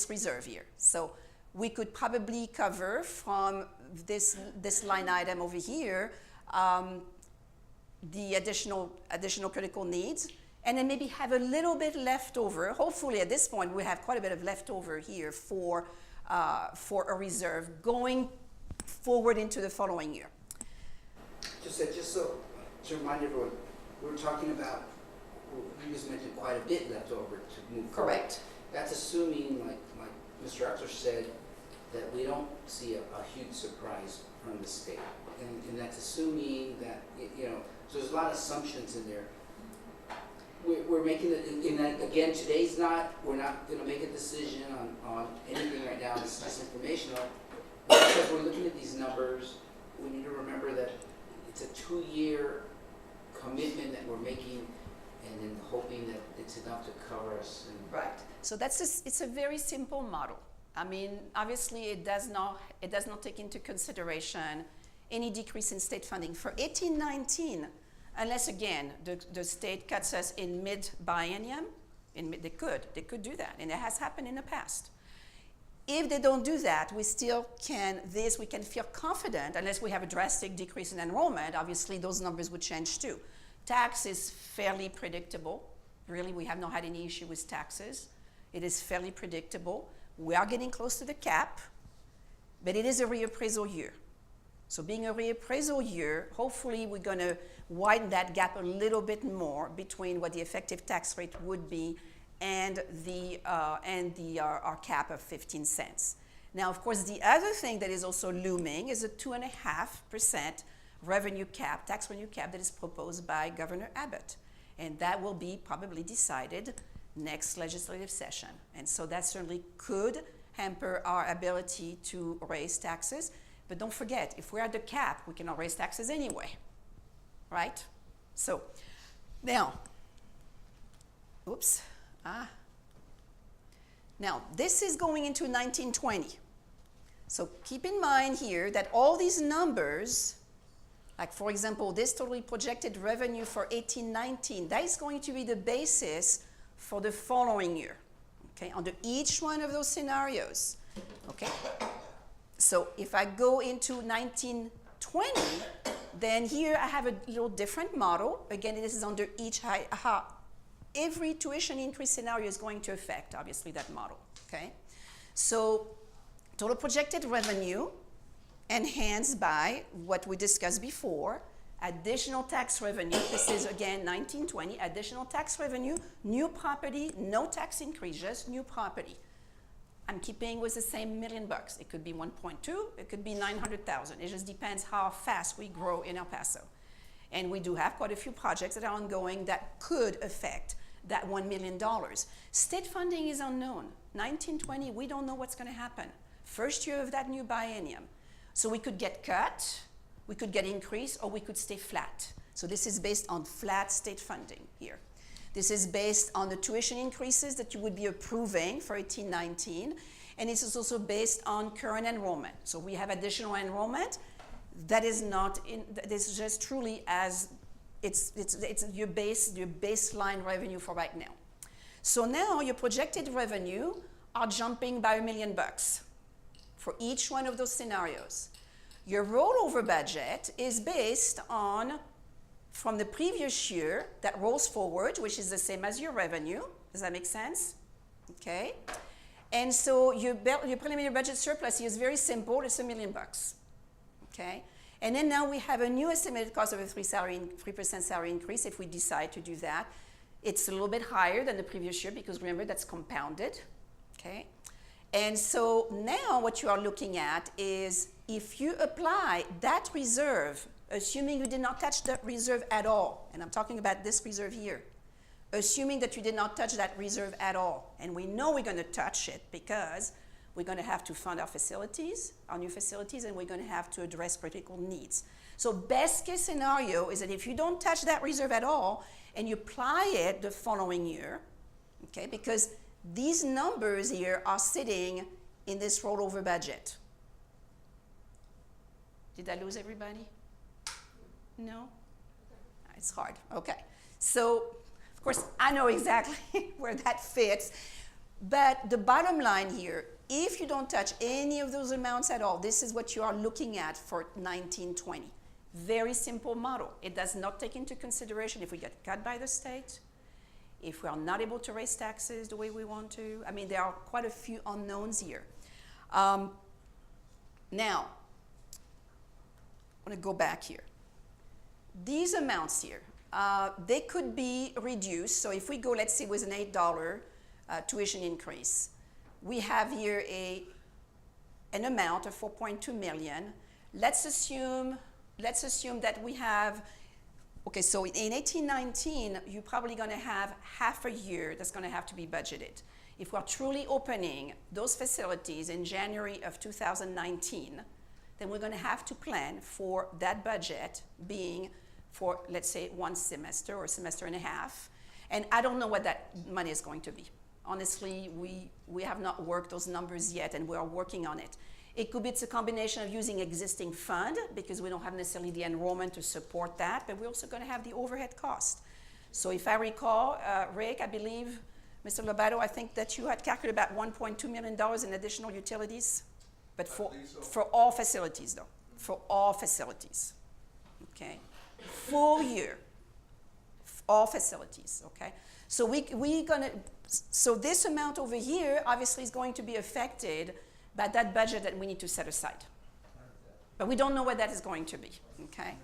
reserve here. So we could probably cover from this line item over here the additional critical needs, and then maybe have a little bit left over. Hopefully at this point we have quite a bit of leftover here for a reserve going forward into the following year. Just so to remind everyone, we're talking about, you just mentioned quite a bit left over to move forward. Correct. That's assuming, like Mr. Axler said, that we don't see a huge surprise from the state. And that's assuming that, so there's a lot of assumptions in there. We're making it, and again, we're not going to make a decision on anything right now. It's just informational. Because we're looking at these numbers, we need to remember that it's a 2-year commitment that we're making, and then hoping that it's enough to cover us. Right. So it's a very simple model. I mean, obviously, it does not take into consideration any decrease in state funding for 18-19, unless again the state cuts us in mid-biennium. They could do that, and it has happened in the past. If they don't do that, we can feel confident, unless we have a drastic decrease in enrollment. Obviously, those numbers would change too. Tax is fairly predictable. Really, we have not had any issue with taxes. It is fairly predictable. We are getting close to the cap, but it is a reappraisal year. So being a reappraisal year, hopefully we're going to widen that gap a little bit more between what the effective tax rate would be and our cap of 15 cents. Now, of course, the other thing that is also looming is a 2.5% tax revenue cap that is proposed by Governor Abbott. And that will be probably decided next legislative session. And so that certainly could hamper our ability to raise taxes. But don't forget, if we're at the cap, we cannot raise taxes anyway, right? So now, now this is going into 1920. So keep in mind here that all these numbers, like for example, this totally projected revenue for 18-19, that is going to be the basis for the following year, okay, under each one of those scenarios, okay? So if I go into 1920, then here I have a little different model. Again, this is under every tuition increase scenario is going to affect, obviously, that model, okay? So total projected revenue enhanced by what we discussed before, additional tax revenue. This is, again, 1920, additional tax revenue, new property, no tax increase, just new property. I'm keeping with the same $1 million. It could be 1.2, it could be 900,000. It just depends how fast we grow in El Paso. And we do have quite a few projects that are ongoing that could affect that $1 million. State funding is unknown. 1920, we don't know what's going to happen. First year of that new biennium. So we could get cut, we could get increased, or we could stay flat. So this is based on flat state funding here. This is based on the tuition increases that you would be approving for 18-19, and this is also based on current enrollment. So we have additional enrollment. That is not in, this is just truly as it's your baseline revenue for right now. So now your projected revenue are jumping by $1 million for each one of those scenarios. Your rollover budget is based on, from the previous year, that rolls forward, which is the same as your revenue. Does that make sense? Okay. And so your preliminary budget surplus is very simple. It's $1 million. Okay. And then now we have a new estimated cost of a 3% salary increase if we decide to do that. It's a little bit higher than the previous year because remember that's compounded. Okay. And so now what you are looking at is if you apply that reserve, assuming you did not touch that reserve at all, and I'm talking about this reserve here, assuming that you did not touch that reserve at all, and we know we're going to touch it because we're going to have to fund our facilities, our new facilities, and we're going to have to address critical needs. So best case scenario is that if you don't touch that reserve at all and you apply it the following year, okay, because these numbers here are sitting in this rollover budget. Did I lose everybody? No? It's hard. Okay. So, of course, I know exactly where that fits. But the bottom line here, if you don't touch any of those amounts at all, this is what you are looking at for 19-20. Very simple model. It does not take into consideration if we get cut by the state, if we are not able to raise taxes the way we want to. I mean, there are quite a few unknowns here. Now, I want to go back here. These amounts here, they could be reduced. So if we go, let's say, with an $8 tuition increase, we have here an amount of $4.2 million. Let's assume that we have, okay, so in 18-19, you're probably going to have half a year that's going to have to be budgeted. If we're truly opening those facilities in January of 2019, then we're going to have to plan for that budget being for, let's say, one semester or a semester and a half. And I don't know what that money is going to be. Honestly, we have not worked those numbers yet, and we are working on it. It could be it's a combination of using existing fund because we don't have necessarily the enrollment to support that, but we're also going to have the overhead cost. So if I recall, Rick, I believe, Mr. Lobato, I think that you had calculated about $1.2 million in additional utilities, but for all facilities, though, for all facilities, okay? Full year, all facilities, okay? So so this amount over here obviously is going to be affected by that budget that we need to set aside. But we don't know what that is going to be, okay?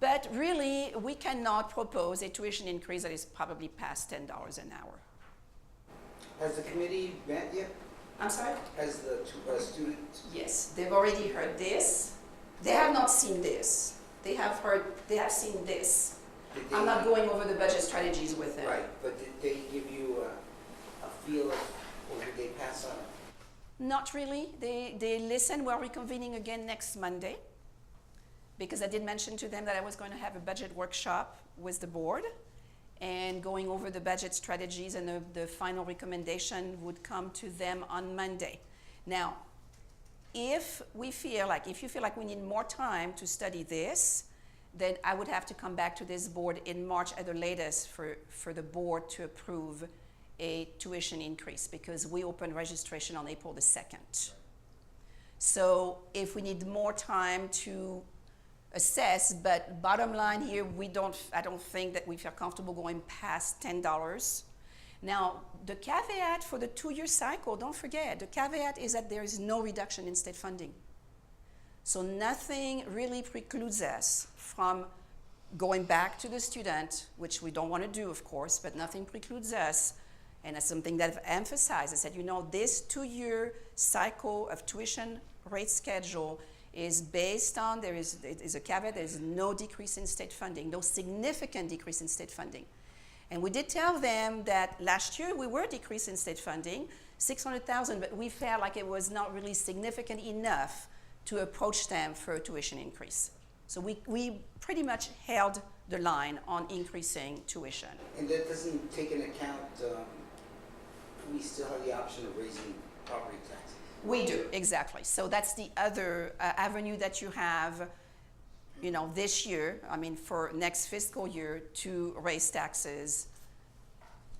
But really, we cannot propose a tuition increase that is probably past $10 an hour. Has the committee met yet? I'm sorry? Has the students? Yes, they've already heard this. They have not seen this. They have seen this. I'm not going over the budget strategies with them. Right, but did they give you a feel of, or did they pass on it? Not really. They listen. We're reconvening again next Monday because I did mention to them that I was going to have a budget workshop with the board and going over the budget strategies, and the final recommendation would come to them on Monday. Now, if you feel like we need more time to study this, then I would have to come back to this board in March at the latest for the board to approve a tuition increase because we open registration on April the 2nd. So if we need more time to assess, but bottom line here, I don't think that we feel comfortable going past $10. Now, the caveat for the 2-year cycle, don't forget, the caveat is that there is no reduction in state funding. So nothing really precludes us from going back to the student, which we don't want to do, of course, but nothing precludes us. And that's something that I've emphasized. I said, this 2-year cycle of tuition rate schedule is based on, it is a caveat, there is no decrease in state funding, no significant decrease in state funding. And we did tell them that last year we were decreasing state funding, $600,000, but we felt like it was not really significant enough to approach them for a tuition increase. So we pretty much held the line on increasing tuition. And that doesn't take into account, we still have the option of raising property taxes. We do, exactly. So that's the other avenue that you have, you know, this year, I mean, for next fiscal year to raise taxes.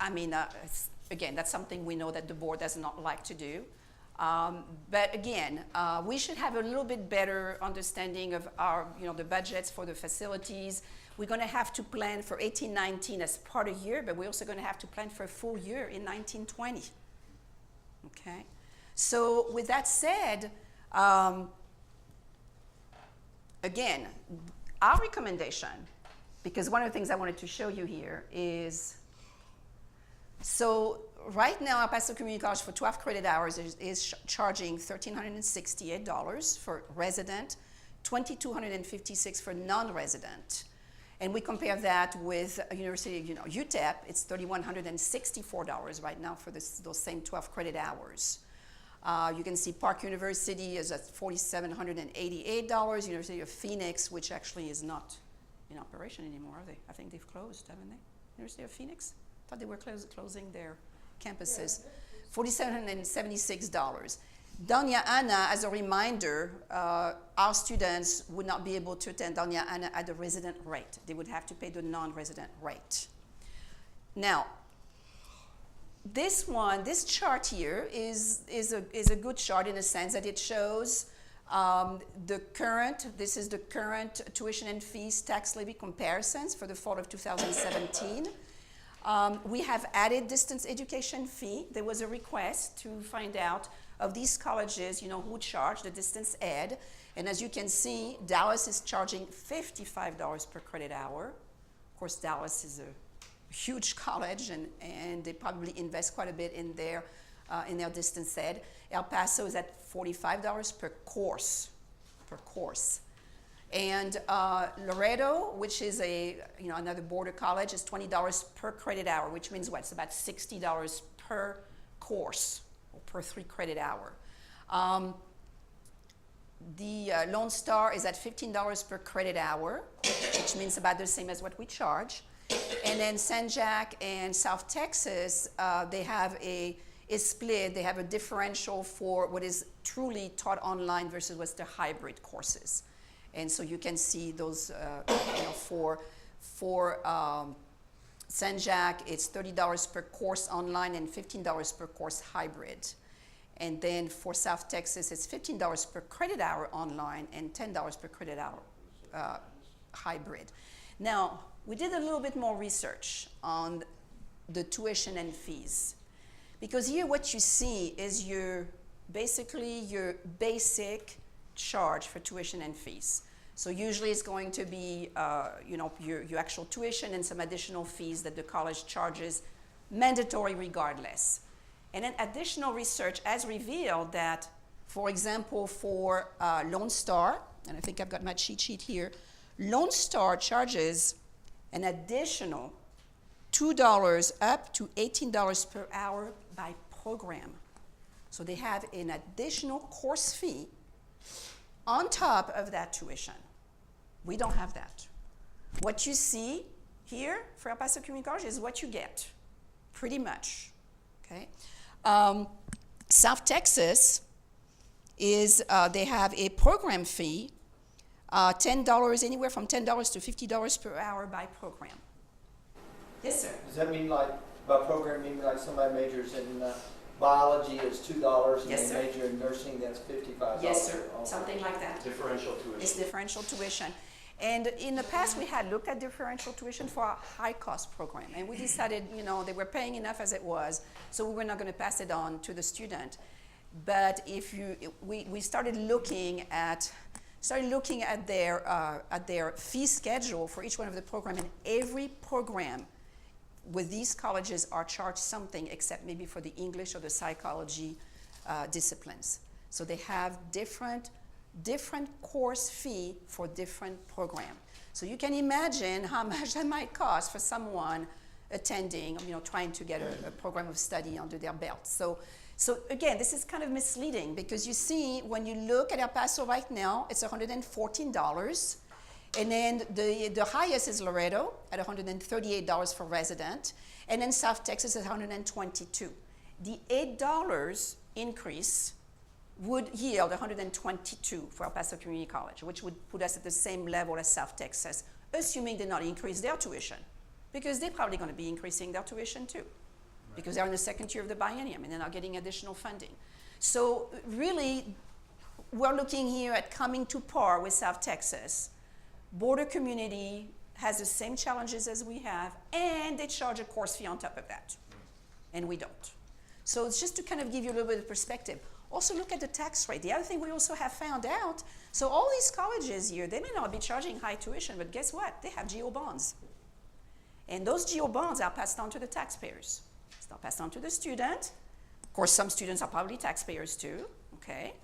I mean, again, that's something we know that the board does not like to do. But again, we should have a little bit better understanding of our, you know, the budgets for the facilities. We're going to have to plan for 18-19 as part of year, but we're also going to have to plan for a full year in 19-20. Okay? So with that said, again, our recommendation, because one of the things I wanted to show you here is, so right now, El Paso Community College for 12 credit hours is charging $1,368 for resident, $2,256 for non-resident. And we compare that with University of UTEP, it's $3,164 right now for those same 12 credit hours. You can see Park University is at $4,788, University of Phoenix, which actually is not in operation anymore, are they? I think they've closed, haven't they? University of Phoenix? I thought they were closing their campuses. $4,776. Doña Ana, as a reminder, our students would not be able to attend Doña Ana at the resident rate. They would have to pay the non-resident rate. Now, this chart here is a good chart in a sense that it shows this is the current tuition and fees tax levy comparisons for the fall of 2017. We have added distance education fee. There was a request to find out of these colleges, who charge the distance ed. And as you can see, Dallas is charging $55 per credit hour. Of course, Dallas is a huge college, and they probably invest quite a bit in their distance ed. El Paso is at $45 per course. And Loreto, which is another border college, is $20 per credit hour, which means what? It's about $60 per course, or per 3 credit hour. The Lone Star is at $15 per credit hour, which means about the same as what we charge. And then San Jac and South Texas, they have a split. They have a differential for what is truly taught online versus what's the hybrid courses. And so you can see those, for San Jac, it's $30 per course online and $15 per course hybrid. And then for South Texas, it's $15 per credit hour online and $10 per credit hour hybrid. Now, we did a little bit more research on the tuition and fees. Because here what you see is basically your basic charge for tuition and fees. So usually it's going to be your actual tuition and some additional fees that the college charges, mandatory regardless. And then additional research has revealed that, for example, for Lone Star, and I think I've got my cheat sheet here, Lone Star charges an additional $2 up to $18 per hour by program. So they have an additional course fee on top of that tuition. We don't have that. What you see here for El Paso Community College is what you get, pretty much, okay? South Texas is, they have a program fee, $10, anywhere from $10 to $50 per hour by program. Yes, sir? Does that mean by program, mean somebody majors in biology is $2 and Yes, they sir. major in nursing, that's $55? Yes, sir, Okay. something like that. Differential tuition. It's differential tuition. And in the past, we had looked at differential tuition for a high-cost program. And we decided, they were paying enough as it was, so we were not going to pass it on to the student. But we started looking at their fee schedule for each one of the programs, and every program with these colleges are charged something except maybe for the English or the psychology disciplines. So they have different course fee for different program. So you can imagine how much that might cost for someone attending, trying to get a program of study under their belt. So again, this is kind of misleading because you see, when you look at El Paso right now, it's $114. And then the highest is Laredo at $138 for resident, and then South Texas at $122. The $8 increase would yield $122 for El Paso Community College, which would put us at the same level as South Texas, assuming they not increase their tuition, because they're probably going to be increasing their tuition too, because they're in the second year of the biennium and they're not getting additional funding. So really, we're looking here at coming to par with South Texas. Border community has the same challenges as we have, and they charge a course fee on top of that, and we don't. So it's just to kind of give you a little bit of perspective. Also look at the tax rate. The other thing we also have found out, so all these colleges here, they may not be charging high tuition, but guess what? They have GO bonds. And those GO bonds are passed on to the taxpayers. It's not passed on to the student. Of course, some students are probably taxpayers too, okay?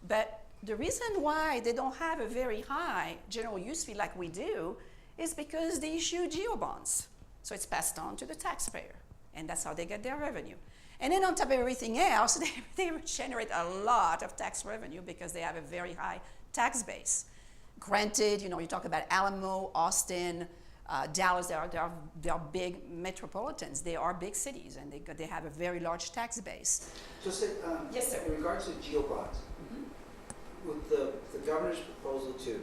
But the reason why they don't have a very high general use fee like we do is because they issue GO bonds. So it's passed on to the taxpayer, and that's how they get their revenue. And then on top of everything else, they generate a lot of tax revenue because they have a very high tax base. Granted, you know, you talk about Alamo, Austin, Dallas, they are big metropolitans. They are big cities, and they have a very large tax base. So, Yes, sir. in regards to GO bonds, with the governor's proposal to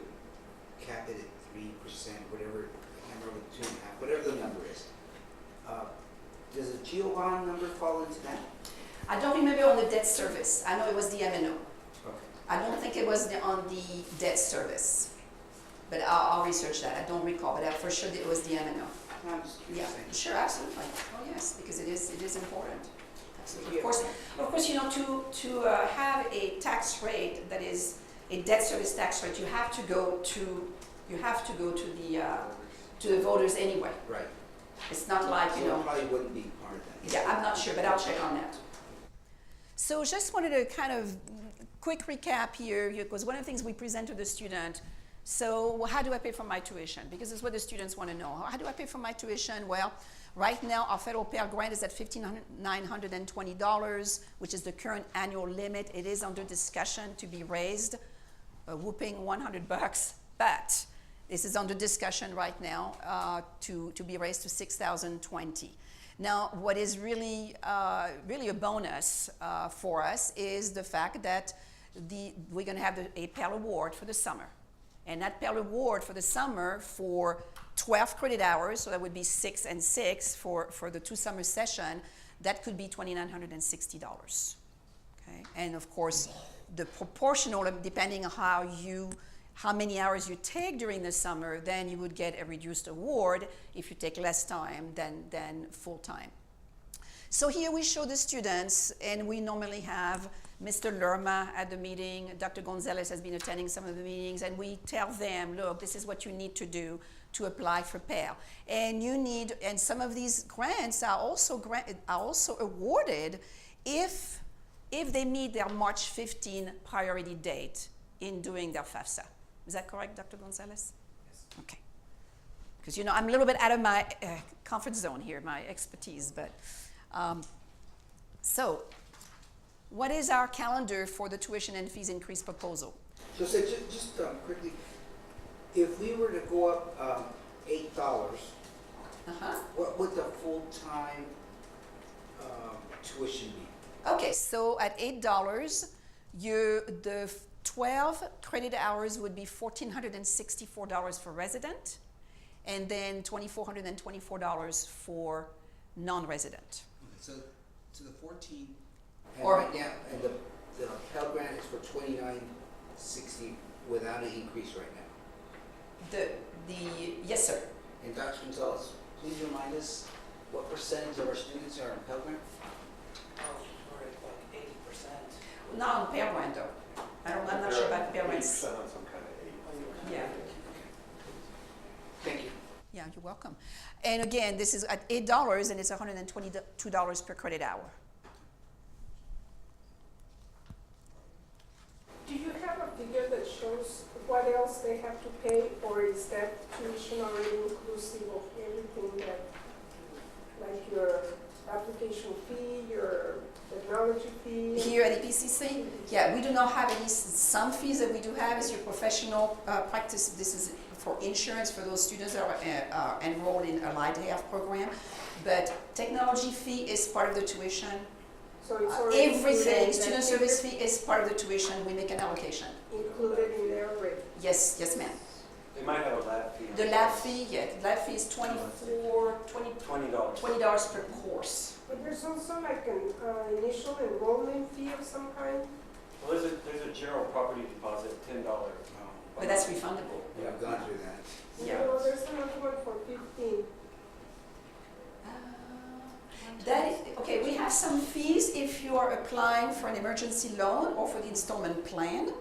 cap it at 3%, whatever, I can't remember, 2.5%, whatever the number is, does a GO bond number fall into that? I don't remember on the debt service. I know it was the M&O. Okay. I don't think it was on the debt service, but I'll research that. I don't recall, but for sure it was the M&O. I'm just Yeah, curious. sure, absolutely. Oh yes, because it is important. Absolutely. Yeah. Of course, you know, to have a tax rate that is a debt service tax rate, you have to go to the voters anyway. Right. It's not like, you So know. it probably wouldn't be part of that. Yeah, I'm not sure, but I'll check on that. So just wanted to kind of quick recap here, because one of the things we present to the student, so how do I pay for my tuition? Because it's what the students want to know. How do I pay for my tuition? Well, right now our federal Pell Grant is at $1,520, which is the current annual limit. It is under discussion to be raised, a whooping $100, but this is under discussion right now to be raised to $6,020. Now, what is really a bonus for us is the fact that we're going to have a Pell Award for the summer. And that Pell Award for the summer for 12 credit hours, so that would be 6 and 6 for the 2 summer session, that could be $2,960. Okay? And of course, the proportional, depending on how many hours you take during the summer, then you would get a reduced award if you take less time than full time. So here we show the students, and we normally have Mr. Lerma at the meeting. Dr. Gonzalez has been attending some of the meetings, and we tell them, look, this is what you need to do to apply for Pell. And some of these grants are also awarded if they meet their March 15 priority date in doing their FAFSA. Is that correct, Dr. Gonzalez? Yes. Okay. Because, you know, I'm a little bit out of my comfort zone here, my expertise, but so what is our calendar for the tuition and fees increase proposal? So say, just quickly, if we were to go up $8, what would the full-time tuition be? Okay, so at $8, the 12 credit hours would be $1,464 for resident, and then $2,424 for non-resident. Okay, so the 14, Or- right now, and the Pell Grant is for $2,960 without an increase right now. Yes, sir. And Dr. Gonzalez, please remind us what percentage of our students are in Pell Grant? We're at like 80%. Not on Pell Grant though. I'm not sure about Pell Grants. 80% on some kind of aid. Yeah. Thank you. Yeah, you're welcome. And again, this is at $8, and it's $122 per credit hour. Do you have a figure that shows what else they have to pay, or is that tuition already inclusive of everything that, like your application fee, your technology fee? Here at EPCC, yeah, we do not have any, some fees that we do have is your professional practice, this is for insurance for those students that are enrolled in Allied Health program. But technology fee is part of the tuition. So it's already Everything, included, student that service figure fee is part of the tuition, we make an allocation. included in there already. Yes, yes ma'am. They might have a lab fee. The lab fee, yeah, the lab fee is $20 per course. But there's also like an initial enrollment fee of some kind. Well, there's a general property deposit, $10. But that's refundable. Yeah, I've gone through that. Yeah. No, there's another one for 15. That is, okay, we have some fees if you are applying for an emergency loan or for the installment plan.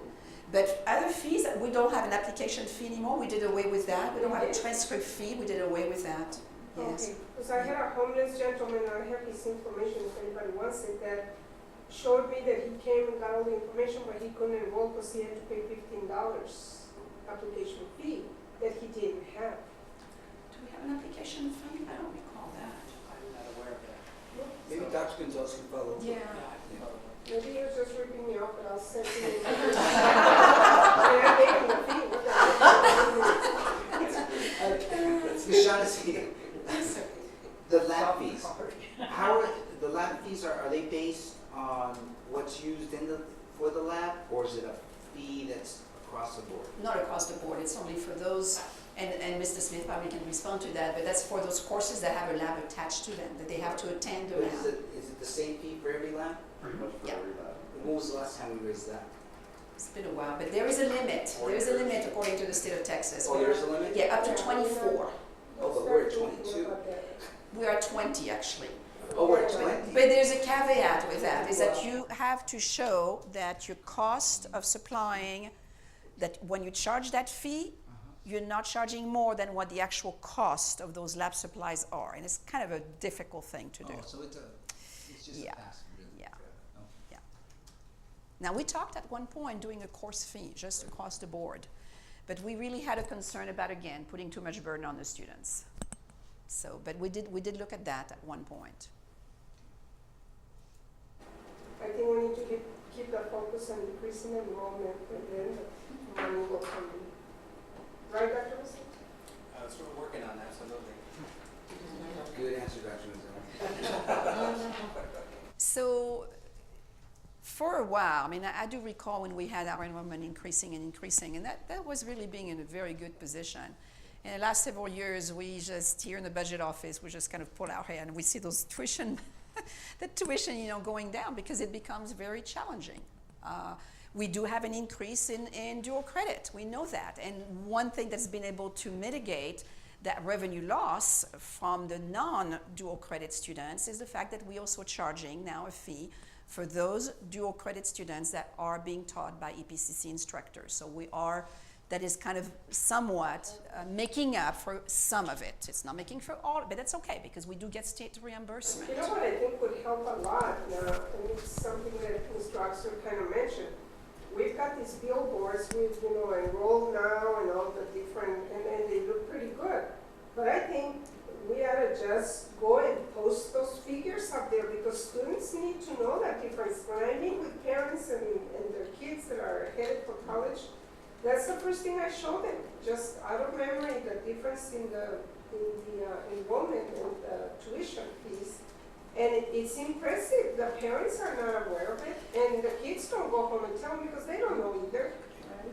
But other fees, we don't have an application fee anymore, we did away with that. We don't have a transcript fee, we did away with that. Yes. Okay, because I had a homeless gentleman, I have his information if anybody wants it, that showed me that he came and got all the information, but he couldn't enroll because he had to pay $15 application fee that he didn't have. Do we have an application fee? I don't recall that. I'm not aware of that. Maybe Dr. Gonzalez can follow up. Yeah. Maybe he was just ripping me off, but I'll send him. I paid him the fee, what the heck? Ms. Shaughnessy, the lab fees, how are, the lab fees, are they based on what's used in for the lab, or is it a fee that's across the board? Not across the board, it's only for those, and Mr. Smith probably can respond to that, but that's for those courses that have a lab attached to them, that they have to attend the But lab. is it the same fee for every lab? Pretty much for Yeah. every lab. When was the last time we raised that? It's been a while, but there is a limit. There is a limit according to the state of Texas. Oh, there's a limit? Yeah, up to 24. Oh, but we're at 22. We are 20 actually. Oh, we're at 20? But there's a caveat with that, is that you have to show that your cost of supplying, that when you charge that fee, you're not charging more than what the actual cost of those lab supplies are. And it's kind of a difficult thing to do. Oh, so it's just Yeah. a pass, really? Yeah. Oh. Yeah. Now, we talked at one point doing a course fee, just across the board. But we really had a concern about, again, putting too much burden on the students. So, but we did look at that at one point. I think we need to keep the focus on decreasing enrollment, and then the money will come in. Right, Dr. Wilson? So we're working on that, absolutely. Good answer, Dr. Gonzalez. So, for a while, I mean, I do recall when we had our enrollment increasing, and that was really being in a very good position. In the last several years, we just, here in the budget office, we just kind of pull our hair and we see those tuition, the tuition, going down because it becomes very challenging. We do have an increase in dual credit, we know that. And one thing that's been able to mitigate that revenue loss from the non-dual credit students is the fact that we're also charging now a fee for those dual credit students that are being taught by EPCC instructors. So that is kind of somewhat making up for some of it. It's not making for all, but that's okay because we do get state reimbursement. You know what I think would help a lot now, and it's something that Mr. Oxford kind of mentioned. We've got these billboards with, enroll now and all the different, and they look pretty good. But I think we ought to just go and post those figures up there because students need to know that difference. When I meet with parents and their kids that are headed for college, that's the first thing I show them, just out of memory, the difference in the enrollment and tuition fees. And it's impressive. The parents are not aware of it, and the kids don't go home and tell them because they don't know either.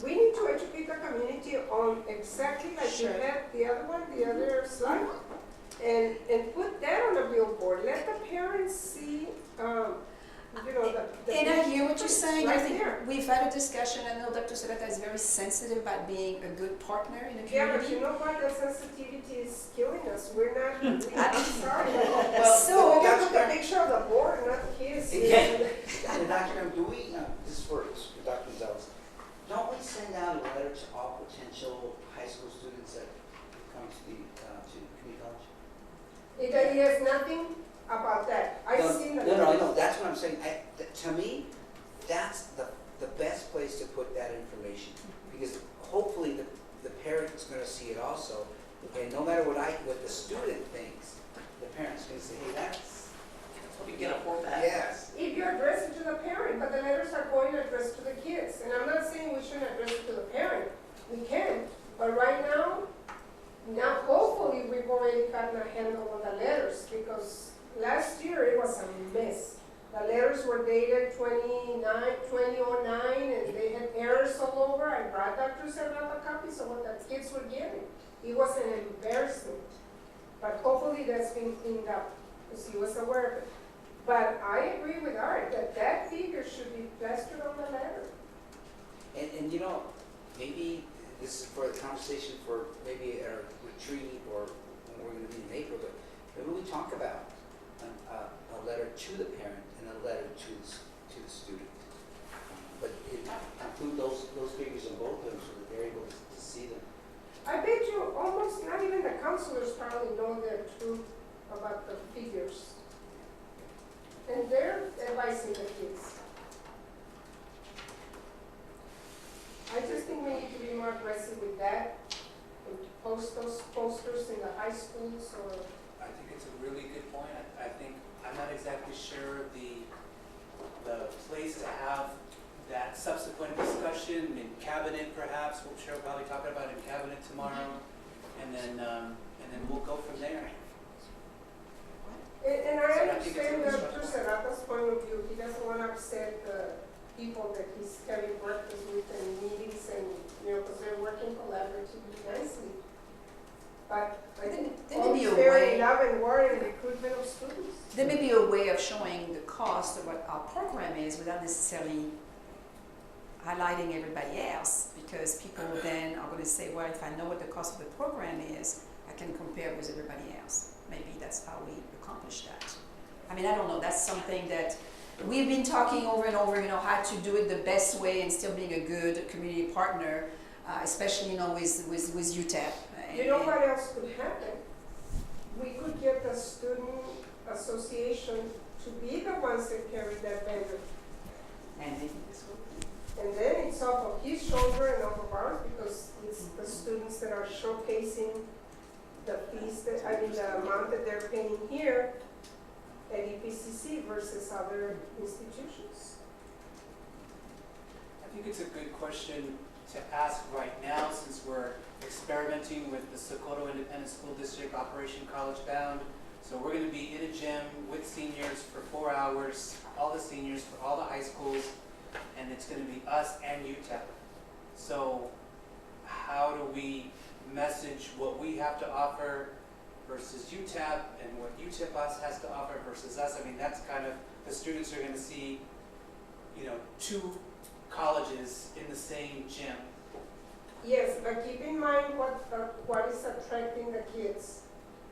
We need to educate the community on exactly like you had the other slide, and put that on a billboard. Let the parents see, And I hear what you're saying. I right think there. we've had a discussion. I know Dr. Serrata is very sensitive about being a good partner in the community. Yeah, but you know what? That sensitivity is killing us. We're not, I'm sorry. So- we gotta put a picture of the board, not the kids. Again, Dr. do we, this works for Dr. Gonzalez, don't we send out a letter to all potential high school students that come to community college? It has nothing about that. I seen the. No, I know, that's what I'm saying. To me, that's the best place to put that information. Because hopefully the parent is gonna see it also. And no matter what the student thinks, the parent's gonna say, hey, that's, We can afford that. yes. If you address it to the parent, but the letters are going to address to the kids. And I'm not saying we shouldn't address it to the parent. We can. But right now, The letters were dated 2009, and they had errors all over. I brought Dr. Serrata copies of what the kids were getting. It was an embarrassment. But hopefully that's been cleaned up, because he was aware of it. But I agree with Art that that figure should be plastered on the letter. And you know, maybe this is for the conversation for maybe at our retreat or when we're gonna be in April, but maybe we talk about a letter to the parent and a letter to the student. But include those figures in both of them so that they're able to see them. I bet you almost not even the counselors probably know the truth about the figures. And they're advising the kids. I just think we need to be more aggressive with that, and to post those posters in the high schools or. I think it's a really good point. I think, I'm not exactly sure the place to have that subsequent discussion in cabinet perhaps, which we'll probably talk about in cabinet tomorrow, and then we'll go from there. And So I I think it's a understand good Dr. Serrata's point of view. He doesn't want to upset the people that he's having breakfast with and meetings and, because they're working collaboratively nicely. But I think There may all be a fair way- in love and war and recruitment of students. There may be a way of showing the cost of what our program is without necessarily highlighting everybody else, because people then are going to say, well, if I know what the cost of the program is, I can compare with everybody else. Maybe that's how we accomplish that. I mean, I don't know. That's something that we've been talking over and over, how to do it the best way and still being a good community partner, especially, with UTEP. You know what else could happen? We could get the student association to be the ones that carry that banner. And maybe this will be. And then it's off of his shoulder and off of ours, because it's the students that are showcasing the fees the amount that they're paying here at EPCC versus other institutions. I think it's a good question to ask right now, since we're experimenting with the Socorro Independent School District Operation College Bound. So we're going to be in a gym with seniors for 4 hours, all the seniors for all the high schools, and it's going to be us and UTEP. So how do we message what we have to offer versus UTEP, and what UTEP has to offer versus us? I mean, that's kind of, the students are going to see, 2 colleges in the same gym. Yes, but keep in mind what is attracting the kids.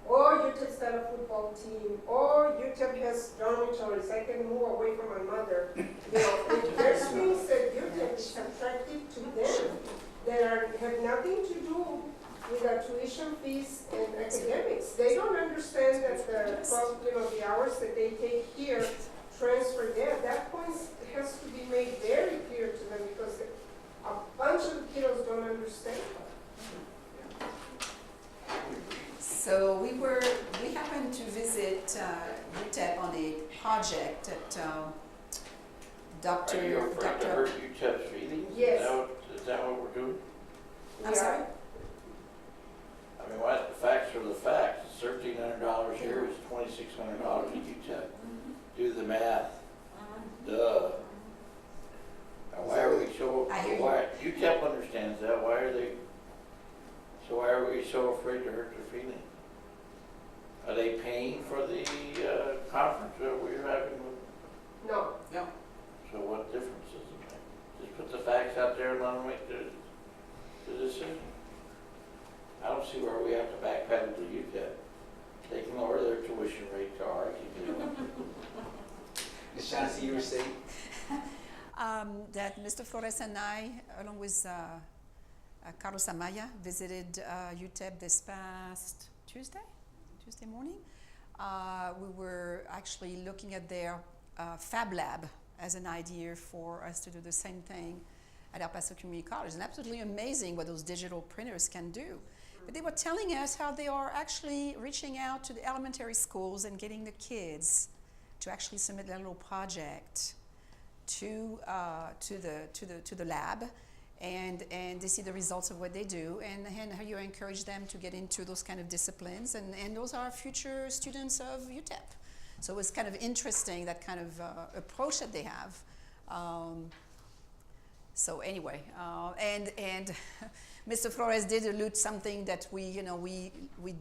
Or UTEP's got a football team, or UTEP has dormitories, I can move away from my mother. There's things that UTEP is attractive to them that have nothing to do with the tuition fees and academics. They don't understand that the hours that they take here transfer there. That point has to be made very clear to them, because a bunch of kiddos don't understand that. So we happened to visit UTEP on a project that Dr. Are you afraid to hurt UTEP's feelings? Yes. Is that what we're doing? I'm sorry? I mean, the facts are the facts. $1,300 here is $2,600 at UTEP. Do the math. Duh. Now, why are we so, UTEP understands that, why are we so afraid to hurt their feelings? Are they paying for the conference that we're having with? No. No. So what difference does it make? Just put the facts out there and let them make the decision. I don't see where we have to backpedal to UTEP. They can lower their tuition rate to ours if they want to. Ms. Shaughnessy, you were saying? That Mr. Flores and I, along with Carlos Amaya, visited UTEP this past Tuesday morning. We were actually looking at their Fab Lab as an idea for us to do the same thing at El Paso Community College. And absolutely amazing what those digital printers can do. But they were telling us how they are actually reaching out to the elementary schools and getting the kids to actually submit their little project to the lab, and they see the results of what they do, and how you encourage them to get into those kind of disciplines, and those are future students of UTEP. So it was kind of interesting, that kind of approach that they have. So anyway, and Mr. Flores did allude something that we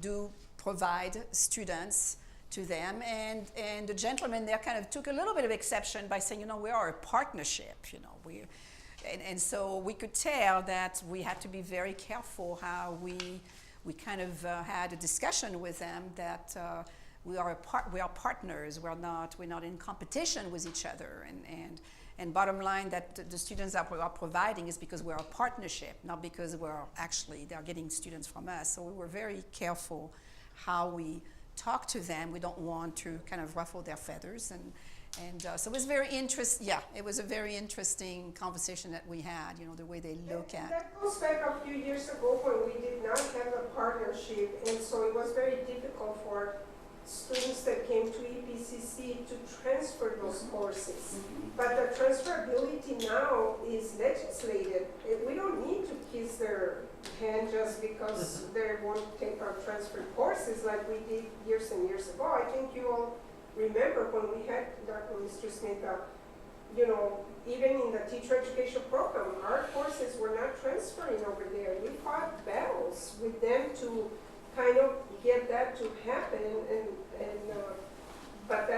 do provide students to them, and the gentleman there kind of took a little bit of exception by saying, we are a partnership, and so we could tell that we had to be very careful how we kind of had a discussion with them that we are partners. We're not in competition with each other, and bottom line, that the students that we are providing is because we're a partnership, not because they're getting students from us. So we were very careful how we talk to them. We don't want to kind of ruffle their feathers, and so it was very interesting. Yeah, it was a very interesting conversation that we had. The way they look at. That goes back a few years ago when we did not have a partnership, and so it was very difficult for students that came to EPCC to transfer those courses. But the transferability now is legislated. We don't need to kiss their hand just because they won't take our transfer courses like we did years and years ago. I think you all remember when we had Dr. Mr. Smith, even in the teacher education program, our courses were not transferring over there. We fought battles with them to kind of get that to happen, but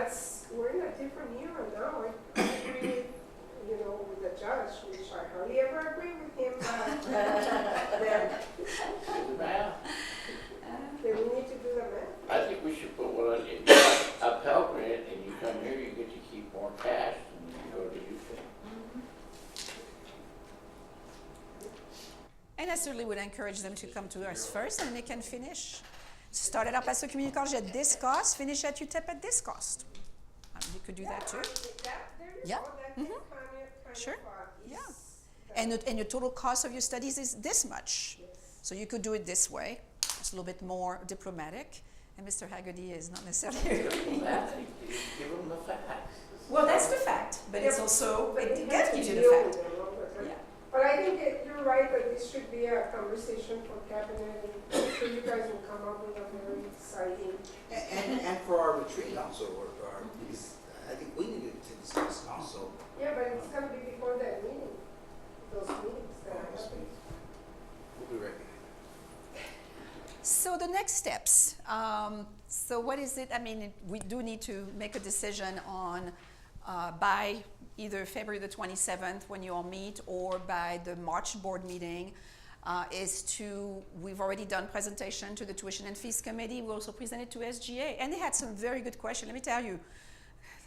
we're in a different era now. I agree with the judge, which I hardly ever agree with him, then we need to do the math. I think we should put one on you. A Pell Grant, and you come here, you get to keep more cash than you go to UK. And I certainly would encourage them to come to us first, and they can finish. Start at El Paso Community College at this cost, finish at UTEP at this cost. You could do that too. Yeah. Sure. Yeah. And your total cost of your studies is this much. So you could do it this way. It's a little bit more diplomatic. And Mr. Haggerty is not necessarily agreeing. Give them the facts. Well, that's the fact, but it's also, it does give you the fact. Yeah. But I think you're right that this should be a conversation for cabinet, and I'm sure you guys will come up with a very exciting. And for our retreat also, because I think we needed to discuss also. Yeah, but it's gonna be before that meeting, those meetings that are happening. We'll be ready. So the next steps. So what is it? I mean, we do need to make a decision on by either February the 27th when you all meet, or by the March board meeting. We've already done presentation to the Tuition and Fees Committee. We also presented to SGA, and they had some very good questions. Let me tell you,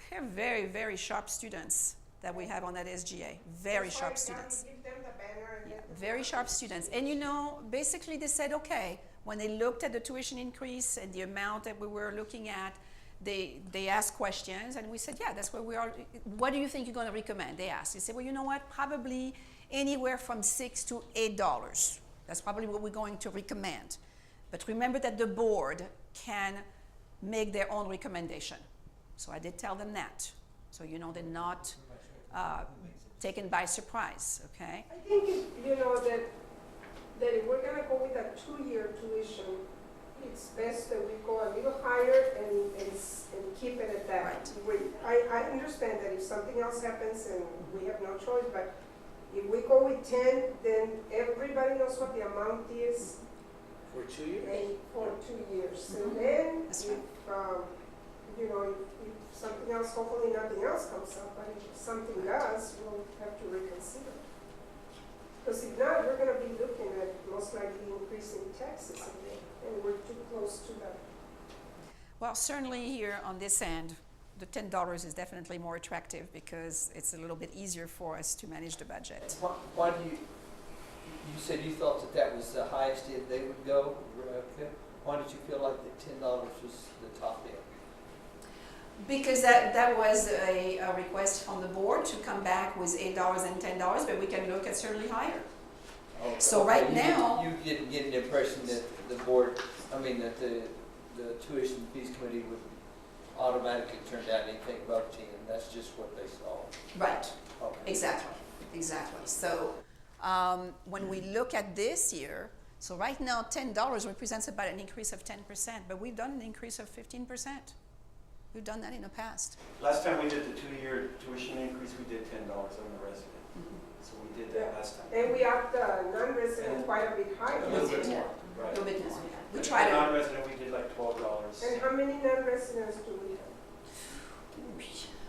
they're very, very sharp students that we have on that SGA. Very sharp students. Give them the banner and Very sharp students. And basically they said, okay, when they looked at the tuition increase and the amount that we were looking at, they asked questions, and we said, yeah, that's where we are. What do you think you're going to recommend? They asked. They said, well, you know what? Probably anywhere from $6 to $8. That's probably what we're going to recommend. But remember that the board can make their own recommendation. So I did tell them that. So they're not taken by surprise, okay? I think, that if we're gonna go with a 2-year tuition, it's best that we go a little higher and keep it at that rate. I understand that if something else happens and we have no choice, but if we go with 10, then everybody knows what the amount is. For 2 years? For 2 years. And then, if something else, hopefully nothing else comes up, but if something does, we'll have to reconsider. Because if not, we're gonna be looking at most likely increasing taxes again, and we're too close to that. Well, certainly here on this end, the $10 is definitely more attractive because it's a little bit easier for us to manage the budget. Why do you said you thought that was the highest that they would go, why did you feel like the $10 was the top end? Because that was a request from the board to come back with $8 and $10, but we can look at certainly higher. Okay. So right now, you didn't get an impression that the board, that the tuition fees committee would automatically turn down anything above 10. That's just what they saw. right, Okay. exactly. So when we look at this year, so right now $10 represents about an increase of 10%, but we've done an increase of 15%. We've done that in the past. Last time we did the 2-year tuition increase, we did $10 on the resident. So we did that last time. And we upped the non-resident quite a bit higher. A little bit Yeah. more, A right. little bit more. We And try for to. non-resident, we did like $12. And how many non-residents do we have?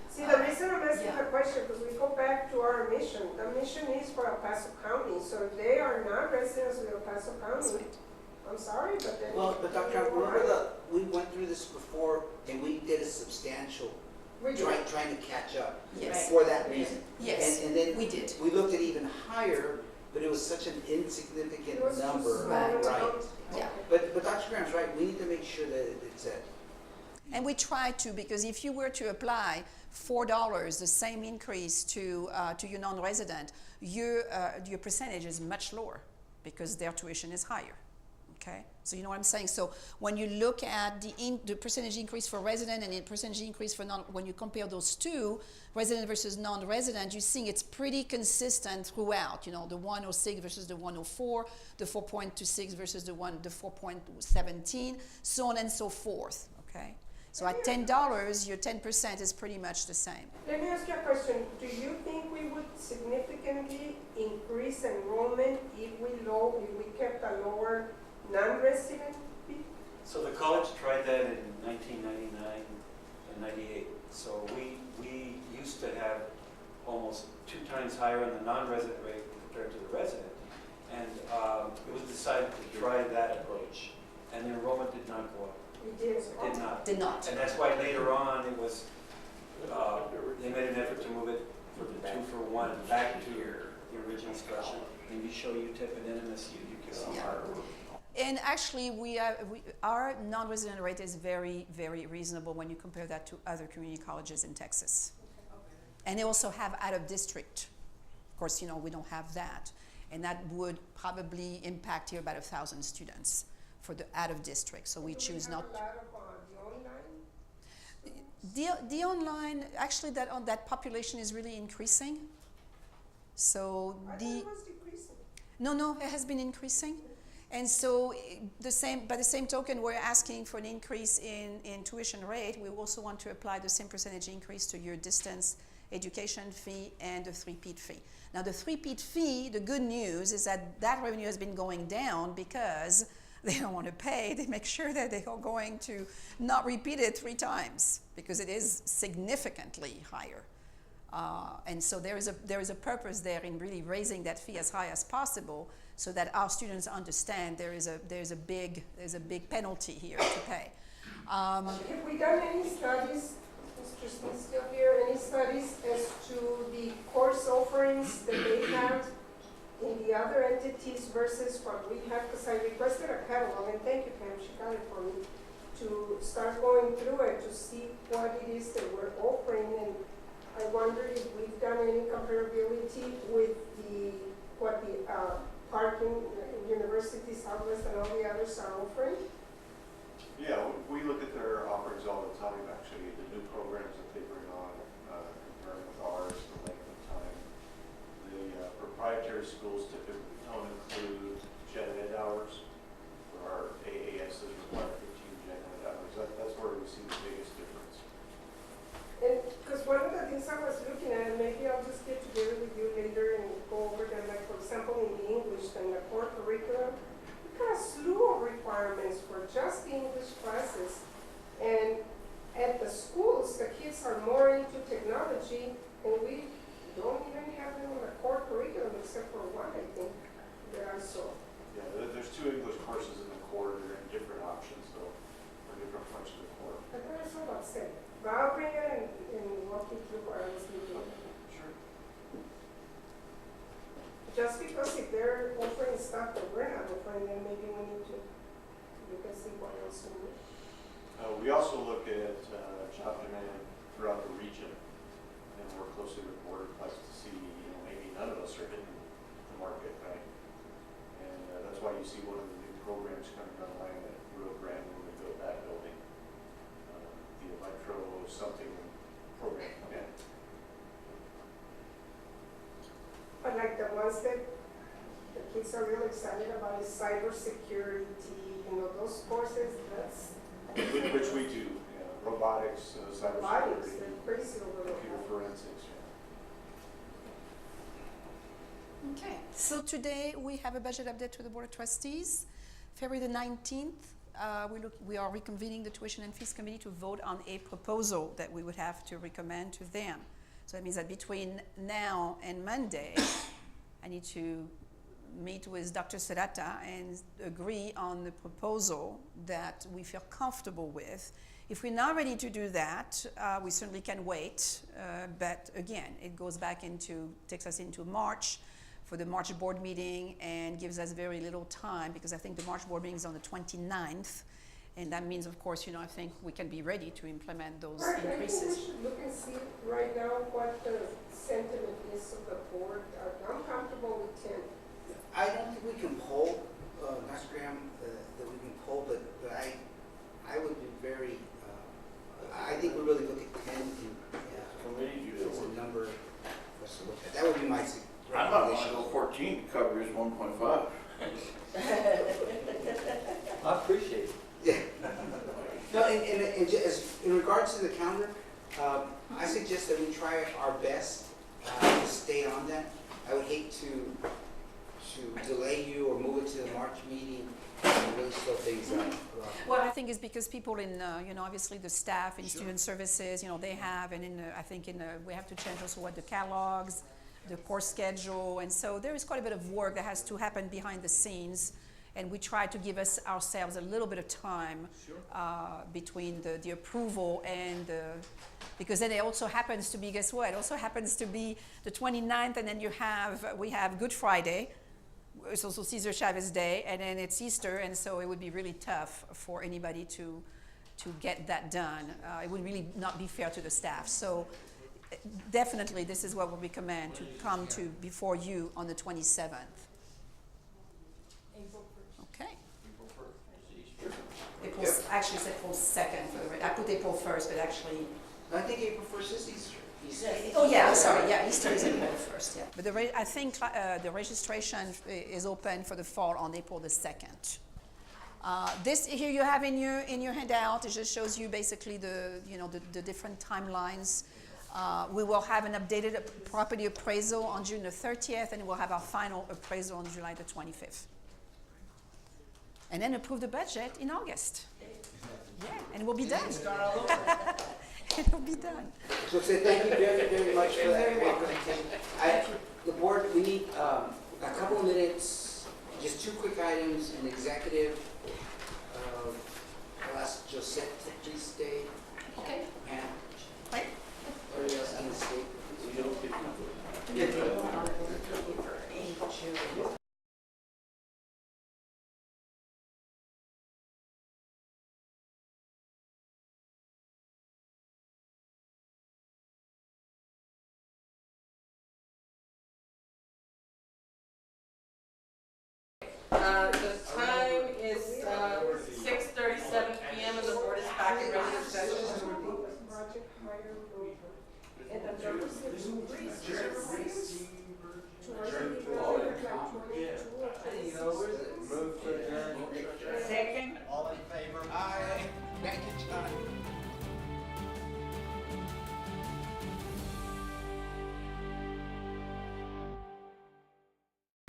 See, the reason I'm asking Yeah. the question, because we go back to our mission. The mission is for El Paso County, so if they are not residents of El Paso That's County, right. I'm sorry, but then. Well, but Dr. remember we went through this before and we did a substantial, We do. trying to catch up Yes. for that reason. Yes, And then we did. we looked at even higher, but it was such an insignificant It was too number, small. right? Yeah. But Dr. Graham's right, we need to make sure that it's at. And we try to, because if you were to apply $4, the same increase to your non-resident, your percentage is much lower because their tuition is higher. Okay, so you know what I'm saying. So when you look at the percentage increase for resident and the percentage increase for when you compare those two, resident versus non-resident, you're seeing it's pretty consistent throughout. You know, the 106 versus the 104, the 4.26 versus the 4.17, so on and so forth. Okay, so at $10, your 10% is pretty much the same. Let me ask you a question. Do you think we would significantly increase enrollment if we kept a lower non-resident fee? So the college tried that in 1999 and 98. So we used to have almost 2 times higher on the non-resident rate compared to the resident. And it was decided to try that approach. And the enrollment did not go up. We did. It did not. Did not. And that's why later on it was, they made an effort to move it for the 2-for-1 back to the original structure. And you show UTEP and NMSU, you can see Yeah. our. And actually, our non-resident rate is very, very reasonable when you compare that to other community colleges in Texas. And they also have out-of-district. Of course, you know, we don't have that. And that would probably impact here about 1,000 students for the out-of-district. So we choose not. Do we have a lot of the online? The online, actually, that population is really increasing. So I thought it was decreasing. No, it has been increasing. And so by the same token, we're asking for an increase in tuition rate. We also want to apply the same percentage increase to your distance education fee and the 3-peat fee. Now the 3-peat fee, the good news is that revenue has been going down because they don't want to pay. They make sure that they are going to not repeat it 3 times because it is significantly higher. And so there is a purpose there in really raising that fee as high as possible so that our students understand there's a big penalty here to pay. Have we done any studies, Mr. Smith still here, any studies as to the course offerings that they have in the other entities versus what we have? Because I requested a catalog, and thank you, Pam, she got it for me, to start going through it to see what it is that we're offering. And I wonder if we've done any comparability with what the parking, University Southwest and all the others are offering. Yeah, we look at their offerings all the time, actually, the new programs that they bring on, comparing with ours, the length of time. The proprietary schools typically don't include gen ed hours, where our AAS is required 15 gen ed hours. That's where we see the biggest difference. And because one of the things I was looking at, and maybe I'll just get together with you later and go over them, like for example in the English and the core curriculum, we've got a slew of requirements for just the English classes. And at the schools, the kids are more into technology, and we don't even have them on the core curriculum except for one, I think, that I saw. Yeah, there's 2 English courses in the core that are in different options, though, for different parts of the core. I thought I saw about 7. But I'll bring it and walk you through what I was looking at. Sure. Just because if they're offering stuff that we're not offering, then maybe we need to look and see what else we need. We also look at job demand throughout the region and work closely with Board of Quest to see, maybe none of us are hitting the market, right? And that's why you see one of the new programs coming online at Rio Grande when we built that building. The electro something program, yeah. But like the ones that the kids are really excited about is cybersecurity, those courses, that's. Which we do, yeah. robotics, Robotics, cybersecurity, they're crazy over there. computer forensics. Okay, so today we have a budget update to the Board of Trustees. February the 19th, we are reconvening the Tuition and Fees Committee to vote on a proposal that we would have to recommend to them. So that means that between now and Monday, I need to meet with Dr. Serrata and agree on the proposal that we feel comfortable with. If we're not ready to do that, we certainly can wait, but again, it goes back takes us into March for the March board meeting and gives us very little time because I think the March board meeting is on the 29th. And that means, of course, I think we can be ready to implement those Right, I think increases. we should look and see right now what the sentiment is of the board. I'm comfortable with 10. I don't think we can poll, Dr. Graham, that we can poll, but I would be very, I think we really look at 10 as a number for us to look at. That would be my I'm not recommendation. gonna go 14 to cover his 1.5. I appreciate it. Yeah. No, and in regards to the calendar, I suggest that we try our best to stay on that. I would hate to delay you or move it to the March meeting and really slow things up. Well, I think it's because people in, obviously the staff in student services, they have, and we have to change also what the catalogs, the course schedule, and so there is quite a bit of work that has to happen behind the scenes, and we try to give ourselves a little bit of time between the approval and because then it also happens to be, guess what? It also happens to be the 29th, and then we have Good Friday. It's also Cesar Chavez Day, and then it's Easter, and so it would be really tough for anybody to get that done. It would really not be fair to the staff. So definitely, this is what we recommend to come to before you on the 27th. Okay. Actually, it's April 2nd. I put April 1st, but actually. I think April 1st is Easter. Oh yeah, I'm sorry. Yeah, Easter is April 1st. Yeah, but I think the registration is open for the fall on April the 2nd. This here you have in your handout. It just shows you basically the different timelines. We will have an updated property appraisal on June the 30th, and we'll have our final appraisal on July the 25th. And then approve the budget in August. Yeah, and we'll be done. It'll be done. So say thank you very, very much for that.